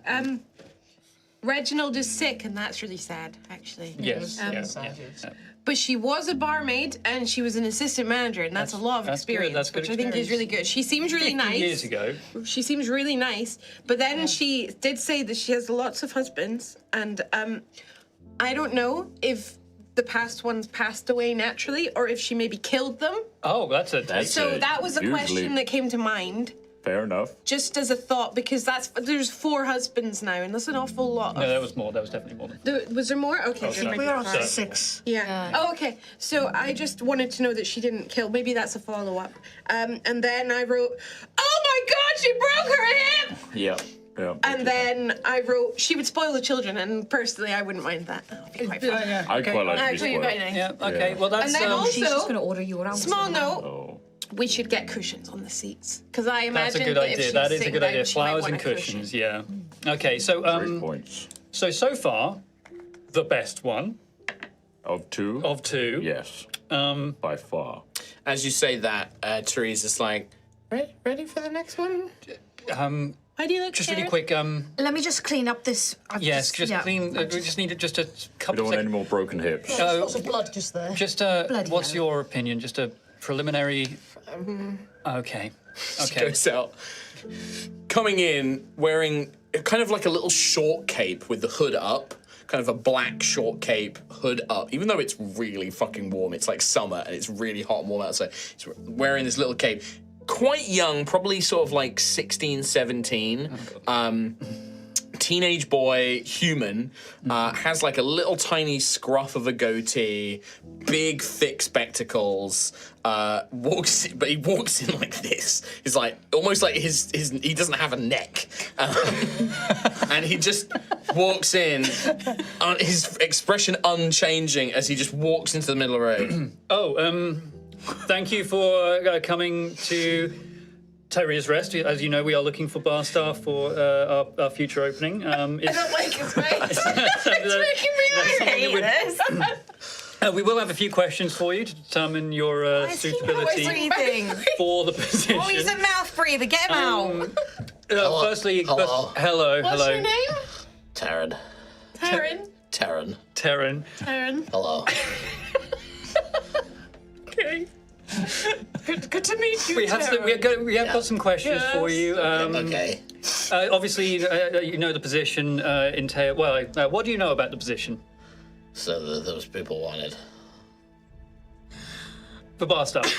Reginald is sick, and that's really sad, actually. Yes. Yeah. But she was a barmaid, and she was an assistant manager, and that's a lot of That's good, experience, that's good which I think is really good. She seems really 50 nice. years ago. She seems really nice, but then she did say that she has lots of husbands, and I don't know if the past ones passed away naturally or if she maybe killed them. Oh, that's a So that was a usually- question that came to mind, Fair enough. just as a thought, because there's 4 husbands now, and that's an awful lot. No, that was more. That was definitely more. Was there more? Okay. sorry. We are on Sorry. 6. Yeah. Oh, okay. So I just wanted to know that she didn't kill. Maybe that's a follow-up. And then I wrote, "Oh my God, she broke her hip!" Yeah. And then I wrote, "She would spoil the children," and personally, I wouldn't mind that. That would be quite fun. Yeah. I quite like to be Actually, you're spoiled. very nice. Yeah. Okay. Yeah. Well, that's And then also, She's just going to order you around. small note, Oh. we should get cushions on the seats because I that's a imagine good that if idea. she's That is a sitting good down, idea. she might Flowers want and a cushion. cushions. Yeah. Okay. So 3 points. so far, the best one Of 2? of 2. Yes. By far. As you say that, Teresa's like, Ready for the next one? Why do you look Just scared? really quick. Let me just clean up this. Yes. Just yeah. clean. We just need just a We couple don't of want any seconds. more broken hips. Lots of blood just there. Just Bloody what's hell. your opinion? Just a preliminary. Okay. Okay. goes out. Coming in wearing kind of like a little short cape with the hood up, kind of a black short cape, hood up. Even though it's really fucking warm, it's like summer and it's really hot and warm outside. He's wearing this little cape. Quite young, probably sort of like 16, 17. Teenage boy, human, has like a little tiny scruff of a goatee, big thick spectacles. But he walks in like this. He's like almost like his he doesn't have a neck, and he just walks in, his expression unchanging as he just walks into the middle of the road. Thank you for coming to Terrier's Rest. As you know, we are looking for bar staff for our future opening. I don't like his face. It's making me this. We will have a few questions for you to determine your suitability for the position. Oh, he's a mouth breather. Get him out. Firstly, hello. What's your name? Taryn. Taryn. Taryn. Hello. Okay. Good to meet you. We have got some questions for you. Okay. Obviously, you know the position entails. Well, what do you know about the position? So those people wanted. For bar staff.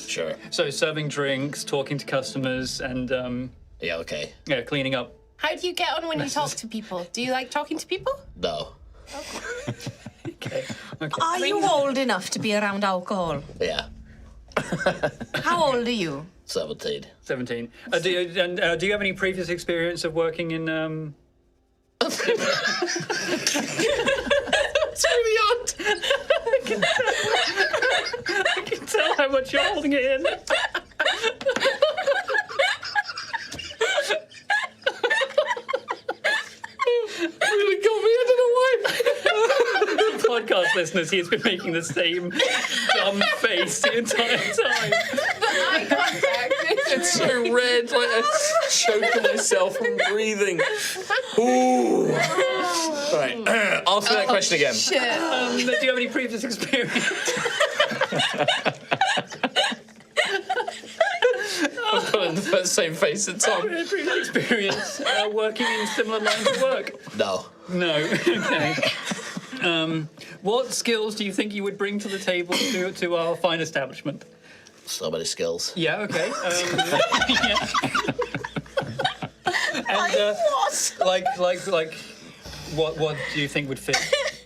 Sure. So serving drinks, talking to customers, and Yeah, okay. cleaning up. How do you get on when you talk to people? Do you like talking to people? No. Okay. Are you old enough to be around alcohol? Yeah. How old are you? 17. 17. Do you have any previous experience of working in? It's really odd. I can tell how much you're holding it in. Really got me. I don't know why. Podcast listeners, he's been making the same dumb face the entire time. Eye contact. It's so red, like I'm choking myself from breathing. Ooh. All right, answer that question again. Do you have any previous experience? I've got the same face as Tom. Previous experience working in similar lines of work? No. No. Okay. What skills do you think you would bring to the table to our fine establishment? So many skills. Yeah. Okay. Yeah. And like, what do you think would fit?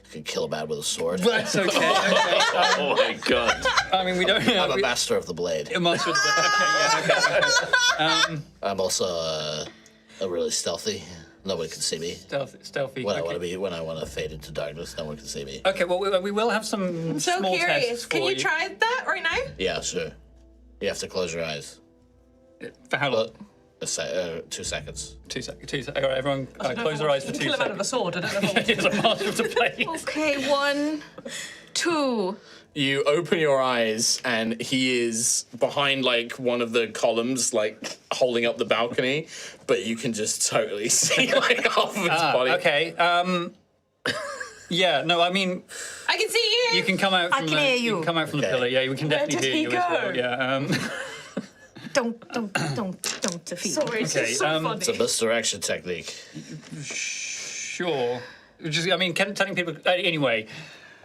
You can kill a man with a sword. That's okay. Oh my god. I mean, we don't. I'm a master of the blade. A master of the blade. Okay. I'm also a really stealthy. Nobody can see me. Stealthy. When I want to fade into darkness, no one can see me. Okay. Well, we will have some I'm so small curious. tests for Can you try that right now? Yeah, sure. You have to close your eyes. For how long? 2 seconds. 2 seconds. 2 seconds. All right, everyone, close your eyes for 2 Kill him out of a seconds. sword. I don't know. He's a master of the blade. Okay, 1, 2. You open your eyes, and he is behind like one of the columns, like holding up the balcony, but you can just totally see like half of his body. Okay. Yeah. No, I mean, I can see you. you can come out. From can hear you. can come out from the Okay. pillar. Yeah, we can definitely did hear he you as well. go? Yeah. Don't defeat. Sorry, it's Okay, just so funny. It's a misdirection technique. Sure. Just, I mean, telling people anyway.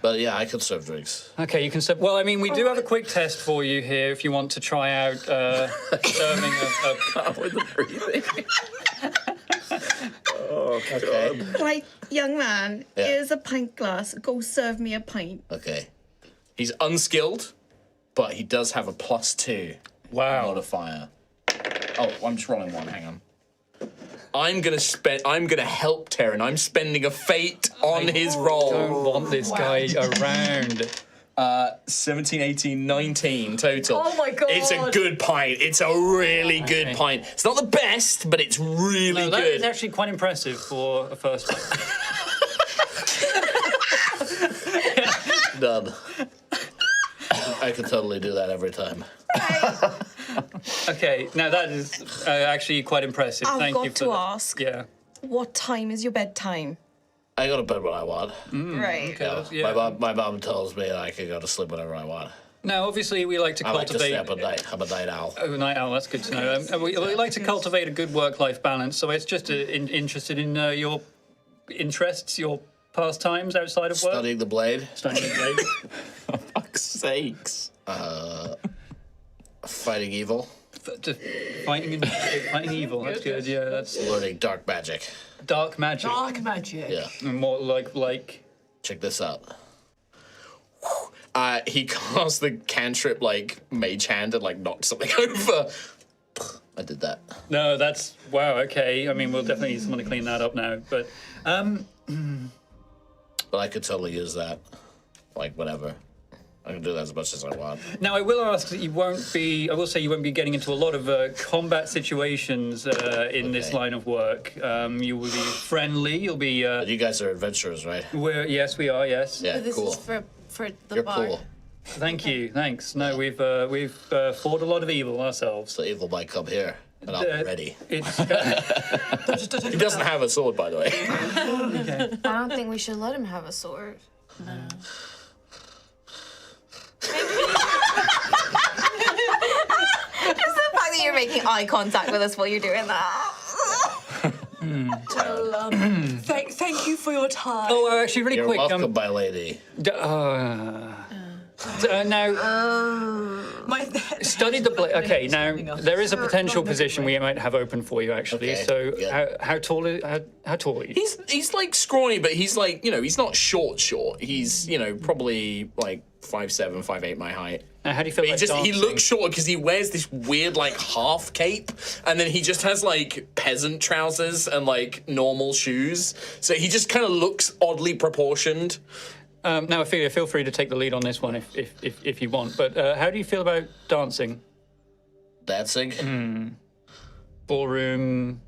But yeah, I can serve drinks. Okay, you can. Well, I mean, we do have a quick test for you here if you want to try out serving With the breathing. Okay. Right, young man, Yeah. here's a pint glass. Go serve me a pint. Okay. He's unskilled, but he does have a +2 modifier. Oh, I'm just rolling one. Hang on. I'm gonna help Terran. I'm spending a fate on his roll. Don't want this guy around. 17, 18, 19 total. Oh my God. It's a good pint. It's a really good pint. It's not the best, but it's really No, that good. is actually quite impressive for a first time. Done. I could totally do that every time. Okay, now that is actually quite impressive. I've Thank got you for to that. ask. Yeah. What time is your bedtime? I go to bed when I want. Right. Yeah. My mom tells me I can go to sleep whenever I want. Now, obviously, we like to I like to stay cultivate. up at night. I'm a night owl. Oh, night owl. That's good to know. We like to cultivate a good work-life balance. So it's just interested in your interests, your pastimes outside of work? Studying the blade. Studying the blade. For fuck's sakes. Fighting evil. Fighting evil. That's good. Yeah, that's Learning dark magic. dark magic. Dark magic. Yeah. More like. Check this out. He casts the cantrip like mage hand and like knocked something over. I did that. No, that's wow. Okay, I mean we'll definitely need someone to clean that up now. But But I could totally use that. Like, whatever. I can do that as much as I want. now I will ask that you won't be. I will say you won't be getting into a lot of combat situations in this Okay. line of work. You will be friendly. You'll be. But you guys are adventurers, right? Yes, we are. Yes. Yeah, This cool. is for the You're bar. cool. Thank you. Thanks. No, we've fought a lot of evil ourselves. So evil might come here, and I'll be ready. It's He doesn't have a sword, by the way. okay. I don't think we should let him have a sword. Just the fact that you're making eye contact with us while you're doing that. Well, thank you for your time. Oh, actually, really You're quick. welcome, my lady. Now, My studied the blade. Okay, now Something else. there is a potential position we might have open for you, actually. Okay, So, yeah. how tall are you? He's like scrawny, but he's like, you know, he's not short. He's, you know, probably like 5'7", 5'8", my height. Now, how do you feel But about he dancing? looks shorter because he wears this weird like half cape, and then he just has like peasant trousers and like normal shoes. So he just kind of looks oddly proportioned. Now, Altheya, feel free to take the lead on this one if you want. But how do you feel about dancing, Dancing? ballroom,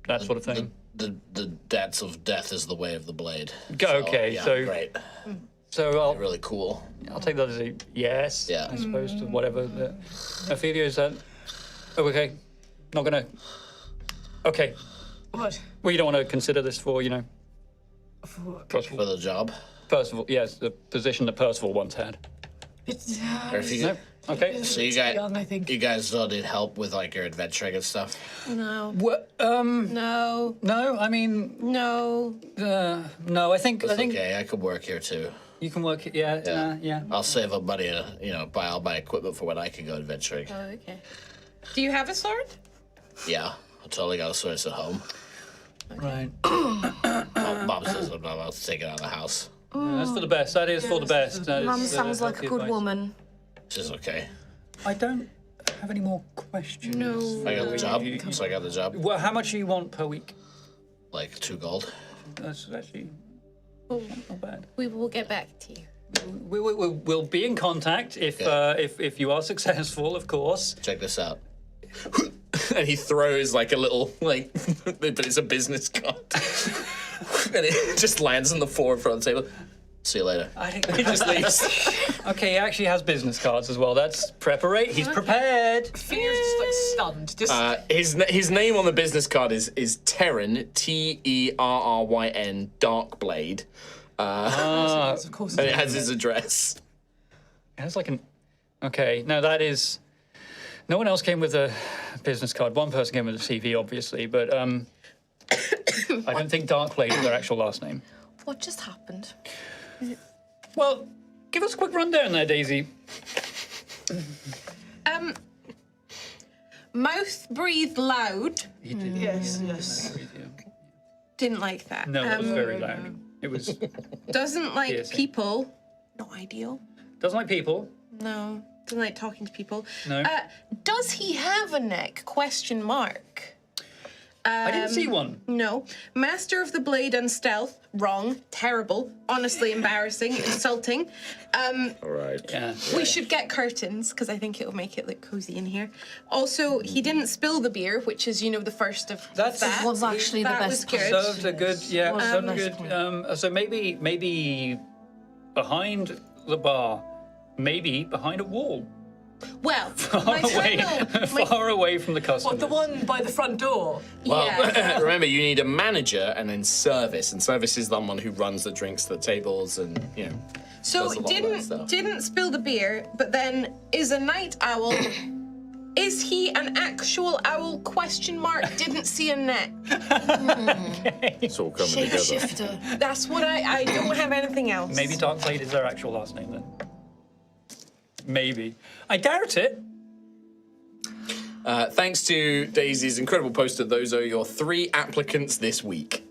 that sort of thing? The dance of death is the way of the blade. Okay, Yeah, so great. so Really cool. I'll take that as a yes. Yeah. I suppose to whatever. Altheya, is that? Oh, okay. Not gonna. Okay. What? Well, you don't want to consider this for, you know. For the job. Percival, yes, the position that Percival once had. It's, Or if you No? Okay. So you young, I think. guys don't need help with like your adventuring and stuff. No. What? No. No, I mean, No. no, I think It's okay, I could work here too. you can work it, yeah. I'll save up money to, buy all my equipment for when I can go adventuring. Oh, okay. Do you have a sword? Yeah, I totally got a sword at home. Right. Mom says I'm not allowed to take it out of the house. Yeah, that's for the best. That is for the best. That Mum is, sounds like a healthy good advice. woman. Which is okay. I don't have any more questions. No. I got the job, so I got the job. Well, how much do you want per week? Like 2 gold. That's actually not bad. We will get back to you. We'll be in contact if you are successful, of course. Check this out. And he throws like a little like, but it's a business card, and it just lands on the floor in front of the table. See you later. He just leaves. Okay, he actually has business cards as well. That's preparate. He's prepared. Fear's just like stunned. Just His name on the business card is Terran, Terryn, Darkblade, of course. and it has his address. It has like an. Okay, now that is. No one else came with a business card. One person came with a CV, obviously, but I don't think Darkblade is their actual last name. What just happened? Well, give us a quick rundown there, Daisy. Mouth breathed loud. Yes. Didn't like that. No, it was very loud. It was Doesn't like piercing. people. Not ideal. doesn't like people. No. Doesn't like talking to people. No. Does he have a neck? Question mark. I didn't see one. No. Master of the Blade and Stealth. Wrong. Terrible. Honestly embarrassing. Insulting. All right. Yeah. We should get curtains, because I think it'll make it look cozy in here. Also, he didn't spill the beer, which is, the first of That's- that. Was actually the That best was good. part. Served a good, served a the good. best So maybe behind the bar, maybe behind a wall, Well, my far away from the customers. What, the one by the front door? Well, Yeah. remember, you need a manager and then service, and service is the one who runs the drinks to the tables and So does a lot of that stuff. didn't spill the beer, but then is a night owl Is he an actual owl? Question mark. Didn't see a neck. It's all coming together. Shapeshifter. That's what I don't have anything else. Maybe Darkblade is their actual last name then. Maybe. I doubt it. Thanks to Daisy's incredible poster, those are your 3 applicants this week.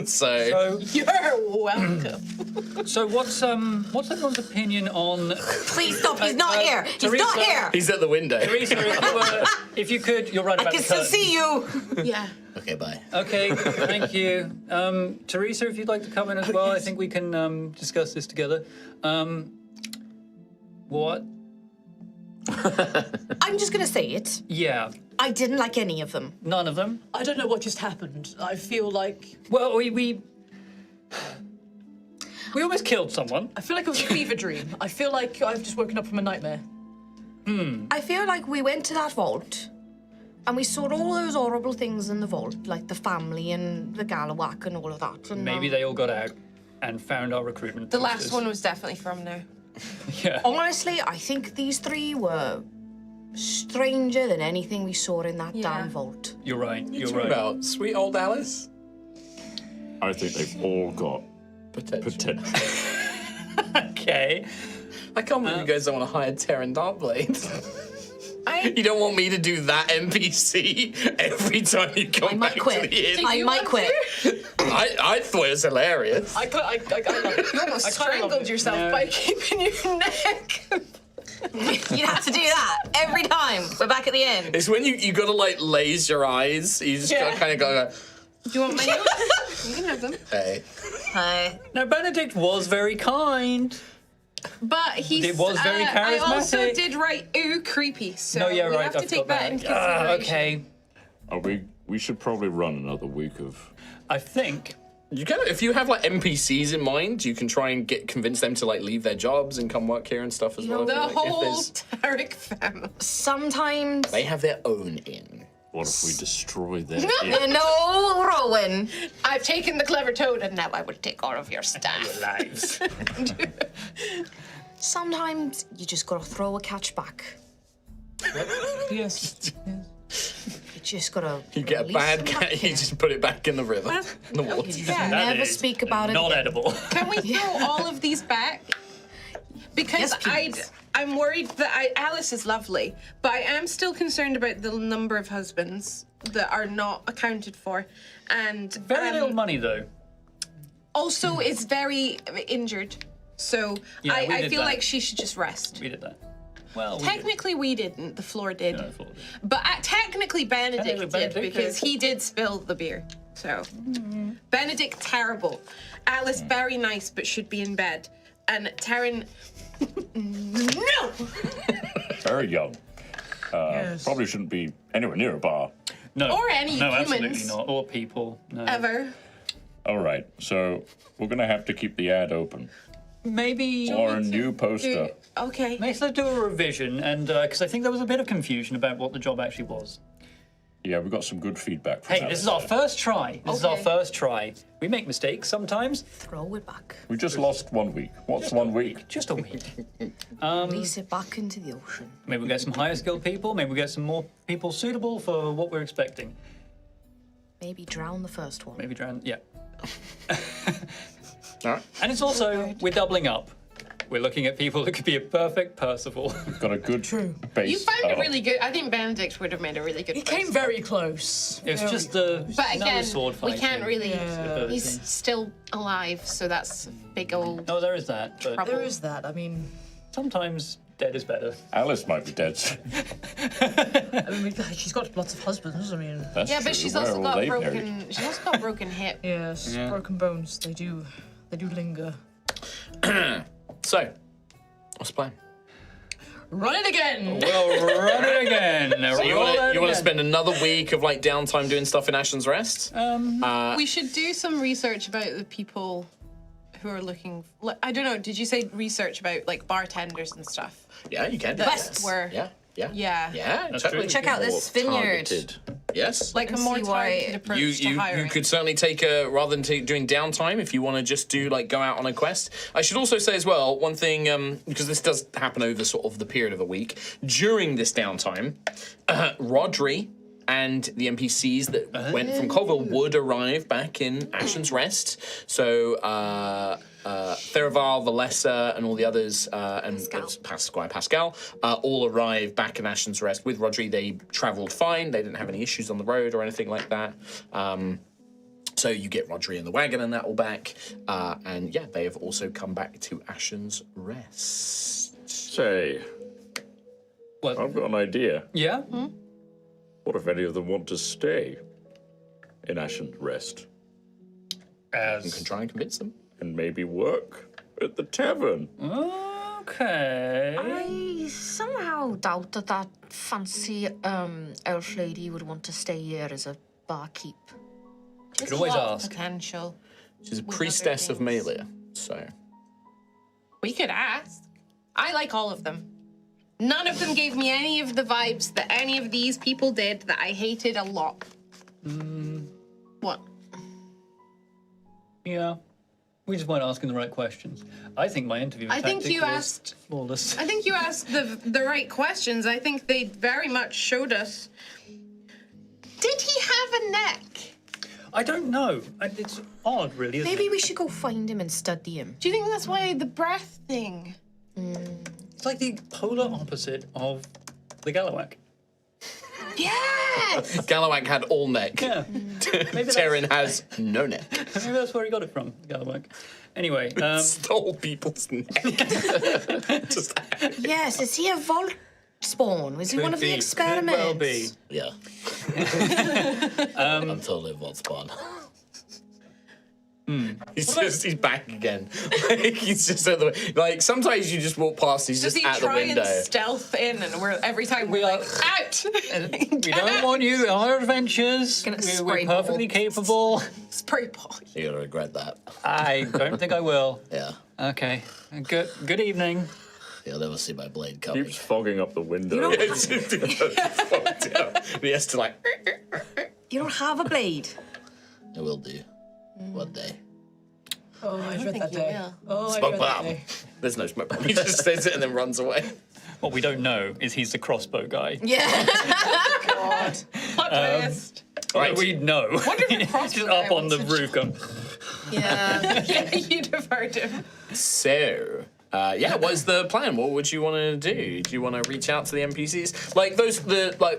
So You're welcome. So what's everyone's opinion on? Please stop. He's not here. He's Teresa, not here. he's at the window. Teresa, if you could, you're right I about can the still curtain. see you. Yeah. Okay, bye. Okay, thank you. Teresa, if you'd like to come in as well, I think we can discuss this together. What? I'm just gonna say it. Yeah, I didn't like any of them. none of them. I don't know what just happened. I feel like Well, we almost killed someone. it was a fever dream. I feel like I've just woken up from a nightmare. I feel like we went to that vault and we saw all those horrible things in the vault, like the family and the Galawak and all of that. And, Maybe they all got out and found our recruitment. The last posters. one was definitely from there. Yeah. Honestly, I think these 3 were stranger than anything we saw in that damn vault. You're right. You're Talking right. about sweet old Alice. I think they've all got potential. Okay. I can't believe you guys don't want to hire Terran Darkblade. You don't want me to do that NPC every time you I come might back quit. to the inn. I might quit. I thought it was hilarious. I love it. You almost strangled yourself by keeping your neck. You'd have to do that every time. We're back at the end. It's when you gotta like laze your eyes. You just gotta kind of go, Do you want my nails? You can have them. hey. Hi. Now Benedict was very kind. But he's. It was very I also charismatic. did write ooh creepy, so No, yeah, we right. have to I've take got that into consideration. Okay. We should probably run another week of. I think. You can, if you have like NPCs in mind, you can try and convince them to like leave their jobs and come work here and stuff as well. The Like, if whole there's- Tarek family. Sometimes. they have their own inn. What if we destroy their No, Rowan. I've taken the clever toad, and now I will take all of your stuff. Lives. Sometimes you just gotta throw a catch back. Yes. You just gotta. You get a release bad them cat, back you in. just put it back in the river, in the water. Yeah. Never is speak about it Not again. edible. Can we throw all of these back? Because Yes, please. I'm worried that Alice is lovely, but I am still concerned about the number of husbands that are not accounted for, and Very little money though. also is very injured. So Yeah, we I did feel that. like she should just rest. We did that. Well, Technically, we didn't. The floor did. No, I thought it. But technically, Benedict Technically, did Benedict because did. he did spill the beer. So, Benedict, terrible. Alice, very nice, but should be in bed. And Taryn, no! very young. Probably shouldn't be anywhere near a bar. No. Or any No, humans. absolutely not. Or people. No. Ever. All right, so we're gonna have to keep the ad open Maybe. or a new poster. Okay. Let's do a revision, and because I think there was a bit of confusion about what the job actually was. Yeah, we got some good feedback. From Hey, that. this is our first try. This is our Okay. first try. We make mistakes sometimes. Throw it back. We just lost 1 week. What's 1 week? Just a week. Release it back into the ocean. Maybe we'll get some higher skilled people. Maybe we'll get some more people suitable for what we're expecting. Maybe drown the first one. Maybe drown. Yeah. All right. And it's also, we're doubling up. We're looking at people who could be a perfect Percival. Got a good base. You found a really good. I think Benedict would have made a really good. He came very close. It was just the But no again, sword we fighting. can't really. ability. He's still alive, so that's a big old No, there is that, but trouble. There is that. I mean, sometimes dead is better. Alice might be dead. she's got lots of husbands. I mean, That's Yeah, true. but she's Where also are got they broken. buried? She's also got broken hip. yes, broken bones. They do linger. So, what's the plan? Run it again. We'll run it again. So you want to spend another week of like downtime doing stuff in Ashen's Rest? We should do some research about the people who are looking. I don't know. Did you say research about like bartenders and stuff? Yeah, you can. do Best that. were. Yeah, yeah, Yeah. yeah. That's Totally. true. Check out this vineyard. Targeted. Yes. Like a And more see why targeted approach You, to you, hiring. you could certainly take rather than doing downtime, if you want to just do like go out on a quest. I should also say as well one thing, because this does happen over sort of the period of a week. During this downtime, Rodri and the NPCs that went from Colville would arrive back in Ashen's Rest. So Theraval, Valessa, and all the others, and Squire Pascal, all arrived back in Ashen's Rest with Rodri. They travelled fine. They didn't have any issues on the road or anything like that. So you get Rodri in the wagon and that all back. And yeah, they have also come back to Ashen's Rest. Say, What? I've got an idea. Yeah? What if any of them want to stay in Ashen Rest You can As... try and convince them. and maybe work at the tavern? Okay. I somehow doubt that fancy elf lady would want to stay here as a barkeep. You could always a lot of ask. potential. She's a With priestess other of things. Malia, so... We could ask. I like all of them. None of them gave me any of the vibes that any of these people did that I hated a lot. What? Yeah. We just weren't asking the right questions. I think my interview I think tactic you was asked- flawless. I think you asked the right questions. I think they very much showed us. Did he have a neck? I don't know. It's odd, really, isn't Maybe it? we should go find him and study him. Do you think that's why the breath thing? It's like the polar opposite of the Galawak. Yes! Galawak had all neck. Yeah. Maybe Terran has no neck. Maybe that's where he got it from, Galawak. Anyway, Stole people's neck. Just Yes, is he a Volt spawn? Was he one of the could experiments? well be. Yeah. I'm totally Vault Spawn. he's back again. Like, he's just at the like. Sometimes you just walk past. He's Does just he at the try window. and stealth in, and we're every time we're like out? We don't want you on our adventures. Gonna We're spray perfectly bottle. capable. Spray ball. You're gonna regret that. I don't think I will. Yeah. Okay. Good evening. You'll never see my blade coming. Keeps fogging up the window. And he has to like. You don't have a blade. I will do. One day. Oh, I dread think that you day. will. Oh, I Smoke dread that bomb. day. There's no smoke bomb. He just says it and then runs away. What we don't know is he's the crossbow guy. Yeah. Plot twist. Right. We know. Wonder if the Just crossbow up guy on the wants to roof going, Yeah. Yeah, you deferred him. So, what's the plan? What would you want to do? Do you want to reach out to the NPCs?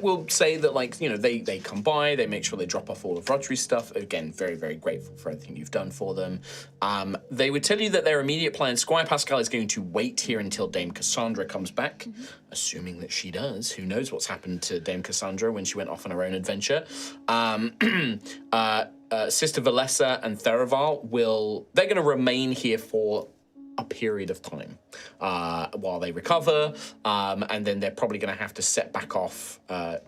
We'll say that, they come by, they make sure they drop off all of Rodri's stuff. Again, very, very grateful for everything you've done for them. They would tell you that their immediate plan, Squire Pascal is going to wait here until Dame Cassandra comes back, assuming that she does. Who knows what's happened to Dame Cassandra when she went off on her own adventure. Sister Valessa and Theraval they're going to remain here for a period of time while they recover, and then they're probably going to have to set back off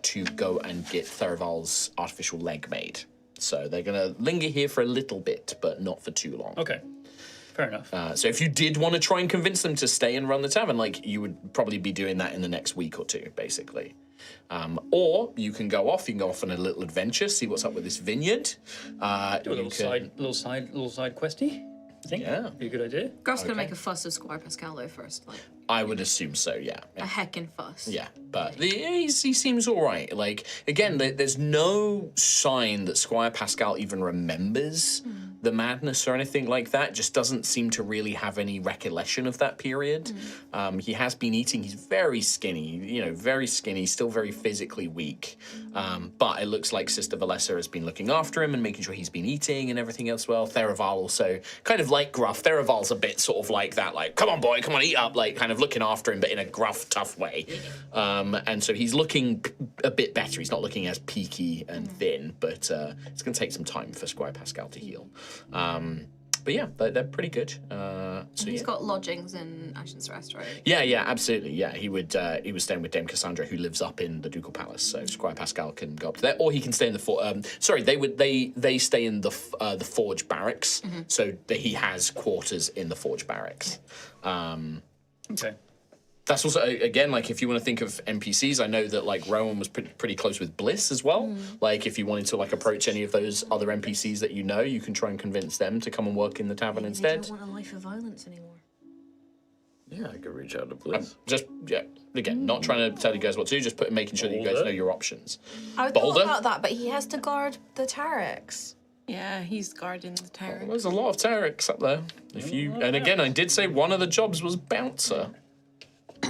to go and get Theraval's artificial leg made. So they're going to linger here for a little bit, but not for too long. okay, fair enough. So if you did want to try and convince them to stay and run the tavern, you would probably be doing that in the next week or two, basically. Or you can go off on a little adventure, see what's up with this vineyard. Do a little side questy. I think. Yeah. Be a good idea. Garth's gonna make a fuss of Squire Pascal though first, like I would assume so, yeah. a heckin' fuss. Yeah, but he seems all right. Again, there's no sign that Squire Pascal even remembers the madness or anything like that. Just doesn't seem to really have any recollection of that period. He has been eating. He's very skinny, still very physically weak. But it looks like Sister Valessa has been looking after him and making sure he's been eating and everything else well. Theraval also, kind of like Gruff. Theraval's a bit sort of like that, come on, boy, come on, eat up, kind of looking after him, but in a gruff, tough way. And so he's looking a bit better. He's not looking as peaky and thin, but it's going to take some time for Squire Pascal to heal. But yeah, they're pretty good. He's got lodgings in Ashen's Rest, right? Yeah, absolutely. Yeah, he was staying with Dame Cassandra, who lives up in the Ducal Palace. So Squire Pascal can go up to there, or he can stay in the they stay in the Forge Barracks. So he has quarters in the Forge Barracks. Okay. That's also, again, like if you want to think of NPCs, I know that like Rowan was pretty close with Bliss as well. Like if you wanted to like approach any of those other NPCs that you know, you can try and convince them to come and work in the tavern instead. They don't want a life of violence anymore. Yeah, I could reach out to Bliss. Again, not trying to tell you guys what to do, just making sure that you guys Boulder? know your options. I Boulder? thought about that, but he has to guard the Tarex. Yeah, he's guarding the tower. There's a lot of Tarex up there. And again, I did say one of the jobs was bouncer. You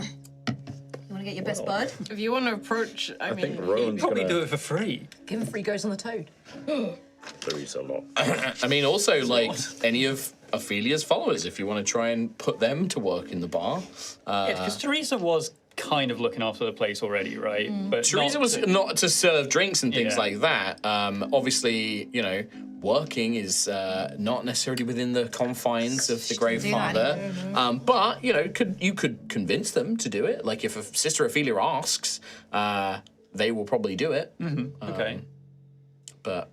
want to get your best bud? If you want to approach, I mean, think Rowan's Probably gonna do it for free. Give him free goes on the toad. There's a lot. I mean, also, like, any of Ophelia's followers, if you want to try and put them to work in the bar. Yeah, because Teresa was kind of looking after the place already, right? But Teresa not was not to serve drinks and things Yeah. like that. Obviously, you know, working is not necessarily within the confines of the Grave do that Father. But, you know, you could convince them to do it. Like, if Sister Ophelia asks, they will probably do it. Okay. But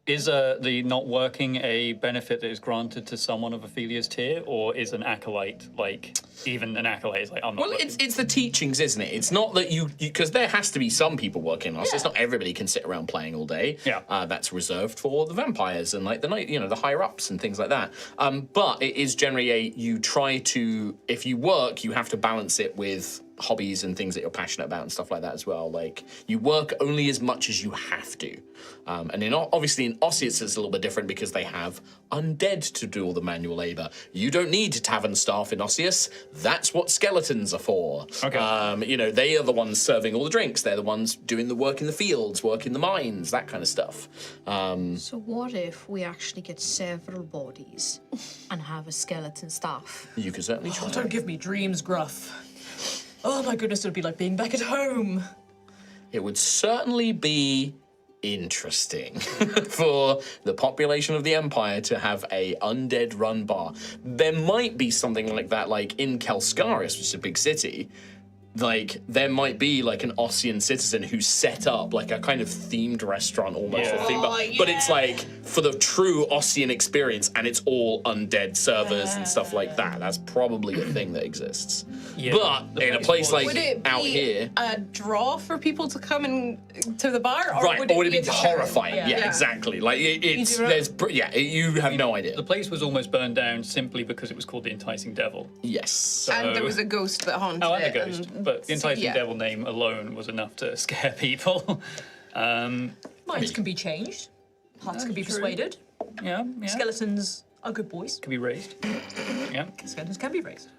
Is the not working a benefit that is granted to someone of Ophelia's tier, or is an acolyte like even an acolyte is like I'm not? well, it's the teachings, isn't it? It's not that you because there has to be some people working on us. It's not everybody can sit around playing all day. Yeah. That's reserved for the vampires and like the night, you know, the higher ups and things like that. But it is generally you try to if you work, you have to balance it with hobbies and things that you're passionate about and stuff like that as well. Like you work only as much as you have to. And obviously in Osseous it's a little bit different because they have undead to do all the manual labor. You don't need tavern staff in Osseous. That's what skeletons are for. Okay. You know, they are the ones serving all the drinks. They're the ones doing the work in the fields, work in the mines, that kind of stuff. So what if we actually get several bodies and have a skeleton staff? You can certainly try. Oh, don't give me dreams, Gruff. Oh my goodness, it'd be like being back at home. It would certainly be interesting for the population of the Empire to have a undead run bar. There might be something like that, like in Kelskaris, which is a big city. Like there might be like an Ossian citizen who's set up like a kind of themed restaurant almost, or theme bar. But it's like for the true Ossian experience, and it's all undead servers and stuff like that. That's probably a thing that exists. Yeah, But the in a place place like would it be out here, a draw for people to come in to the bar, or right? would Or would it be a deterrent? horrifying? Yeah, exactly. Like it's do it. you have no idea. The place was almost burned down simply because it was called the Enticing Devil. Yes. And there was a ghost that haunted Oh, and it. the ghost. But the Enticing yeah. Devil name alone was enough to scare people. Minds can be changed. Hearts can be persuaded. Yeah. Skeletons are good boys. Can be raised. Yeah. Skeletons can be raised.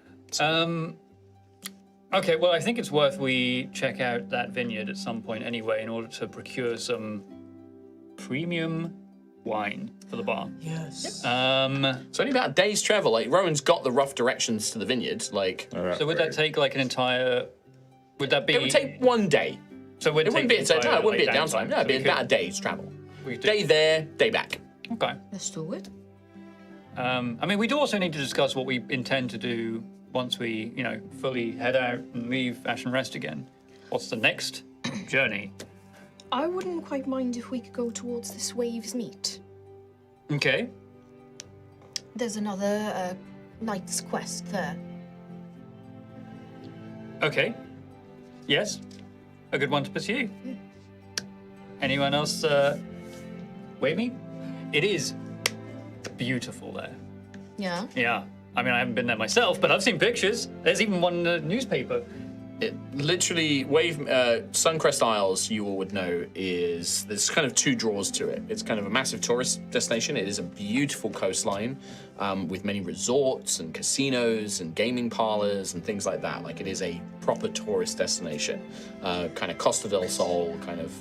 Okay, well, I think it's worth we check out that vineyard at some point anyway in order to procure some premium wine for the bar. Yes. It's only about a day's travel. Like Rowan's got the rough directions to the vineyard. Like So would that take like an entire? Would that be? it would take 1 day. So it would It wouldn't be. No, it wouldn't be a downtime. No, it'd be So we about a could- day's travel. we could- Day there, day back. Okay. Let's do it. I mean, we do also need to discuss what we intend to do once we, you know, fully head out and leave Ash and Rest again. What's the next journey? I wouldn't quite mind if we could go towards this Waves Meet. Okay. There's another knight's quest there. Okay. Yes. A good one to pursue. Anyone else wave me? It is beautiful there. Yeah. Yeah. I mean, I haven't been there myself, but I've seen pictures. There's even one in the newspaper. It literally Suncrest Isles, you all would know, is there's kind of two draws to it. It's kind of a massive tourist destination. It is a beautiful coastline with many resorts and casinos and gaming parlors and things like that. Like it is a proper tourist destination. Kind of Costa del Sol, kind of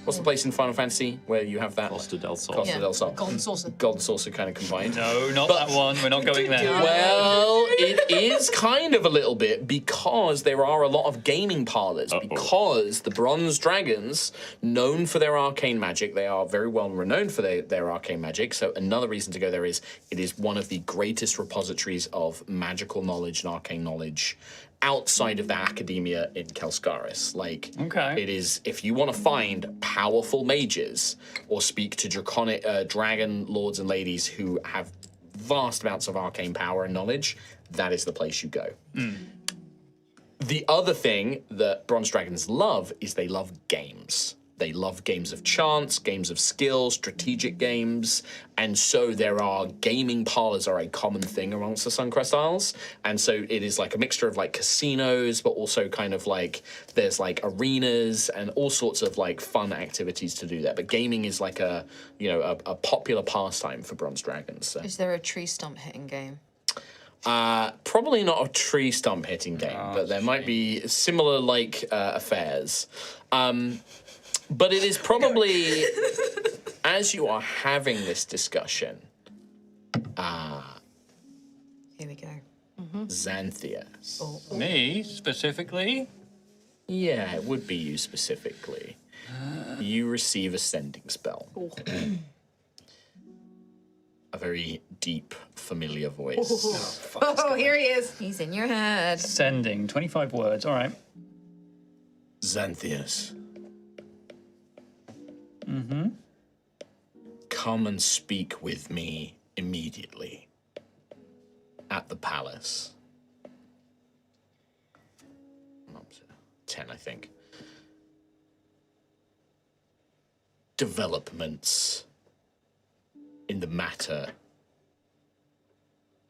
what's the place in Final Fantasy where you have that? Costa del Sol. Costa Yeah. del Sol. Golden saucer. Golden Saucer kind of combined. No, not that one. We're not going there. Well, it is kind of a little bit because there are a lot of gaming parlors. Because the Bronze Dragons, known for their arcane magic, they are very well renowned for their arcane magic. So another reason to go there is it is one of the greatest repositories of magical knowledge and arcane knowledge outside of the academia in Kelskaris. Like, Okay. it is, if you want to find powerful mages or speak to draconic dragon lords and ladies who have vast amounts of arcane power and knowledge, that is the place you go. The other thing that bronze dragons love is they love games. They love games of chance, games of skill, strategic games, and so there are gaming parlors are a common thing amongst the Suncrest Isles, and so it is like a mixture of like casinos, but also kind of like there's like arenas and all sorts of like fun activities to do there. But gaming is like a popular pastime for bronze dragons. So. Is there a tree stump hitting game? Probably not a tree stump hitting game, but there might be similar like affairs. But it is probably, as you are having this discussion, Here we go. Xanthias. Me, specifically? Yeah, it would be you specifically. You receive a sending spell. A very deep, familiar voice. Oh, here he is. He's in your head. Sending, 25 words, all right. Xanthias. Come and speak with me immediately at the palace. 10, I think. Developments in the matter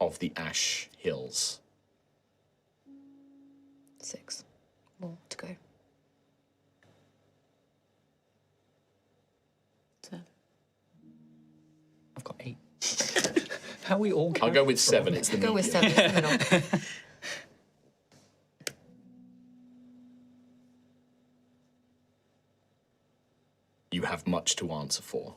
of the Ash Hills. 6 more to go. I've got 8. How are we all I'll go with 7. It's the Go with median. 7 in the middle. You have much to answer for.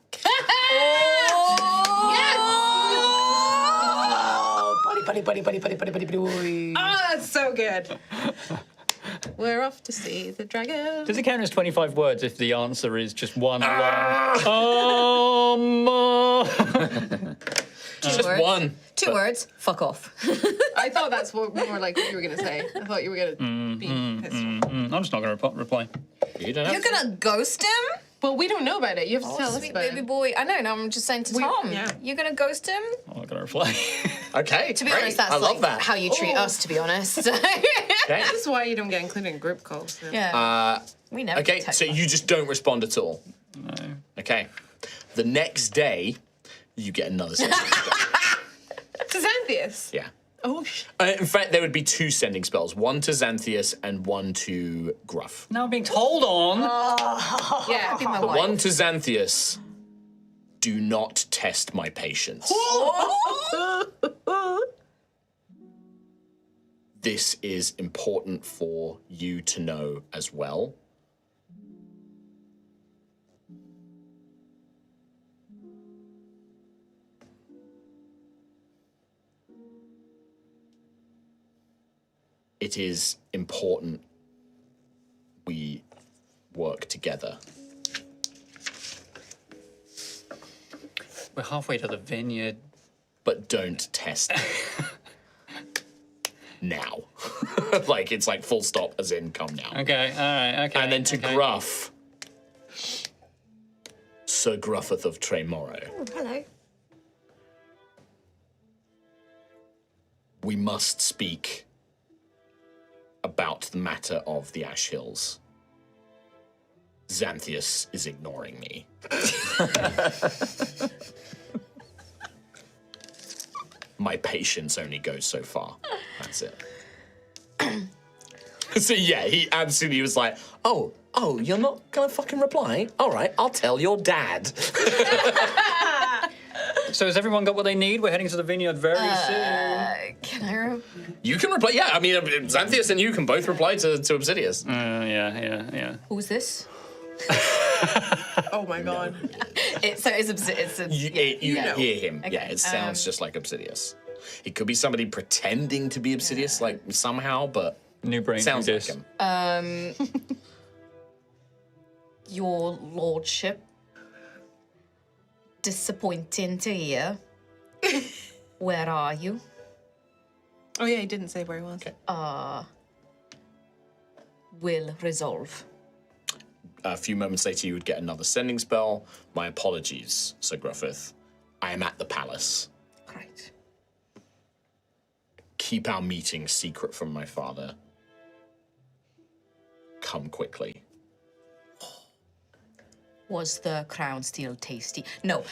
Oh, that's so good. We're off to see the dragon. Does it count as 25 words if the answer is just one long? Just words. one. 2 words. Fuck off. I thought that's what more like what you were gonna say. I thought you were gonna be pissed off. I'm just not going to reply. You don't have You're gonna ghost him? Well, we don't know about it. You have to tell us Sweet about baby it. boy. I know, no, I'm just saying to Tom. yeah. You're gonna ghost him? I'm not going to reply. Okay, To be great. honest, that's I love like that. how you treat us, to be honest. Okay. This is why you don't get included in group calls. yeah. We never Okay, text so much. you just don't respond at all. No. Okay. The next day, you get another sending spell. To Xanthias. Yeah. Oh, shit. In fact, there would be 2 sending spells, one to Xanthias and one to Gruff. Now I'm being told on. Yeah. Be my The wife. one to Xanthias, do not test my patience. This is important for you to know as well. It is important we work together. We're halfway to the vineyard. But don't test me. Now. Like, it's like full stop, as in come now. Okay, all right, okay. And then to okay. Gruff, Sir Gruffith of Tremoro, Oh, hello. we must speak about the matter of the Ash Hills. Xanthias is ignoring me. My patience only goes so far. That's it. So yeah, he absolutely was like, oh, you're not gonna fucking reply? All right, I'll tell your dad. So has everyone got what they need? We're heading to the vineyard very soon. Can I? You can reply. Yeah, I mean, Xanthias and you can both reply to Obsidius. Yeah. Who's this? Oh my god. It's You know. hear him. Okay, Yeah, it sounds just like Obsidius. It could be somebody pretending to be Obsidius, like somehow, but New brain. sounds like Judas. him. Your lordship. Disappointing to hear. Where are you? Oh yeah, he didn't say where he was. Will resolve. A few moments later, you would get another sending spell. My apologies, Sir Gruffith. I am at the palace. Right. Keep our meeting secret from my father. come quickly. Was the crown still tasty? No.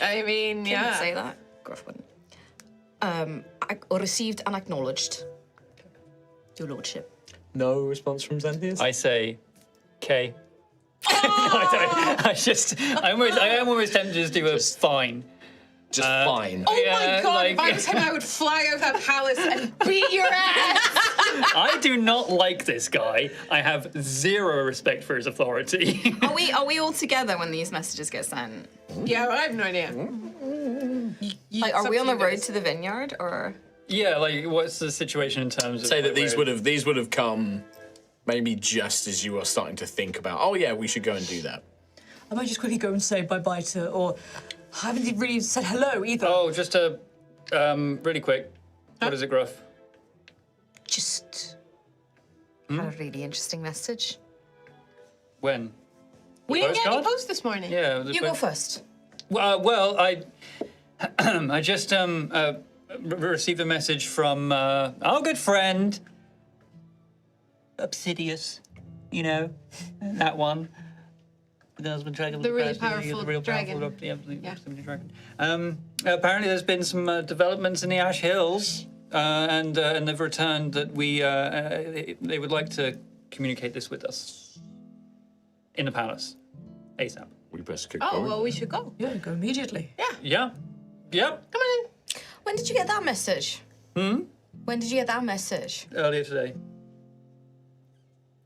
I mean, Can yeah. say that? Gruff wouldn't. I received and acknowledged. Your lordship. No response from Xanthias? I say, K. I am almost tempted to just do a fine. Just fine. Oh Yeah, my god, if I like- was him, I would fly out that palace and beat your ass! I do not like this guy. I have zero respect for his authority. Are we all together when these messages get sent? Yeah, well, I have no idea. Like, are we on the road to the vineyard, or? Yeah, like, what's the situation in terms of... Say that like, these where- would have come maybe just as you were starting to think about, oh yeah, we should go and do that. I might just quickly go and say bye-bye to, or I haven't really said hello either. Oh, just a, really quick. What is it, Gruff? Just had a really interesting message. When? We didn't get any postcard? post this morning. Yeah. You go first. Well, I just received a message from our good friend Obsidious. You know, that one. The husband dragon. The really dragon. powerful dragon. Dragon. Apparently, there's been some developments in the Ash Hills, and they've returned that they would like to communicate this with us in the palace, ASAP. We best get Oh, going. well, we should go. Yeah, go immediately. Yeah. Yep. Come on in. When did you get that message? When did you get that message? Earlier today.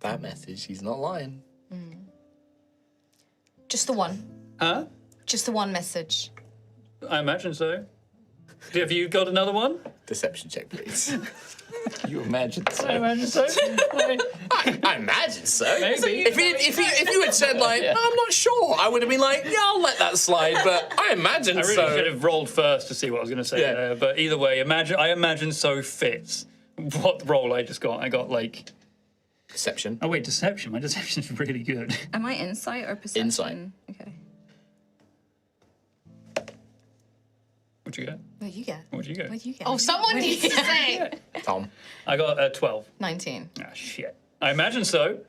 That message, he's not lying. Just the one. Huh? Just the one message. I imagine so. Have you got another one? Deception check, please. You imagine so. I imagine so. I imagine so. Maybe. If you had said like, no, I'm not sure, I would have been like, yeah, I'll let that slide. But I imagine I really so. should have rolled first to see what I was going to say Yeah. there. But either way, I imagine so fits what role I just got. I got like... Deception. Oh wait, deception. My deception's really good. Am I insight or perception? Insight. Okay. What'd you get? What you get? What'd you get? What you get? Oh, someone needs to say. Tom. I got a 12. 19. Ah, shit. I imagine so.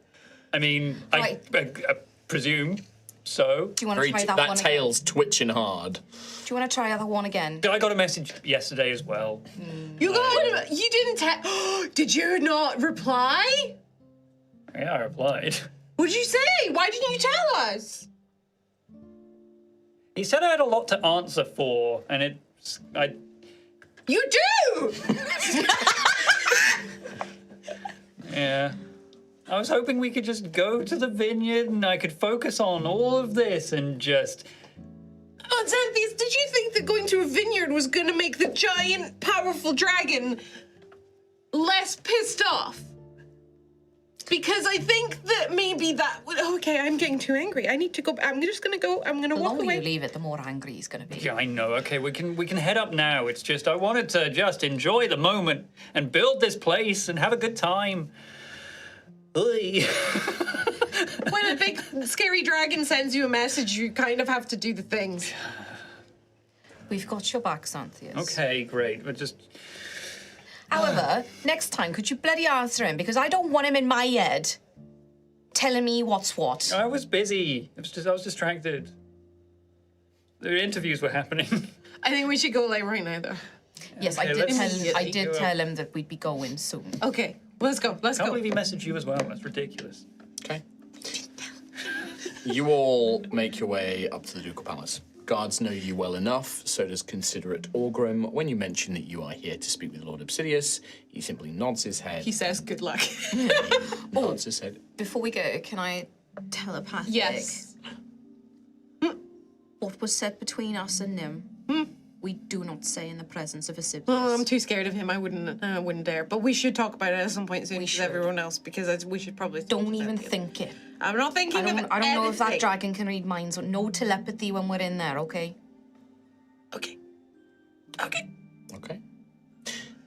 I mean, Right. I presume so. Do you want to try that That one tail's twitching hard. again? Do you want to try that one again? I got a message yesterday as well. You got. You didn't tell. Did you not reply? Yeah, I replied. What'd you say? Why didn't you tell us? He said I had a lot to answer for, and You do. yeah. I was hoping we could just go to the vineyard and I could focus on all of this and just... Oh, Xanthias, did you think that going to a vineyard was going to make the giant, powerful dragon less pissed off? Because I think that maybe that would... Okay, I'm getting too angry. I need to go... I'm just going to go... I'm going to The walk longer away. you leave it, the more angry he's going to be. Yeah, I know. Okay, we can head up now. It's just I wanted to just enjoy the moment and build this place and have a good time. Oy. When a big, scary dragon sends you a message, you kind of have to do the things. We've got your back, Xanthias. Okay, great. But just However, next time, could you bloody answer him? Because I don't want him in my head telling me what's what. I was busy. I was distracted. The interviews were happening. I think we should go like right now, though. Yes, Okay, I let's- did tell him that we'd be going soon. Okay, let's go. Let's I can't go. believe he messaged you as well. That's ridiculous. Okay. You all make your way up to the Ducal Palace. Guards know you well enough, so does considerate Orgrim. When you mention that you are here to speak with Lord Obsidious, he simply nods his head. He says, "Good luck." Nods his head. Before we go, can I telepathic? Yes. What was said between us and Nim? We do not say in the presence of a sibling. Oh, I'm too scared of him. I wouldn't dare. But we should talk about it at some point soon with should. everyone else because we should probably. Don't even think it. I'm not thinking I of don't know if that anything. dragon can read minds. So no telepathy when we're in there, okay? Okay. Okay. Okay.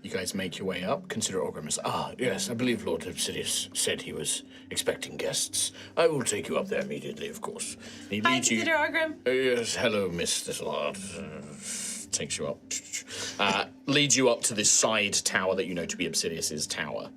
You guys make your way up. Consider Orgrim as, yes, I believe Lord Obsidious said he was expecting guests. I will take you up there immediately, of course. He Hi, leads you. Consider Orgrim. Yes, hello, Miss Thistleheart. takes you up. Leads you up to this side tower that you know to be Obsidius's tower.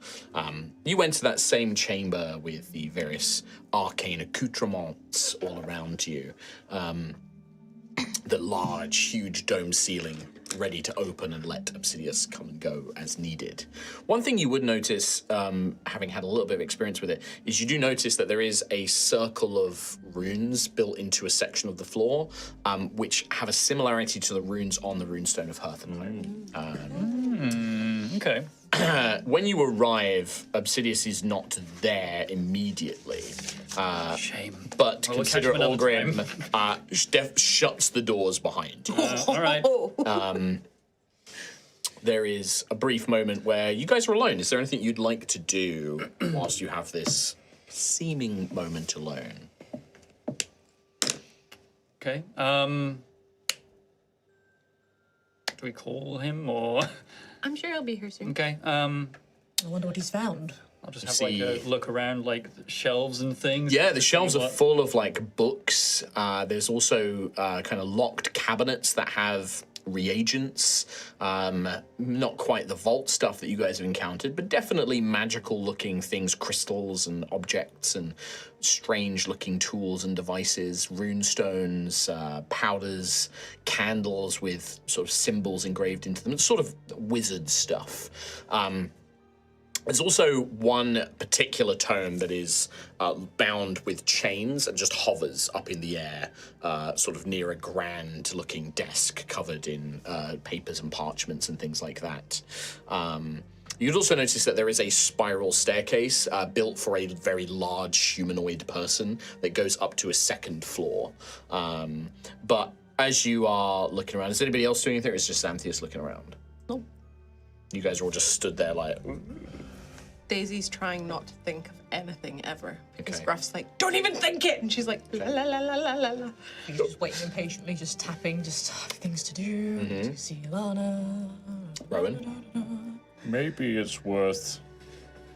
You enter that same chamber with the various arcane accoutrements all around you. The large, huge dome ceiling ready to open and let Obsidius come and go as needed. One thing you would notice, having had a little bit of experience with it, is you do notice that there is a circle of runes built into a section of the floor, which have a similarity to the runes on the runestone of Hearthenheim. Okay. When you arrive, Obsidius is not there immediately. Shame. But Well, we'll catch consider him another Olgrim shuts the doors behind you. All right. There is a brief moment where you guys are alone. Is there anything you'd like to do whilst you have this seeming moment alone? Okay. Do we call him or? I'm sure he'll be here soon. Okay. I wonder what he's found. I'll just have like a look around, like shelves and things. Yeah, the shelves are what- full of like books. There's also kind of locked cabinets that have reagents. Not quite the vault stuff that you guys have encountered, but definitely magical looking things, crystals and objects and strange looking tools and devices, runestones, powders, candles with sort of symbols engraved into them. It's sort of wizard stuff. There's also one particular tome that is bound with chains and just hovers up in the air, sort of near a grand-looking desk covered in papers and parchments and things like that. You'd also notice that there is a spiral staircase built for a very large humanoid person that goes up to a second floor. But as you are looking around, is anybody else doing anything, or is just Xanthius looking around? Nope. You guys are all just stood there like... Daisy's trying not to think of anything ever. Because Okay. Gruff's like, don't even think it! And she's like, la la la la la la la. He's just waiting impatiently, just tapping, just things to do. To see Ilana. Rowan? Maybe it's worth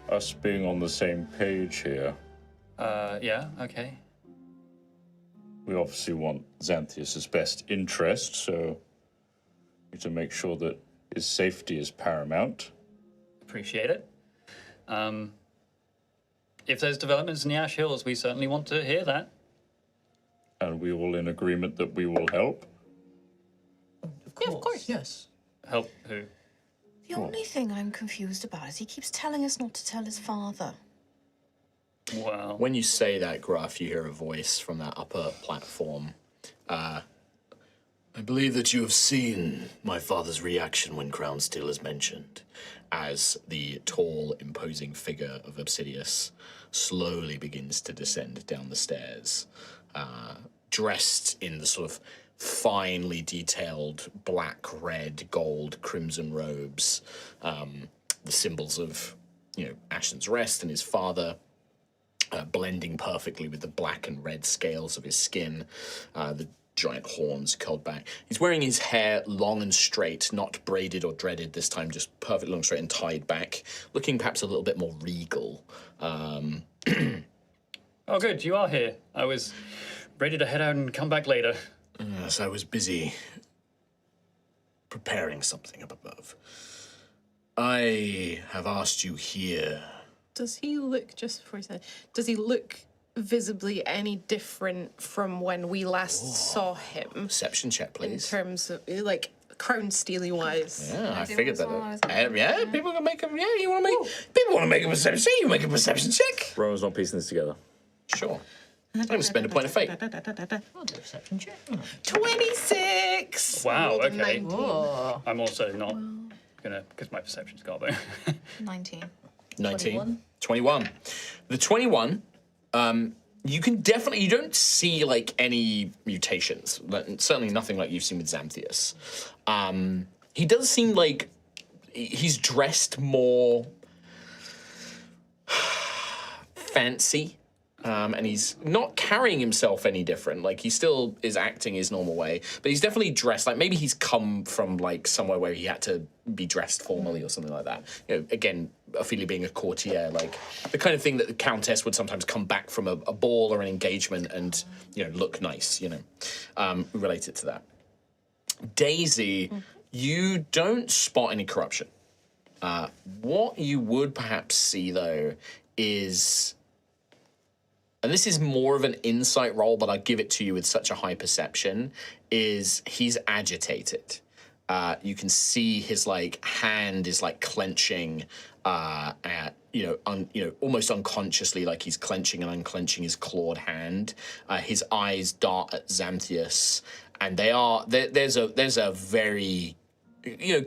us being on the same page here. Yeah. Okay. We obviously want Xanthius' best interest, so we need to make sure that his safety is paramount. Appreciate it. If there's developments in the Ash Hills, we certainly want to hear that. And we all in agreement that we will help. Yeah, of course. Yes. Help who? The only thing I'm confused about is he keeps telling us not to tell his father. Well, When you say that, Gruff, you hear a voice from that upper platform. I believe that you have seen my father's reaction when Crown Steel is mentioned, as the tall, imposing figure of Obsidius slowly begins to descend down the stairs, dressed in the sort of finely detailed black, red, gold, crimson robes, the symbols of, Ashton's Rest and his father, blending perfectly with the black and red scales of his skin, the giant horns curled back. He's wearing his hair long and straight, not braided or dreaded this time, just perfect long straight and tied back, looking perhaps a little bit more regal. oh, good, you are here. I was ready to head out and come back later. Yes, I was busy preparing something up above. I have asked you here. Does he look, just before he said, does he look visibly any different from when we last saw him? Perception check, In please. terms of, like, crown steely wise. Yeah, I do figured as well, I was gonna that. Yeah, people can make a. Yeah, you want to make. People want to make a perception check. You make a perception check. Rowan's not piecing this together. Sure. I'm going to spend a point of fate. I'll do a perception check. 26! Wow, Rolled a okay. 19. Oh. I'm also not gonna, because my perception's got there. 19. 19. 21. The 21, you can definitely, you don't see like any mutations, certainly nothing like you've seen with Xanthius. He does seem like he's dressed more fancy. And he's not carrying himself any different. Like, he still is acting his normal way, but he's definitely dressed like maybe he's come from like somewhere where he had to be dressed formally or something like that. Again, Ophelia being a courtier, like the kind of thing that the Countess would sometimes come back from a ball or an engagement and look nice. Related to that. Daisy, you don't spot any corruption. What you would perhaps see, though, is, and this is more of an insight roll, but I give it to you with such a high perception, is he's agitated. You can see his hand is clenching, almost unconsciously, like he's clenching and unclenching his clawed hand. His eyes dart at Xanthias, and there's a very,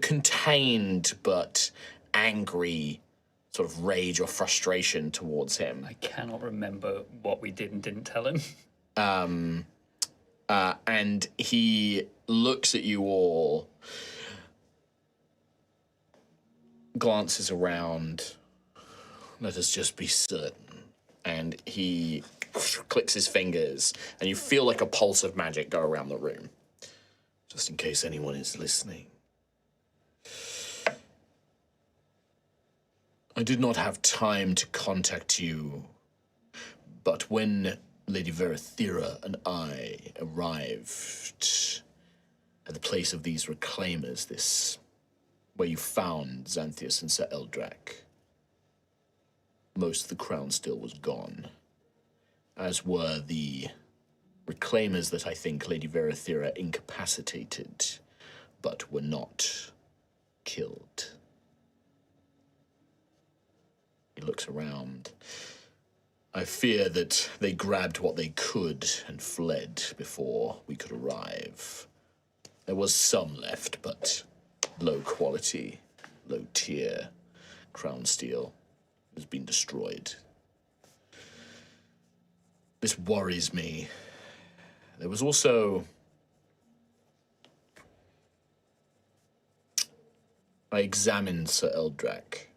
contained but angry sort of rage or frustration towards him. I cannot remember what we did and didn't tell him. And he looks at you all, glances around. Let us just be certain. And he clicks his fingers, and you feel like a pulse of magic go around the room. Just in case anyone is listening. I did not have time to contact you, but when Lady Verathera and I arrived at the place of these reclaimers, where you found Xanthias and Sir Eldrak, most of the crown still was gone, as were the reclaimers that I think Lady Verathera incapacitated, but were not killed. He looks around. I fear that they grabbed what they could and fled before we could arrive. There was some left, but low quality, low tier crown steel has been destroyed. This worries me. There was also... I examined Sir Eldrak.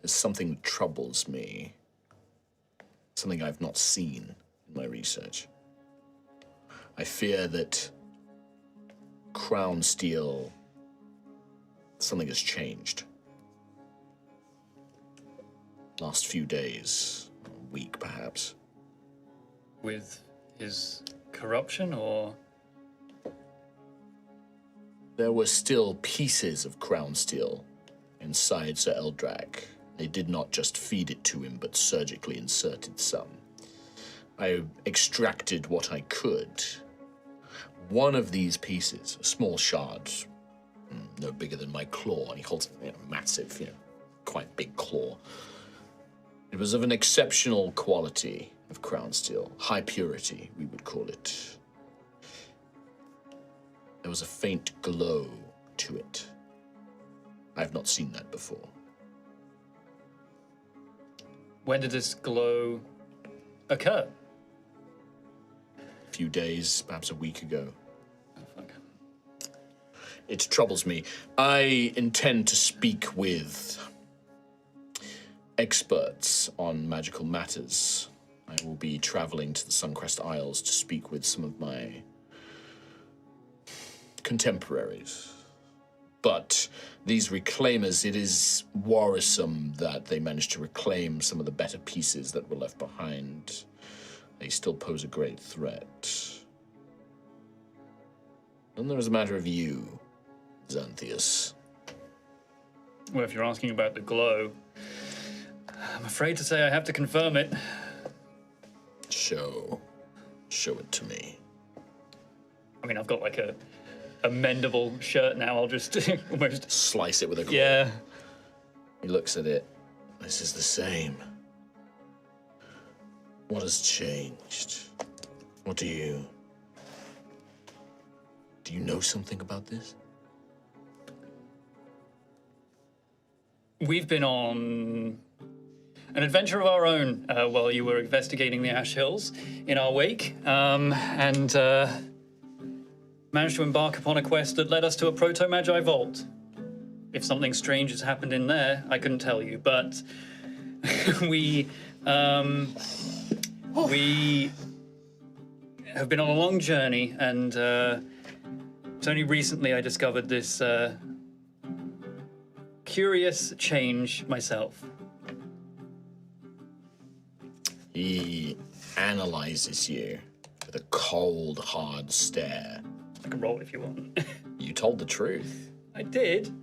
There's something that troubles me. Something I've not seen in my research. I fear that crown steel, something has changed. Last few days, a week perhaps. With his corruption, or? There were still pieces of crown steel inside Sir Eldrak. They did not just feed it to him, but surgically inserted some. I extracted what I could. One of these pieces, a small shard, no bigger than my claw, and he holds a massive, quite big claw. It was of an exceptional quality of crown steel, high purity, we would call it. There was a faint glow to it. I've not seen that before. When did this glow occur? A few days, perhaps a week ago. Oh, fuck. It troubles me. I intend to speak with experts on magical matters. I will be traveling to the Suncrest Isles to speak with some of my contemporaries. But these reclaimers, it is worrisome that they managed to reclaim some of the better pieces that were left behind. They still pose a great threat. Then there is a matter of you, Xanthias. Well, if you're asking about the glow, I'm afraid to say I have to confirm it. Show it to me. I mean, I've got like a mendable shirt now. I'll just almost slice it with a claw. Yeah. He looks at it. This is the same. What has changed? What do you know something about this? We've been on an adventure of our own while you were investigating the Ash Hills in our wake, and managed to embark upon a quest that led us to a Proto-Magi vault. If something strange has happened in there, I couldn't tell you, but we have been on a long journey, and it's only recently I discovered this curious change myself. He analyzes you with a cold, hard stare. I can roll if you want. You told the truth. I did.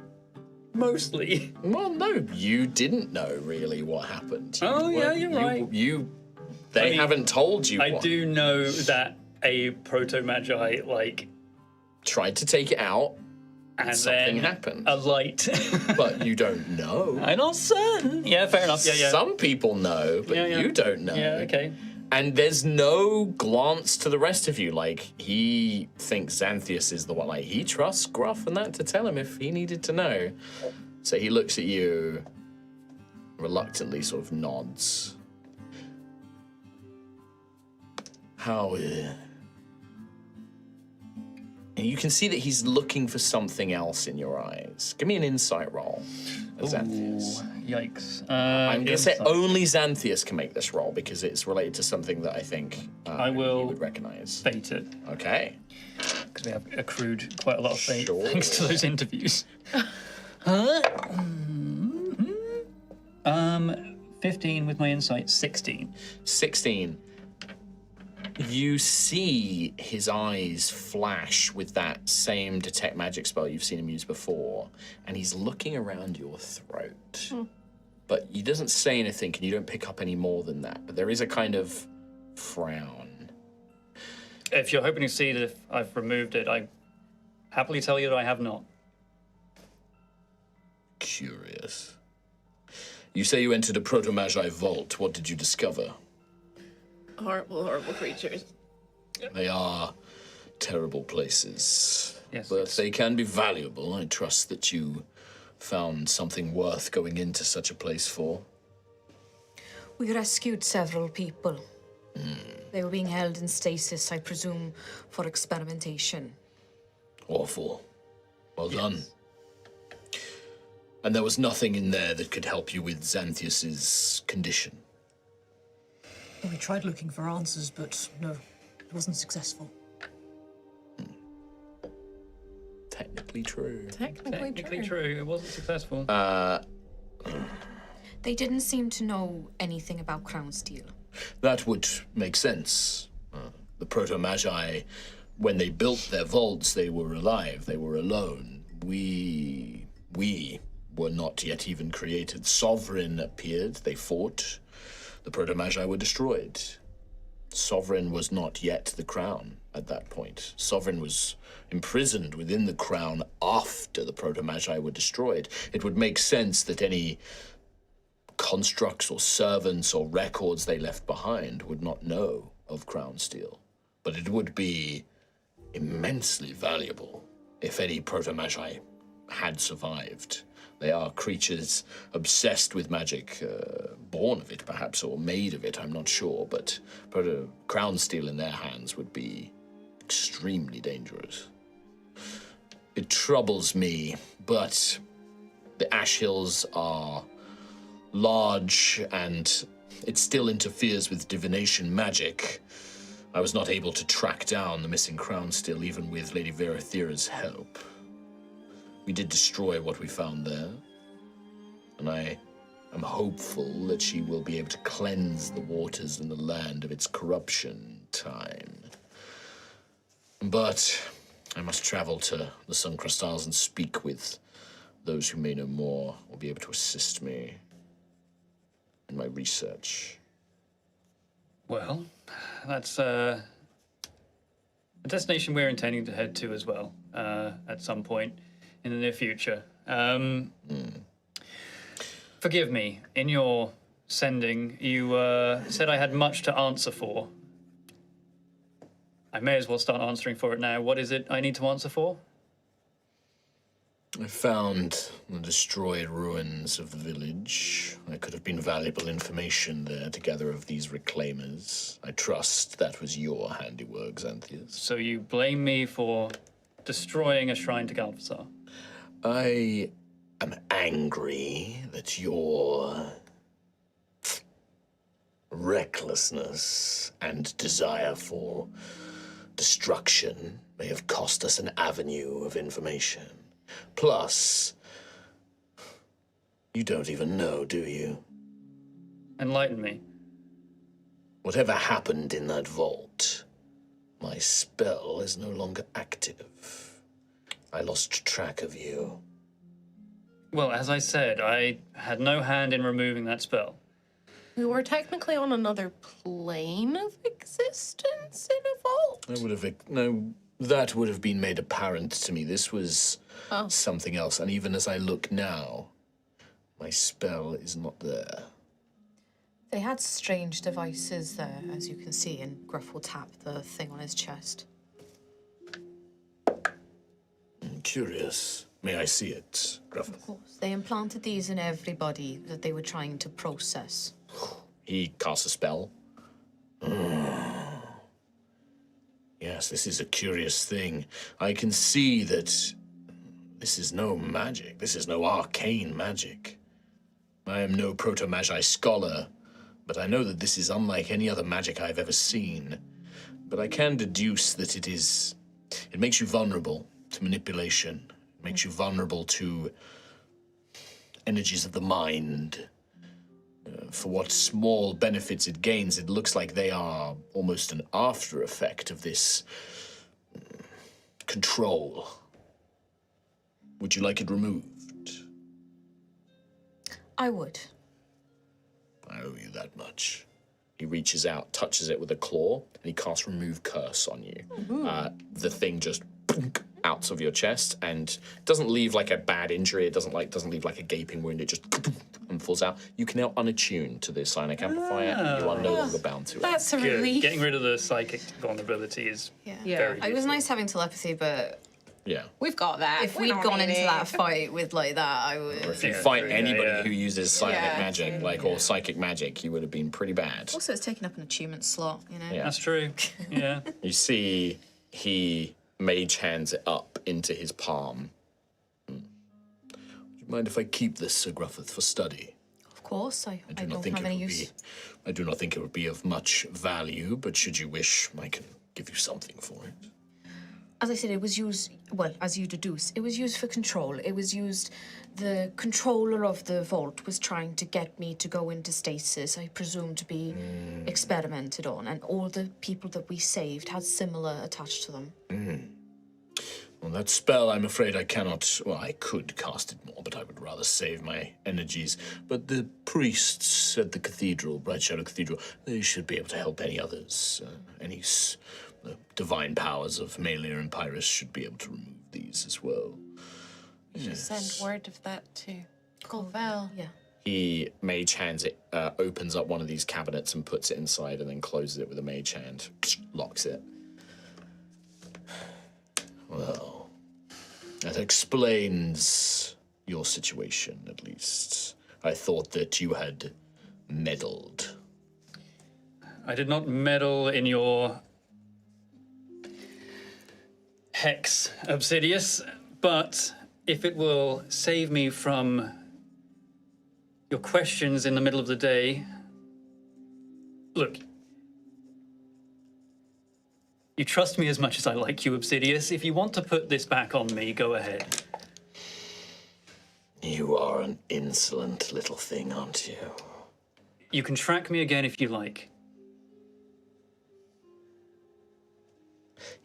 Mostly. Well, no, you didn't know really what happened. You're right. They haven't told you. I what. do know that a proto-magi, Tried to take it out, and something then happened. a light. But you don't know. I'm not certain. Yeah, fair enough. Yeah. Some people know, but Yeah. you don't know. Yeah, okay. And there's no glance to the rest of you. He thinks Xanthias is the one. He trusts Gruff and that to tell him if he needed to know. So he looks at you, reluctantly sort of nods. How, And you can see that he's looking for something else in your eyes. Give me an insight roll, Xanthias. Yikes. I'm going to say insight. only Xanthias can make this roll because it's related to something that I think I you will would recognize. fate it, Okay. because we have accrued quite a lot of fate Sure. thanks to those interviews. 15 with my insight, 16. 16. You see his eyes flash with that same detect magic spell you've seen him use before, and he's looking around your throat. But he doesn't say anything, and you don't pick up any more than that. But there is a kind of frown. If you're hoping to see that if I've removed it, I happily tell you that I have not. Curious. You say you entered a proto-magi vault. What did you discover? Horrible, horrible creatures. They are terrible places. Yes, But it's- they can be valuable. I trust that you found something worth going into such a place for. We rescued several people. They were being held in stasis, I presume, for experimentation. Awful. Well done. And there was nothing in there that could help you with Xanthias's condition. We tried looking for answers, but no, it wasn't successful. Technically true. Technically true, it wasn't successful. They didn't seem to know anything about Crown Steel. That would make sense. The proto-magi, when they built their vaults, they were alive. They were alone. We were not yet even created. Sovereign appeared. They fought. The proto-magi were destroyed. Sovereign was not yet the crown at that point. Sovereign was imprisoned within the crown after the proto-magi were destroyed. It would make sense that any constructs or servants or records they left behind would not know of Crown Steel. But it would be immensely valuable if any proto-magi had survived. They are creatures obsessed with magic, born of it perhaps, or made of it, I'm not sure, but Crown Steel in their hands would be extremely dangerous. It troubles me, but the Ash Hills are large and it still interferes with divination magic. I was not able to track down the missing Crown Steel even with Lady Verathera's help. We did destroy what we found there, and I am hopeful that she will be able to cleanse the waters and the land of its corruption in time. But I must travel to the Suncrest Isles and speak with those who may know more or be able to assist me in my research. Well, that's a destination we're intending to head to as well, at some point in the near future. Forgive me, in your sending, you said I had much to answer for. I may as well start answering for it now. What is it I need to answer for? I found the destroyed ruins of the village. There could have been valuable information there to gather of these reclaimers. I trust that was your handiwork, Xanthias. So you blame me for destroying a shrine to Galvasar? I am angry that your recklessness and desire for destruction may have cost us an avenue of information. Plus, you don't even know, do you? Enlighten me. Whatever happened in that vault My spell is no longer active. I lost track of you. Well, as I said, I had no hand in removing that spell. We were technically on another plane of existence in a vault. That would have been made apparent to me. This was something else, and even as I look now, my spell is not there. They had strange devices there, as you can see, and Gruff will tap the thing on his chest. Curious. May I see it, Gruff? Of course. They implanted these in everybody that they were trying to process. He casts a spell. Yes, this is a curious thing. I can see that this is no magic. This is no arcane magic. I am no proto-magi scholar, but I know that this is unlike any other magic I've ever seen. But I can deduce that it makes you vulnerable to manipulation. It makes you vulnerable to energies of the mind. For what small benefits it gains, it looks like they are almost an after effect of this control. Would you like it removed? I would. I owe you that much. He reaches out, touches it with a claw, and he casts Remove Curse on you. The thing just out of your chest and doesn't leave like a bad injury. It doesn't leave like a gaping wound. It just and falls out. You can now unattune to the psionic amplifier. You are no longer bound to it. That's a Good. relief. Getting rid of the psychic vulnerability is very It was useful. nice having telepathy, but Yeah. We've got that. if We we'd don't gone need into it. that fight with like that, I would. Or if you Yeah, fight true, anybody yeah. who uses psionic Yeah, magic, true. or psychic magic, you would have been pretty bad. Also, it's taking up an attunement slot, you know? Yeah. That's true. Yeah. You see, he mage hands it up into his palm. Would you mind if I keep this, Sir Gruffith, for study? Of course, I I do don't not think have it any would use. be. I do not think it would be of much value, but should you wish, I can give you something for it. As I said, it was used, well, as you deduce, it was used for control. It was used, the controller of the vault was trying to get me to go into stasis, I presume to be experimented on, and all the people that we saved had similar attached to them. Well, that spell, I'm afraid I cannot. Well, I could cast it more, but I would rather save my energies. But the priests at the cathedral, Bright Shadow Cathedral, they should be able to help any others. The divine powers of Malia and Pyrrhus should be able to remove these as well. Send word of that to Colville. Yeah. He mage hands it, opens up one of these cabinets and puts it inside, and then closes it with a mage hand, locks it. Well, that explains your situation, at least. I thought that you had meddled. I did not meddle in your hex, Obsidious, but if it will save me from your questions in the middle of the day. Look, you trust me as much as I like you, Obsidious. If you want to put this back on me, go ahead. You are an insolent little thing, aren't you? You can track me again if you like.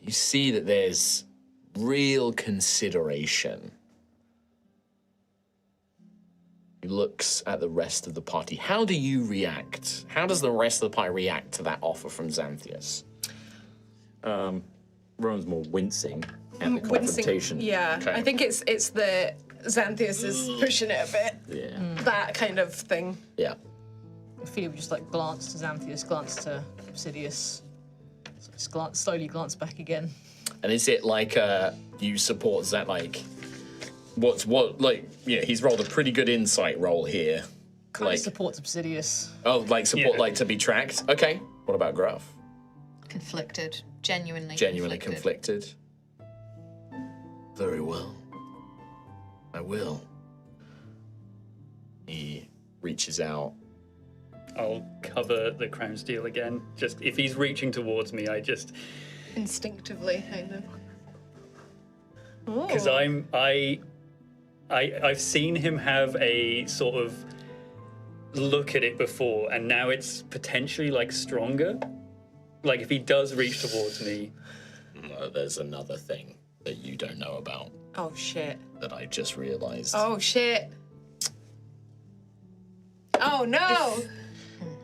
You see that there's real consideration. He looks at the rest of the party. How do you react? How does the rest of the party react to that offer from Xanthias? Rowan's more wincing at the confrontation. Yeah, Okay. I think it's the Xanthias is pushing it a bit. Yeah. That kind of thing. Yeah. Ophelia would just like glance to Xanthias, glance to Obsidious, slowly glance back again. And is it like you support that, like, he's rolled a pretty good insight roll here. Kind of supports Obsidious. Oh, like support, Yeah. like to be tracked? Okay. What about Gruff? Conflicted. Genuinely Conflicted. Very well. I will. He reaches out. I'll cover the crown steel again. Just if he's reaching towards me, I just Instinctively, kind of. because I've seen him have a sort of look at it before, and now it's potentially like stronger. Like, if he does reach towards me. No, there's another thing that you don't know about Oh shit. that I just realized. Oh shit. Oh no.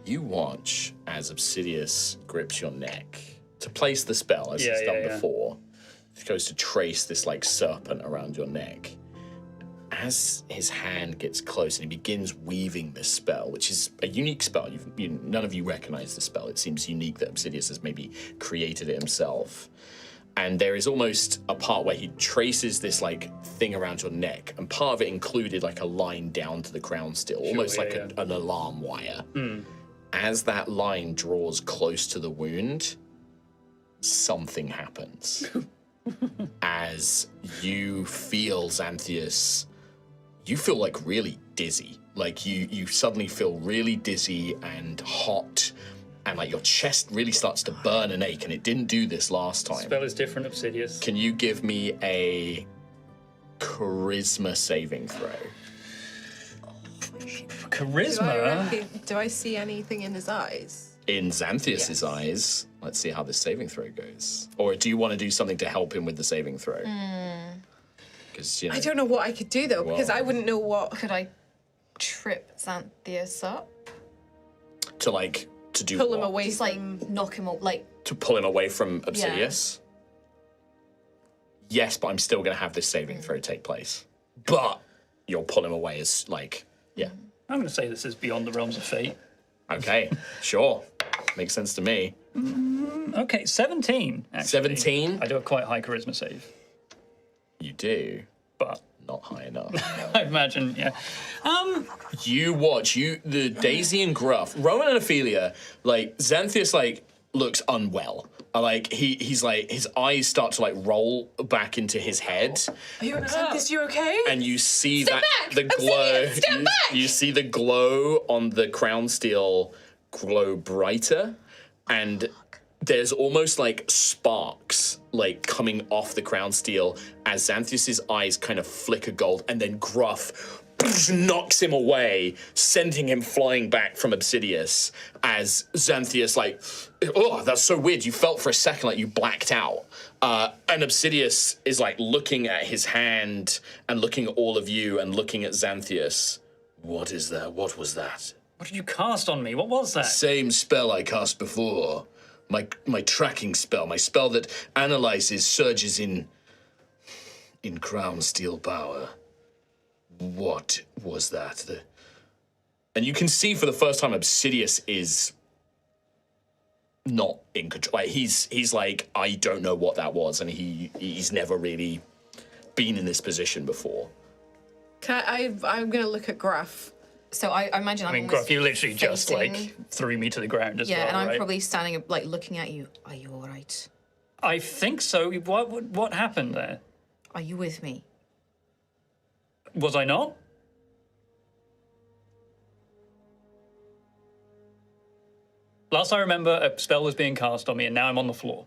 You watch as Obsidius grips your neck to place the spell, as Yeah, it's done yeah. before. He goes to trace this like serpent around your neck. As his hand gets close and he begins weaving this spell, which is a unique spell. None of you recognize the spell. It seems unique that Obsidius has maybe created it himself. And there is almost a part where he traces this like thing around your neck, and part of it included like a line down to the crown still, almost like yeah. an alarm wire. As that line draws close to the wound, something happens. As you feel Xanthius, you feel like really dizzy. Like you suddenly feel really dizzy and hot, and like your chest really starts to burn and ache, and it didn't do this last time. Spell is different, Obsidius. Can you give me a charisma saving throw? Charisma? Do I see anything in his eyes? In Xanthius's eyes, let's see how this saving throw goes. Or do you want to do something to help him with the saving throw? Because I don't know what I could do though, because I wouldn't know what. Could I trip Xanthius up? to do Pull him what? away Just like from. knock him up, like To pull him away from Obsidius? Yes, but I'm still going to have this saving throw take place. But you'll pull him away as like, yeah. I'm going to say this is beyond the realms of fate. Okay, sure. Makes sense to me. Okay, 17. Actually. 17? I do a quite high charisma save, You do. but Not high enough. I imagine, yeah. You watch, the Daisy and Gruff, Rowan and Ophelia, like, Xanthius, like, looks unwell. Like, he's like, his eyes start to, like, roll back into his head. Are you Xanthius, you okay? And you see Step that, back! the glow, Obsidian, step back! you see the glow on the crown steel glow brighter, and there's almost like sparks like coming off the crown steel as Xanthius's eyes kind of flicker gold, and then Gruff knocks him away, sending him flying back from Obsidius as Xanthius like, oh, that's so weird. You felt for a second like you blacked out. And Obsidius is like looking at his hand and looking at all of you and looking at Xanthius. What is that? What was that? What did you cast on me? What was that? Same spell I cast before. My tracking spell, my spell that analyzes surges in crown steel power. What was that? And you can see for the first time Obsidius is not in control. Like he's like, I don't know what that was, and he's never really been in this position before. I'm gonna look at Gruff. so. I imagine I I'm mean, almost Gruff, you literally just facing- like threw me to the ground as yeah, well, and I'm right? probably standing up, like looking at you. Are you all right? I think so. What happened there? Are you with me? Was I not? Last I remember, a spell was being cast on me, and now I'm on the floor.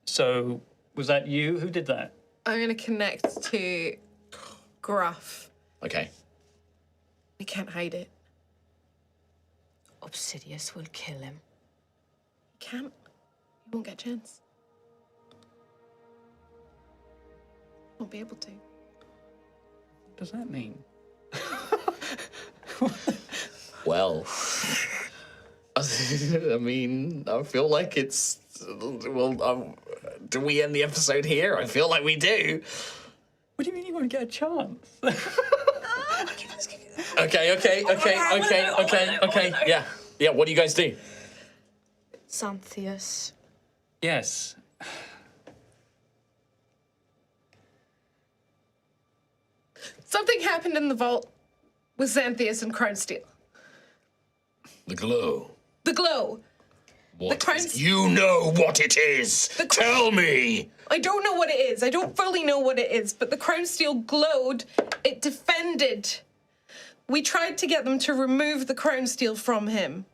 So, was that you who did that? I'm gonna connect to Gruff. Okay. We can't hide it. Obsidius will kill him. Can't. You won't get a chance. Won't be able to. What does that mean? Well, I mean, I feel like it's. Well, do we end the episode here? I feel like we do. What do you mean you won't get a chance? Okay. Yeah. What do you guys do? Xanthius. Yes. Something happened in the vault with Xanthius and Crown Steel. The glow. The glow. What crown- is- You know what it is. Tell me. I don't know what it is. I don't fully know what it is, but the Crown Steel glowed. It defended. We tried to get them to remove the Crown Steel from him,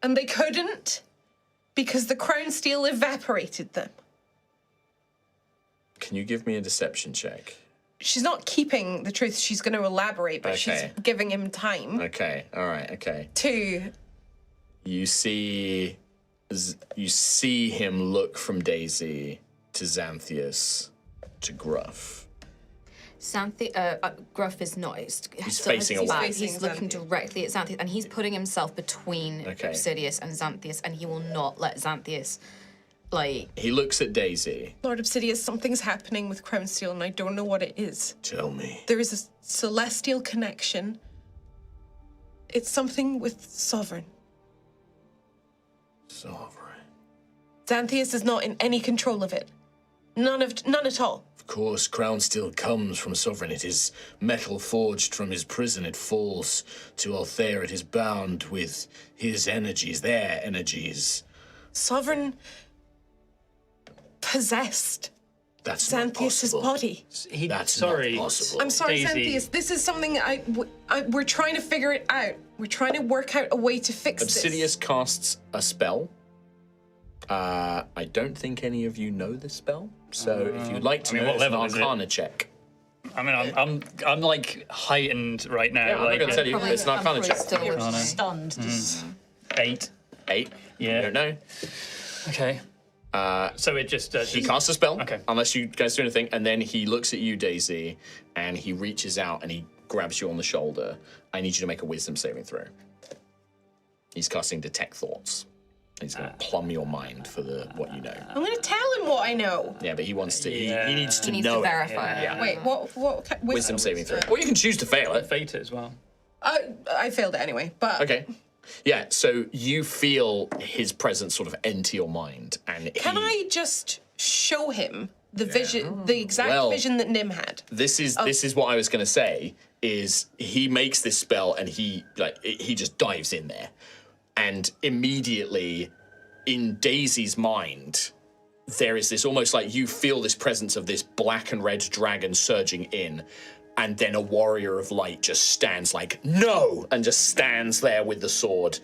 and they couldn't because the Crown Steel evaporated them. Can you give me a deception check? She's not keeping the truth. She's going to elaborate, but she's Okay. giving him time Okay. All right. Okay. to. You see you see him look from Daisy to Xanthias to Gruff. Gruff is not. He's facing away. He's looking directly at Xanthias, and he's putting himself between Obsidious and Xanthias, and he will not let Xanthias, He looks at Daisy. Lord Obsidious, something's happening with Crown Steel, and I don't know what it is. Tell me. There is a celestial connection. It's something with Sovereign. Sovereign. Xanthias is not in any control of it. None at all. Of course, Crown Steel comes from Sovereign. It is metal forged from his prison. It falls to Altheya. It is bound with his energies, their energies. Sovereign possessed That's not Xanthias' possible. body. That's sorry. not possible. I'm sorry, Daisy. Xanthias. This is something we're trying to figure it out. We're trying to work out a way to fix Obsidious casts a spell. I don't think any of you know this spell, so if you'd like to know, what it's an level is it? Arcana check. I mean, I'm like heightened right now. Yeah, I'm not going to tell you. It's an Arcana check. Stunned. Just 8. 8. Yeah. You don't know. Okay. So it just He casts a spell, Okay. unless you guys do anything, and then he looks at you, Daisy, and he reaches out and he grabs you on the shoulder. I need you to make a wisdom saving throw. He's casting Detect Thoughts. He's going to plumb your mind for what you know. I'm going to tell him what I know. Yeah, but he wants to. He needs to he needs know to it. verify. Yeah. Wait, what? Wisdom saving throw. Or you can choose to fail it. Fate as well. I failed it anyway, but Okay. Yeah, so you feel his presence sort of enter your mind, and can I just show him the vision, the exact vision that Nim had? This is what I was going to say. Is he makes this spell and he just dives in there, and immediately, in Daisy's mind, there is this almost like you feel this presence of this black and red dragon surging in. And then a warrior of light just stands like, no! And just stands there with the sword.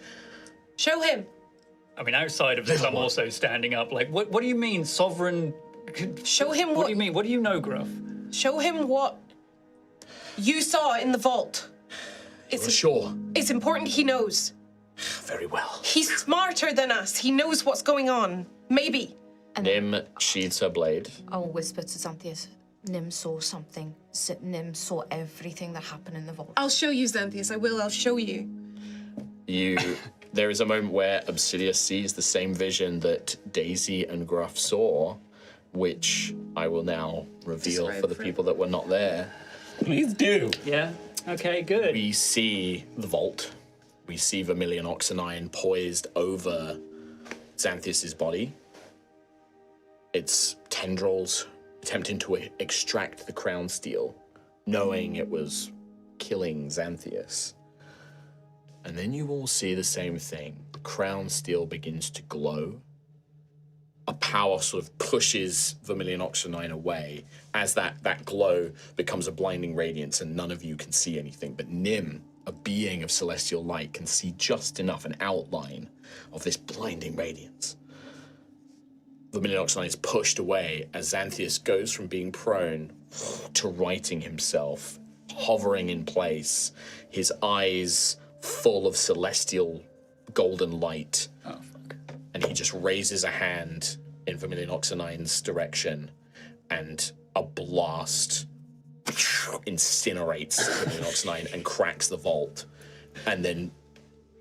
Show him. I mean, outside of this, I'm also standing up. Like, what do you mean, sovereign? Show him What do you mean? What do you know, Gruff? Show him what you saw in the vault. Sure. It's important he knows. Very well. He's smarter than us. He knows what's going on. Maybe. Nim sheathes her blade. I'll whisper to Xanthias. Nim saw something. Nim saw everything that happened in the vault. I'll show you, Xanthias. I will. I'll show you. There is a moment where Obsidious sees the same vision that Daisy and Gruff saw, which I will now reveal for the people that were not there. Please do. Yeah. Okay. Good. We see the vault. We see Vermilion Oxenine poised over Xanthias' body. Its tendrils attempting to extract the crown steel, knowing it was killing Xanthias. And then you all see the same thing. The crown steel begins to glow. A power sort of pushes Vermilion Oxenine away as that glow becomes a blinding radiance and none of you can see anything. But Nim, a being of celestial light, can see just enough, an outline of this blinding radiance. Vermilion Oxenine is pushed away as Xanthias goes from being prone to righting himself, hovering in place, his eyes full of celestial golden light. Oh, fuck. And he just raises a hand in Vermilion Oxenine's direction, and a blast incinerates Vermilion Oxenine and cracks the vault. And then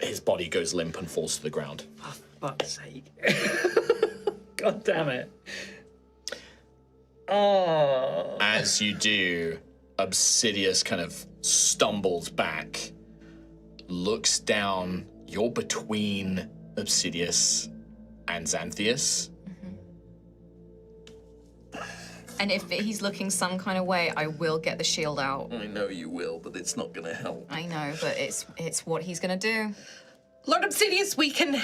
his body goes limp and falls to the ground. For fuck's sake. God damn it. Oh. As you do, Obsidious kind of stumbles back, looks down. You're between Obsidious and Xanthias. And if he's looking some kind of way, I will get the shield out. I know you will, but it's not going to help. I know, but it's what he's gonna do. Lord Obsidious, we can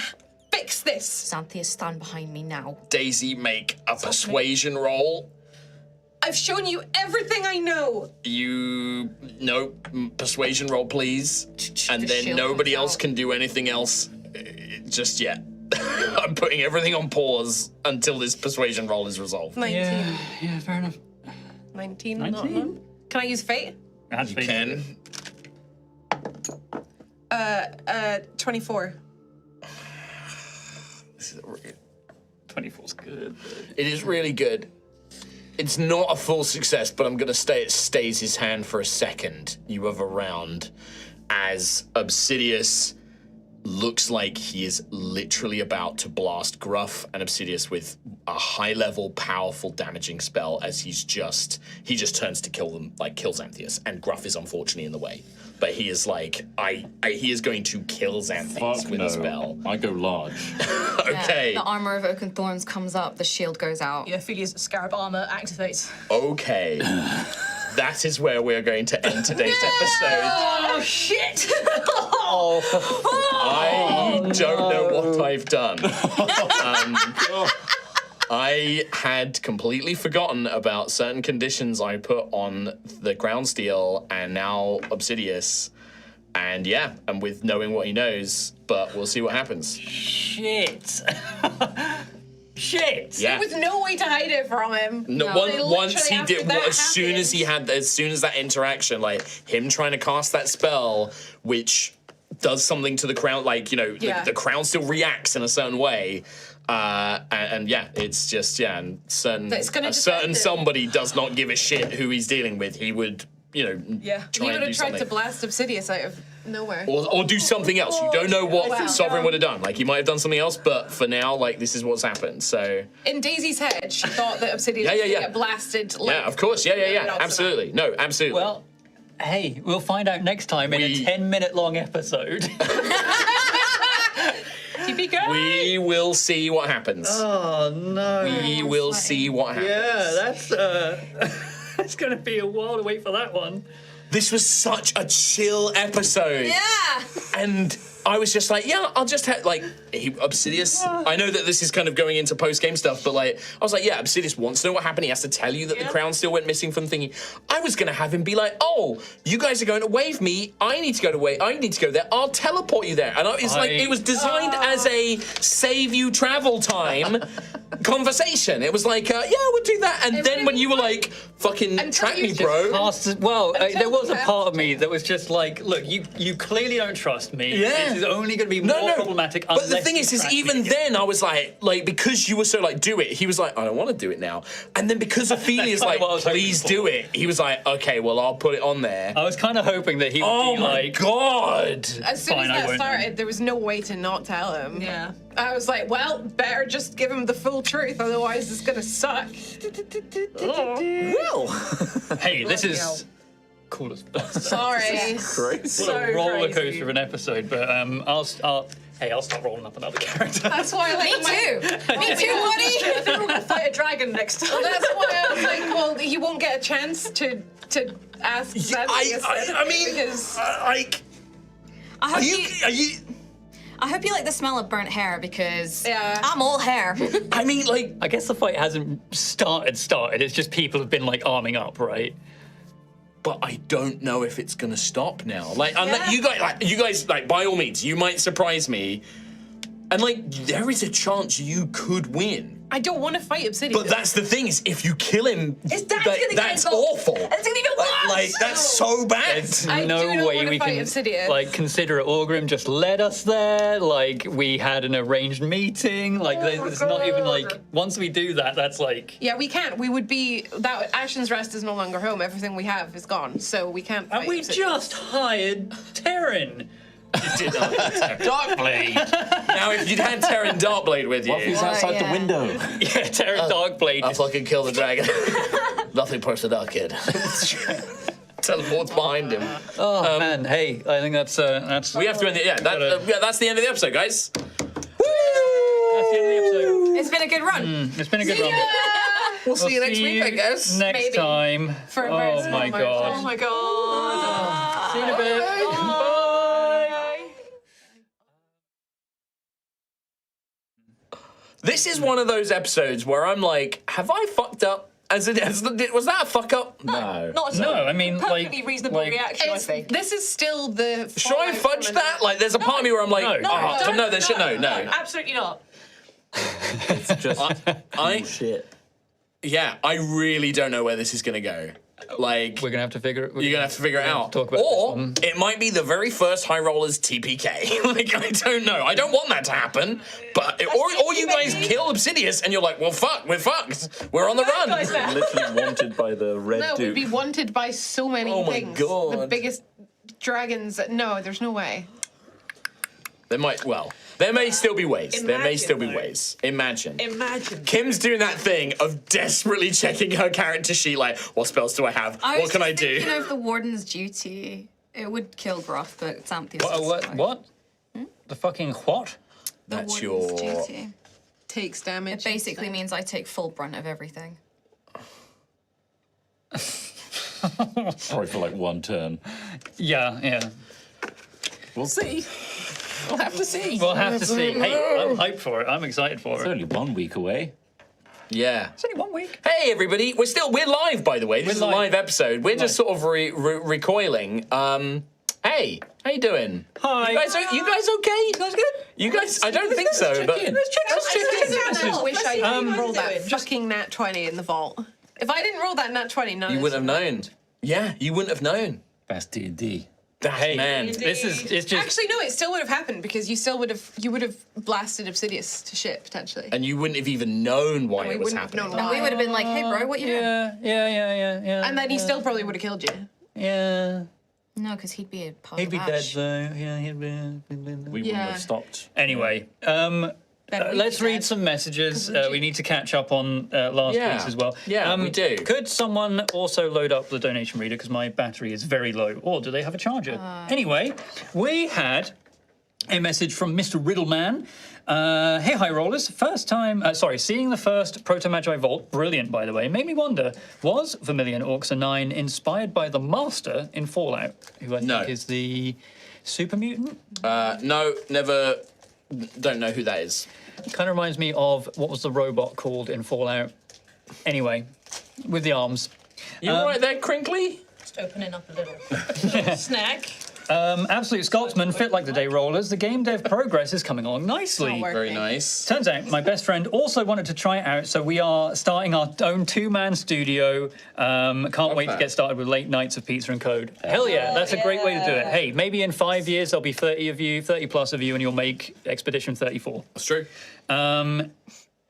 fix this. Xanthias, stand behind me now. Daisy, make a persuasion roll. I've shown you everything I know. Persuasion roll, please. And The then shield nobody comes else out. can do anything else just yet. I'm putting everything on pause until this persuasion roll is resolved. 19. Yeah, fair enough. 19? 19? Can I use fate? You can. 24. 24's good. It is really good. It's not a full success, but I'm going to say it stays his hand for a second. You have a round as Obsidious looks like he is literally about to blast Gruff and Obsidious with a high-level, powerful, damaging spell as he just turns to kill them, like kills Xanthias, and Gruff is unfortunately in the way. But he is like, he is going to kill Xanthias Fuck with no. a spell. I go large. Okay. The armor of Oak and Thorns comes up, the shield goes out. Yeah, Ophelia's scarab armor activates. Okay. That is where we're going to end today's episode. Oh shit! I don't know what I've done. I had completely forgotten about certain conditions I put on the ground steel and now Obsidious. And yeah, and with knowing what he knows, but we'll see what happens. Shit. Shit. Yeah. There was no way to hide it from him. No, They once literally he after did, that as soon as that interaction, like him trying to cast that spell, which does something to the crown, like, you know, Yeah. the crown still reacts in a certain way. And yeah, it's just, yeah, and That's gonna a certain defend it. somebody does not give a shit who he's dealing with. He would, you know, Yeah, try he and would do have tried something. to blast Obsidious out of nowhere. Or do something else. You don't know what Sovereign would have done. Like, he might have done something else, but for now, like, this is what's happened. So, In Daisy's head, she thought that Obsidious Yeah, was yeah, going to yeah. get blasted. Like, yeah, of course. Yeah. off the Absolutely. No, absolutely. Well, hey, we'll find out next time in a 10-minute long episode. we will see what happens. Oh no. We will see what happens. Yeah, that's it's gonna be a while to wait for that one. This was such a chill episode. Yeah! And I was just like, yeah, I'll just have, like, Obsidious. I know that this is kind of going into post-game stuff, but, like, I was like, yeah, Obsidious wants to know what happened. He has to tell you that the crown still went missing from thingy. I was going to have him be like, oh, you guys are going to wave me. I need to go there. I'll teleport you there. And it's like, it was designed as a save you travel time conversation. It was like, yeah, we'll do that. And then when you were like, fucking track me, bro. There was a part of me that was just like, look, you clearly don't trust me. Yeah. This is only going to be more problematic. But the unless thing you is track even me. then I was like because you were so like, do it. He was like, I don't want to do it now. And then because Ophelia's kind like, of what I was hoping please for. do it. He was like, okay, well, I'll put it on there. I was kind of hoping that he would Oh be my like, god. As soon Fine, I as that won't started, there was no way to not tell him. Yeah. I was like, well, better just give him the full truth, otherwise it's gonna suck. hey, this Bloody is hell. cool as fuck. Sorry. What a roller coaster of an episode, but I'll start rolling up another character. That's why I like Me too, buddy! I think we're gonna fight a dragon next time. Well, that's why I was like, well, he won't get a chance to ask Xanthias I mean, because like, I hope are you? I hope you like the smell of burnt hair because Yeah. I'm all hair. I mean, like, I guess the fight hasn't started. It's just people have been like arming up, right? but I don't know if it's gonna stop now. Like, unless you guys, like, by all means, you might surprise me, and like, there is a chance you could win. I don't want to fight Obsidian. But that's the thing is, if you kill him, His dad's gonna get that's involved. awful. It's gonna even worse. Like, that's so bad. There's I do no not way wanna we fight can Obsidian. like consider it. Orgrim just led us there. Like we had an arranged meeting. Like there's not even like once we do that, that's like. yeah, we can't. We would be that Ashen's Rest is no longer home. Everything we have is gone, so we can't. And fight we Obsidian. just hired Terran. You did not Darkblade. Now, if you'd had Terran Darkblade with you, He's outside the window. Yeah, Terran Darkblade. I'll fucking kill the dragon. Nothing personal, kid. Teleports behind him. Oh man, hey, I think that's. We have to end it. Yeah, that's the end of the episode, guys. That's the end of the episode. It's been a good run. It's been a good run. We'll see you next week, I guess. Next Maybe. time. For a very Oh small my amount of god. Oh my god. See you in a bit. Bye. This is one of those episodes where I'm like, have I fucked up? Was that a fuck up? No. Not at No, all. I mean, Perfectly like- reasonable like- reaction, I It's- think. This is still the. Should I fallout fudge from that? Like, there's a part of me where I'm like, No, no. Absolutely not. Just I, shit. yeah, I really don't know where this is gonna go. Like, We're gonna have to figure it. you're gonna have to figure it out. Talk about Or this one. it might be the very first High Rollers TPK. Like, I don't know. I don't want that to happen. But or you guys kill Obsidious and you're like, well, fuck, we're fucked. We're on the run. Literally wanted by the Red No, Duke. we'd be wanted by so many Oh my things. God. The biggest dragons. No, there's no way. There may still be ways. There may Imagine, still be though. ways. Imagine. Imagine. Kim's doing that thing of desperately checking her character sheet, like, what spells do I have? What can I do? Thinking of the warden's duty. It would kill Groth, but it's Althea's. What? The fucking what? That's The your. warden's duty. Takes damage. It basically means I take full brunt of everything. Sorry for like one turn. Yeah. We'll see. We'll have to see. We'll have to see. Hey, I'm hyped for it. I'm excited for It's it. only 1 week away. Yeah. It's only 1 week. Hey everybody, we're live by the way. This is a live. live episode. We're just sort of recoiling. Hey, how you doing? Hi. You guys okay? You guys good? You guys? I don't think so, but Let's check in. I wish I didn't roll that doing? fucking nat 20 in the vault. If I didn't roll that nat 20, none you of wouldn't this have known. Yeah, you wouldn't have known. Fast D&D. Hey, Man. this is it's just Actually, no, it still would have happened because you would have blasted Obsidious to shit potentially. And you wouldn't have even known why we it was wouldn't have happening. known And we would have been like, hey, bro, what you doing? yeah. And then he still probably would have killed you. Yeah. No, because he'd be a part He'd of be dead Ash. though. Yeah, he'd be. We wouldn't Yeah. have stopped. Anyway, Then we'd let's be read dead. some messages. We need to catch up on last Yeah. week's as well. Yeah, we do. Could someone also load up the donation reader because my battery is very low? Or do they have a charger? Anyway, we had a message from Mr. Riddleman. Hey, High Rollers. Seeing the first Proto-Magi Vault, brilliant, by the way, made me wonder, was Vermilion Orcs 9 inspired by the Master in Fallout, who I No. think is the super mutant? No, never. Don't know who that is. Kind of reminds me of, what was the robot called in Fallout? Anyway, with the arms. You all right there, Crinkly? Just opening up a little snack. Absolute Scotsman, fit like the day rollers. The game dev progress is coming along nicely. Not working. Very nice. Turns out my best friend also wanted to try it out, so we are starting our own two-man studio. Can't wait to that. get started with late nights of pizza and code. Hell yeah, that's a great way to do it. Hey, maybe in 5 years there'll be 30 plus of you, and you'll make Expedition 34. That's true.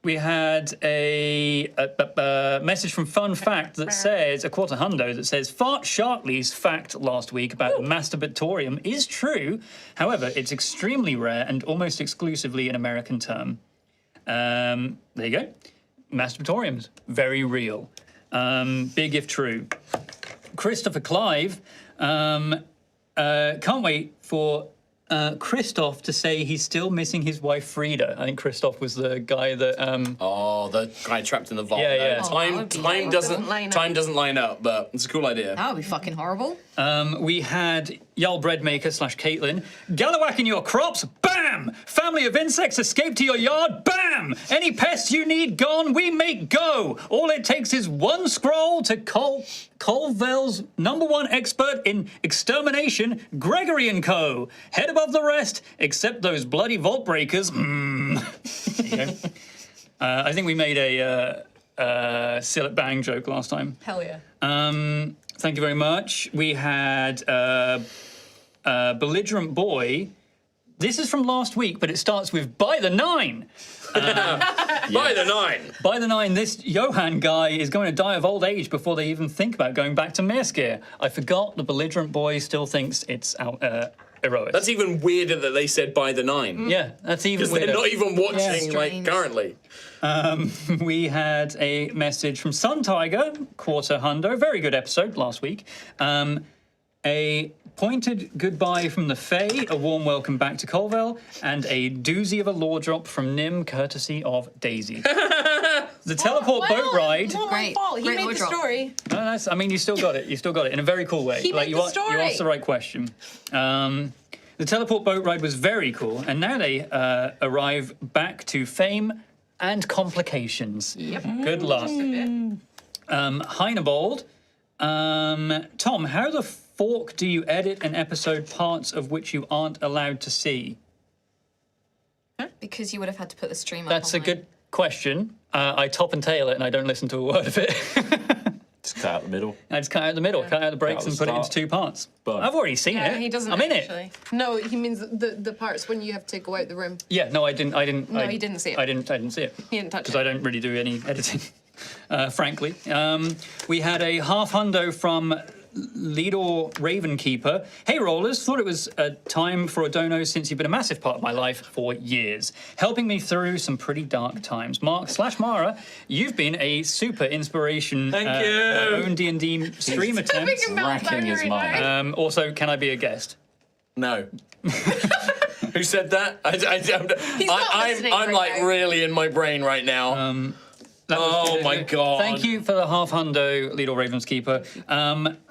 We had a message from Fun Fact that says, a quarter hundo, that says, Fart Shartley's fact last week about the masturbatorium is true. However, it's extremely rare and almost exclusively an American term. There you go. Masturbatoriums, very real. Big if true. Christopher Clive, can't wait for Christoph to say he's still missing his wife Frida. I think Christoph was the guy that Oh, the guy trapped in the vault. Yeah, No, yeah. Oh, that would be time horrible. doesn't line up, but it's a cool idea. That would be fucking horrible. we had Jarl Breadmaker / Caitlin. Gallowak in your crops, bam! Family of insects escape to your yard, bam! Any pests you need gone, we make go! All it takes is one scroll to Colville's #1 expert in extermination, Gregory & Co. Head above the rest, except those bloody vault breakers. There you go. I think we made a Seal It Bang joke last time. Hell yeah. Thank you very much. We had Belligerent Boy. This is from last week, but it starts with By the 9. By the 9. By the 9, this Johan guy is going to die of old age before they even think about going back to Mirskir. I forgot the Belligerent Boy still thinks it's Erois. That's even weirder that they said by the 9. Yeah, that's even Because they're weirder. not even watching like Strange. currently. We had a message from Sun Tiger, quarter hundo. Very good episode last week. A pointed goodbye from the Fae, a warm welcome back to Colville, and a doozy of a lore drop from Nim, courtesy of Daisy. The teleport boat ride. Not my Great. fault. He Great made lore the drop. story. No, that's, I mean, you still got it. You still got it in a very cool way. He made you the You story. asked the right question. The teleport boat ride was very cool, and now they arrive back to fame and complications. Yep. Good luck. Heinebold. Tom, how the fork do you edit an episode parts of which you aren't allowed to see? Because you would have had to put the stream up. That's a online. good question. I top and tail it, and I don't listen to a word of it. Just cut out the middle. I just cut out the middle, cut out the breaks, Cut out and the put it into start. 2 parts. Boom. I've already seen Yeah, it. he doesn't I'm in actually. it. No, he means the parts when you have to go out the room. Yeah, no, I didn't. No, he didn't see it. I didn't see it. He didn't touch Because it. I don't really do any editing, frankly. We had a half hundo from Lidor Ravenkeeper. Hey Rollers, thought it was a time for a dono since you've been a massive part of my life for years, helping me through some pretty dark times. Mark/Mara, you've been a super inspiration. Thank you. Own D&D stream attempt. Racking his mind. Also, can I be a guest? No. Who said that? not listening I'm right like now. really in my brain right now. Oh my god. Thank you for the half hundo, Lidl Ravenskeeper.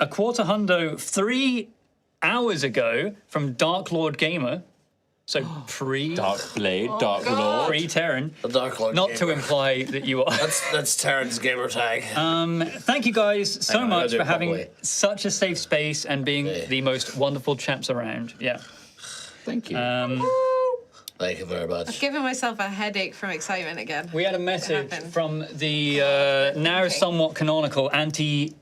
A quarter hundo 3 hours ago from Dark Lord Gamer. So Dark Blade, Dark Lord. Terran. The Dark Lord Not to Gamer. imply that you are. That's Terran's gamer tag. Thank you guys so Hang on, much I'll do for it having properly. such a safe space and being Yeah. the most wonderful chaps around. Yeah. Thank you. Thank you very much. Giving myself a headache from excitement again. We had a message happened? from the now somewhat canonical anti.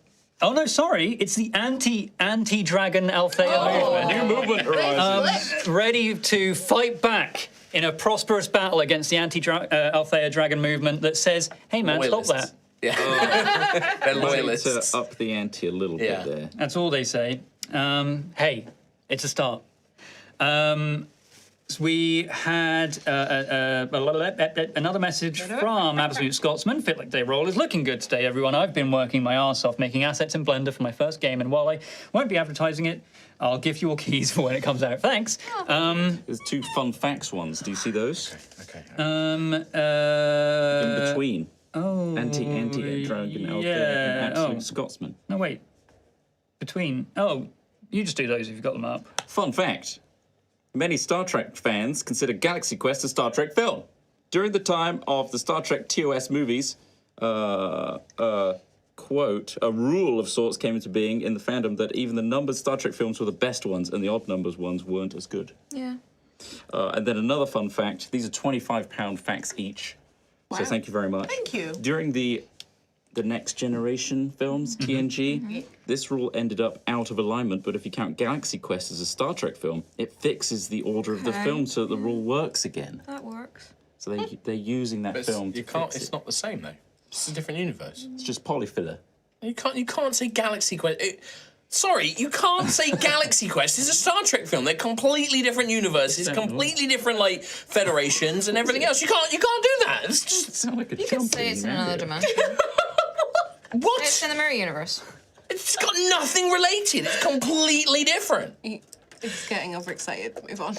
Oh no, sorry, it's the anti-dragon Altheya movement. New movement horizons. Ready to fight back in a prosperous battle against the anti-Altheya dragon movement that says, "Hey man, stop Loyalists. that." Yeah. They're To loyalists. up the ante a little Yeah. bit there. That's all they say. Hey, it's a start. We had another message from Absolute Scotsman. Fit like day rollers. Looking good today, everyone. I've been working my arse off making assets in Blender for my first game, and while I won't be advertising it, I'll give you all keys for when it comes out. Thanks. There's 2 fun facts ones. Do you see those? Okay. In between. Oh. Anti-dragon Altheya yeah. and Absolute Oh. Scotsman. No, wait. Between. Oh, you just do those if you've got them up. Fun fact. Many Star Trek fans consider Galaxy Quest a Star Trek film. During the time of the Star Trek TOS movies, quote, a rule of sorts came into being in the fandom that even the numbered Star Trek films were the best ones and the odd numbers ones weren't as good. Yeah. And then another fun fact, these are £25 facts each. So thank you very much. Thank you. During the Next Generation films, TNG, this rule ended up out of alignment, but if you count Galaxy Quest as a Star Trek film, it fixes the order of the Okay. film so that the rule works again. That works. So they're using that film to You can't. fix It's it. not the same though. It's a different universe. It's just polyfiller. You can't say Galaxy Quest. Sorry, you can't say Galaxy Quest is a Star Trek film. They're completely different universes, completely different like federations and everything else. You can't do that. It's just Sound like a You could say it's in another dimension. It's what? in the mirror universe. It's got nothing related. It's completely different. He's getting overexcited. Move on.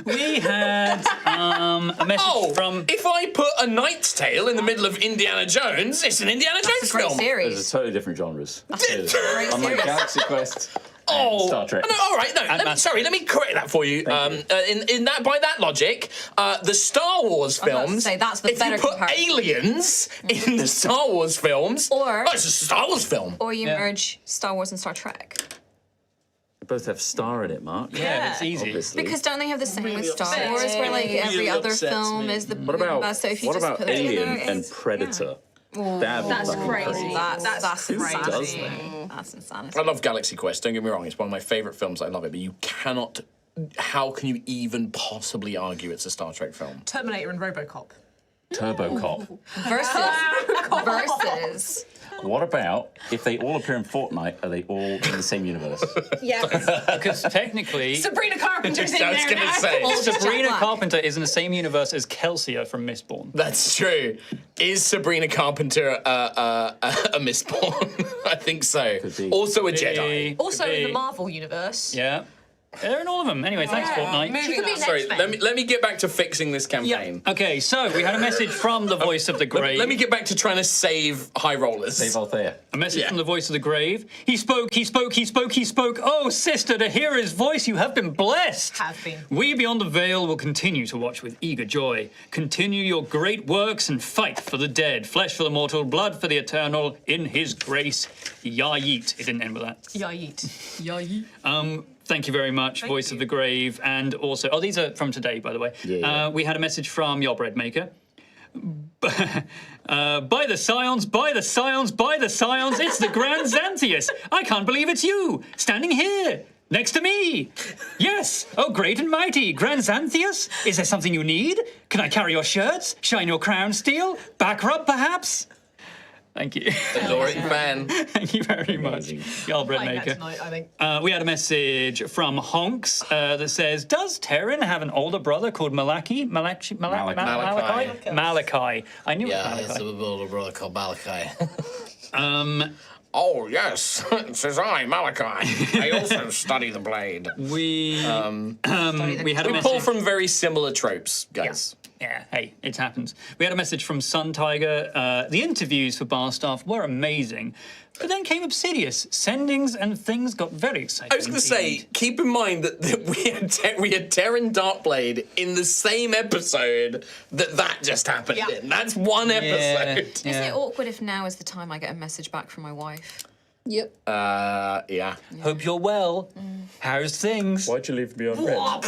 We had a message Oh, from. if I put A Knight's Tale in the middle of Indiana Jones, it's an Indiana Jones It's a great film. series. There's totally different genres. Great Unlike series. Galaxy Quest and Oh, Star Trek. No, all right, no. Let me correct that for you. In that, by that logic, the Star Wars I was about to films. say, that's the if better you put comparison. aliens in the Star Wars films, Or- it's a Star Wars film. Or you Yeah. merge Star Wars and Star Trek. They both have star in it, Mark. Yeah, it's easy. Obviously. Because don't they have the same with Star upsets Wars, where like me. every Really other upsets film me. is the What about best? So if you just put them Alien together, and it's- Predator? That'd be That's fucking crazy. That's Who does insanity. that? That's insanity. I love Galaxy Quest. Don't get me wrong; it's one of my favorite films. I love it, but you cannot. How can you even possibly argue it's a Star Trek film? Terminator and RoboCop. TurboCop. Versus. What about if they all appear in Fortnite? Are they all in the same universe? Yeah. Because technically, Sabrina Carpenter's in I was there gonna now. say. Sabrina Jack Black. Carpenter is in the same universe as Kelsier from Mistborn. That's true. Is Sabrina Carpenter a Mistborn? I think so. Could be. Also a Jedi. Also Could in be. the Marvel universe. Yeah. They're in all of them. Anyway, thanks, Fortnite. She could be Sorry, X-Men. let me get back to fixing this campaign. Okay, so we had a message from the voice of the grave. Let me get back to trying to save high rollers. Save Althea. A message Yeah. from the voice of the grave. He spoke. Oh, sister, to hear his voice, you have been blessed. Have been. We beyond the veil will continue to watch with eager joy. Continue your great works and fight for the dead, flesh for the mortal, blood for the eternal, in his grace. Yayeet. It didn't end with that. Yayeet. Thank you very much, voice of the grave, and also. Oh, these are from today, by the way. Yeah. We had a message from your bread maker. By the scions, by the scions, by the scions, it's the Grand Xanthius. I can't believe it's you, standing here, next to me. Yes, oh great and mighty, Grand Xanthius. Is there something you need? Can I carry your shirts? Shine your crown steel? Back rub, perhaps? Thank you. Adoring fan. Thank you very much, y'all bread maker. Tonight, I think. We had a message from Honks that says, does Terran have an older brother called Malachi? Malachi? Malachi. I knew it Yeah, was it's a Malachi. older brother called Malachi. Oh, yes, says I, Malachi. I also study the blade. We had a We message. pull from very similar tropes, guys. Yeah, hey, it happens. We had a message from Sun Tiger. The interviews for bar staff were amazing, but then came Obsidious. Sendings and things got very exciting. I was going to say, keep in mind that we had Terran Darkblade in the same episode that just happened in. That's one episode. Isn't it awkward if now is the time I get a message back from my wife? Yep. Yeah. Hope you're well. How's things? Why'd you leave me on red?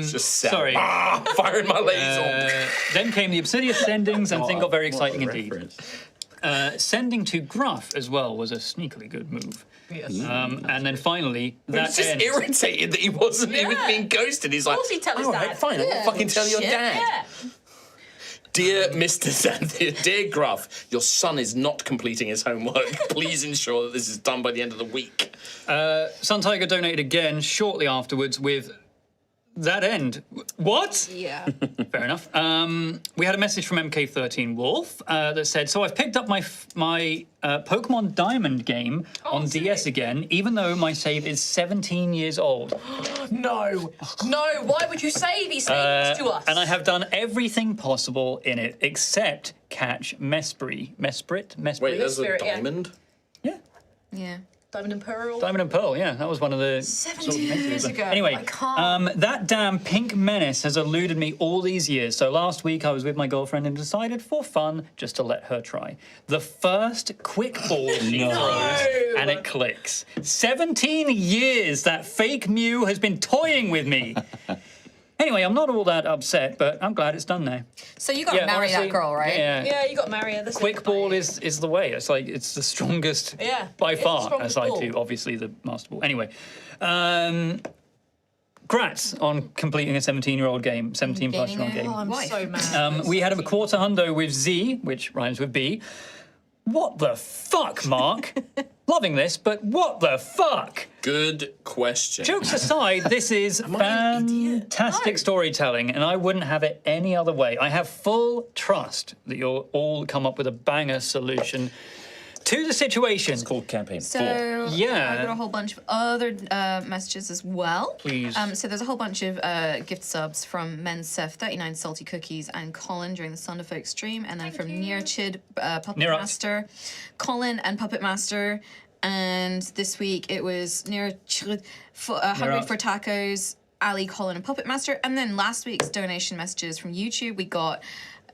Just sad. Sorry. Firing my laser. Then came the Obsidious sendings, and thing got very exciting What a indeed. reference. Sending to Gruff as well was a sneakily good move. Yes. And then finally, He that was just ends. irritated that he was being ghosted. He's like, Of course he'd tell his all right, dad. fine, I'll fucking tell your Shit. dad. Yeah. Dear Mr. Xanthia, dear Gruff, your son is not completing his homework. Please ensure that this is done by the end of the week. Sun Tiger donated again shortly afterwards with that end. What? Yeah. Fair enough. We had a message from MK13 Wolf that said, so I've picked up my Pokemon Diamond game on DS again, even though my save is 17 years old. No. Why would you say these things to us? And I have done everything possible in it except catch Mesprit. Mesprit? Wait, there's a Spirit, yeah. diamond? Yeah. Yeah. Diamond and Pearl. Diamond and Pearl, yeah, that was one of the 17 years ago. Anyway, I can't. that damn pink menace has eluded me all these years. So last week I was with my girlfriend and decided for fun just to let her try. The first quick ball she throws and it clicks. 17 years that fake Mew has been toying with me. Anyway, I'm not all that upset, but I'm glad it's done now. So you got to marry honestly, that girl, right? Yeah. Yeah, you got Maria. This Quick ball is the way. It's like it's the strongest by it's the far, strongest aside ball. to obviously the Master Ball. Anyway, grats on completing a 17-year-old game, 17+-year-old game. Oh, I'm Wife. so mad. We had a quarter hundo with Z, which rhymes with B. What the fuck, Mark? Loving this, but what the fuck? Good question. Jokes aside, this is fantastic storytelling, and I wouldn't have it any other way. I have full trust that you'll all come up with a banger solution to the situation. It's called Campaign 4. So Yeah. I've got a whole bunch of other messages as well. Please. So there's a whole bunch of gift subs from Mensef, 39 Salty Cookies, and Colin during the Sonderfolk stream, and then from Nearchid, Puppet Nearut. Master, Colin and Puppet Master, and this week it was Nearchid, Hungry Nearut. for Tacos, Ali, Colin, and Puppet Master, and then last week's donation messages from YouTube, we got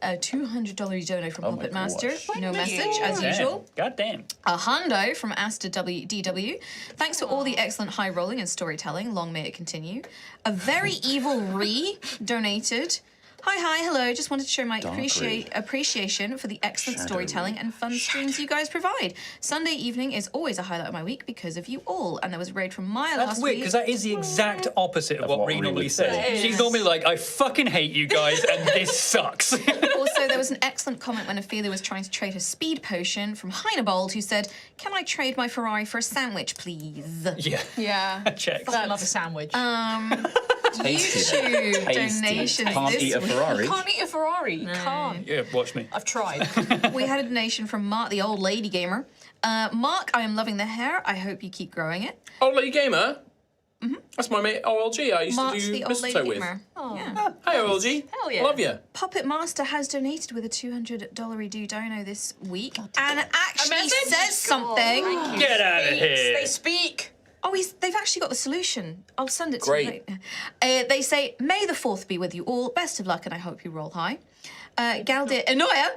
a $200 dono from my Puppet Master, gosh. no message as usual. God damn. A hundo from Asta DW. Thanks for all the excellent high rolling and storytelling. Long may it continue. A very evil Ree donated. Hi, hello. Just wanted to show my appreciation for the excellent storytelling and fun streams you guys provide. Sunday evening is always a highlight of my week because of you all. And there was a raid from Maya That's last weird, week. because that is the exact opposite of what what Ree Ree normally would say. says. She's normally like, I fucking hate you guys, and this sucks. Also, there was an excellent comment when Ophelia was trying to trade her speed potion from Heinebold, who said, "Can I trade my Ferrari for a sandwich, please?" Yeah, Yeah. check. I love a sandwich. Tasty. YouTube Tasty. donations Can't this eat a week. Ferrari. Can't eat a Ferrari. Can't. Yeah, watch me. I've tried. We had a donation from Mark, the old lady gamer. Mark, I am loving the hair. I hope you keep growing it. Old Lady Gamer? Mm-hmm. That's my mate OLG I used Mark's to do the old lady mistletoe with. gamer. Oh. Yeah. Hi OLG. Hell yeah. Love you. Puppet Master has donated with a $200 do dono this week and actually message? says something. Get out of They here. speak. Oh, they've actually got the solution. I'll send it to Great. you later. They say, "May the 4th be with you all. Best of luck, and I hope you roll high." Galdir Enoya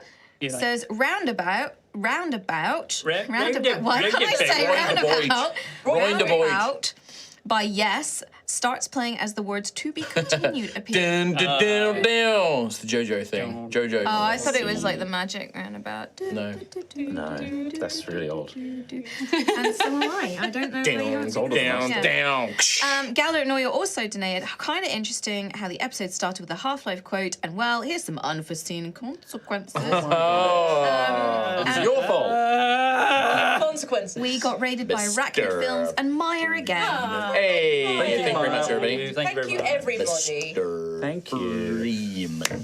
says, roundabout. Why can't I say roundabout? Roundabout. by Yes starts playing as the words "to be continued" appear. Dun, dun, dun, dun. It's the JoJo thing. JoJo. Oh, I thought it was like the magic roundabout. No. No, that's really old. And so am I. I don't know where you're Down, Yeah. down. Galdor Noya also donated, kind of interesting how the episode started with a Half-Life quote, and well, here's some unforeseen consequences. Oh, it's your fault. Consequences. We got raided by Racket Mr. Films and Maya again. Hey, thank you very much, everybody. Thank you, everybody. Thank you. Freeman.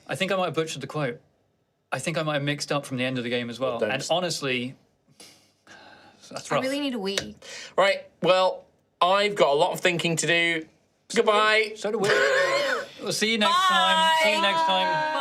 I think I might have butchered the quote. I think I might have mixed up from the end of the game as well. don't And just- honestly, that's I rough. really need a wee. Right, well, I've got a lot of thinking to do. Goodbye. So do we. We'll see you next time. See you next time.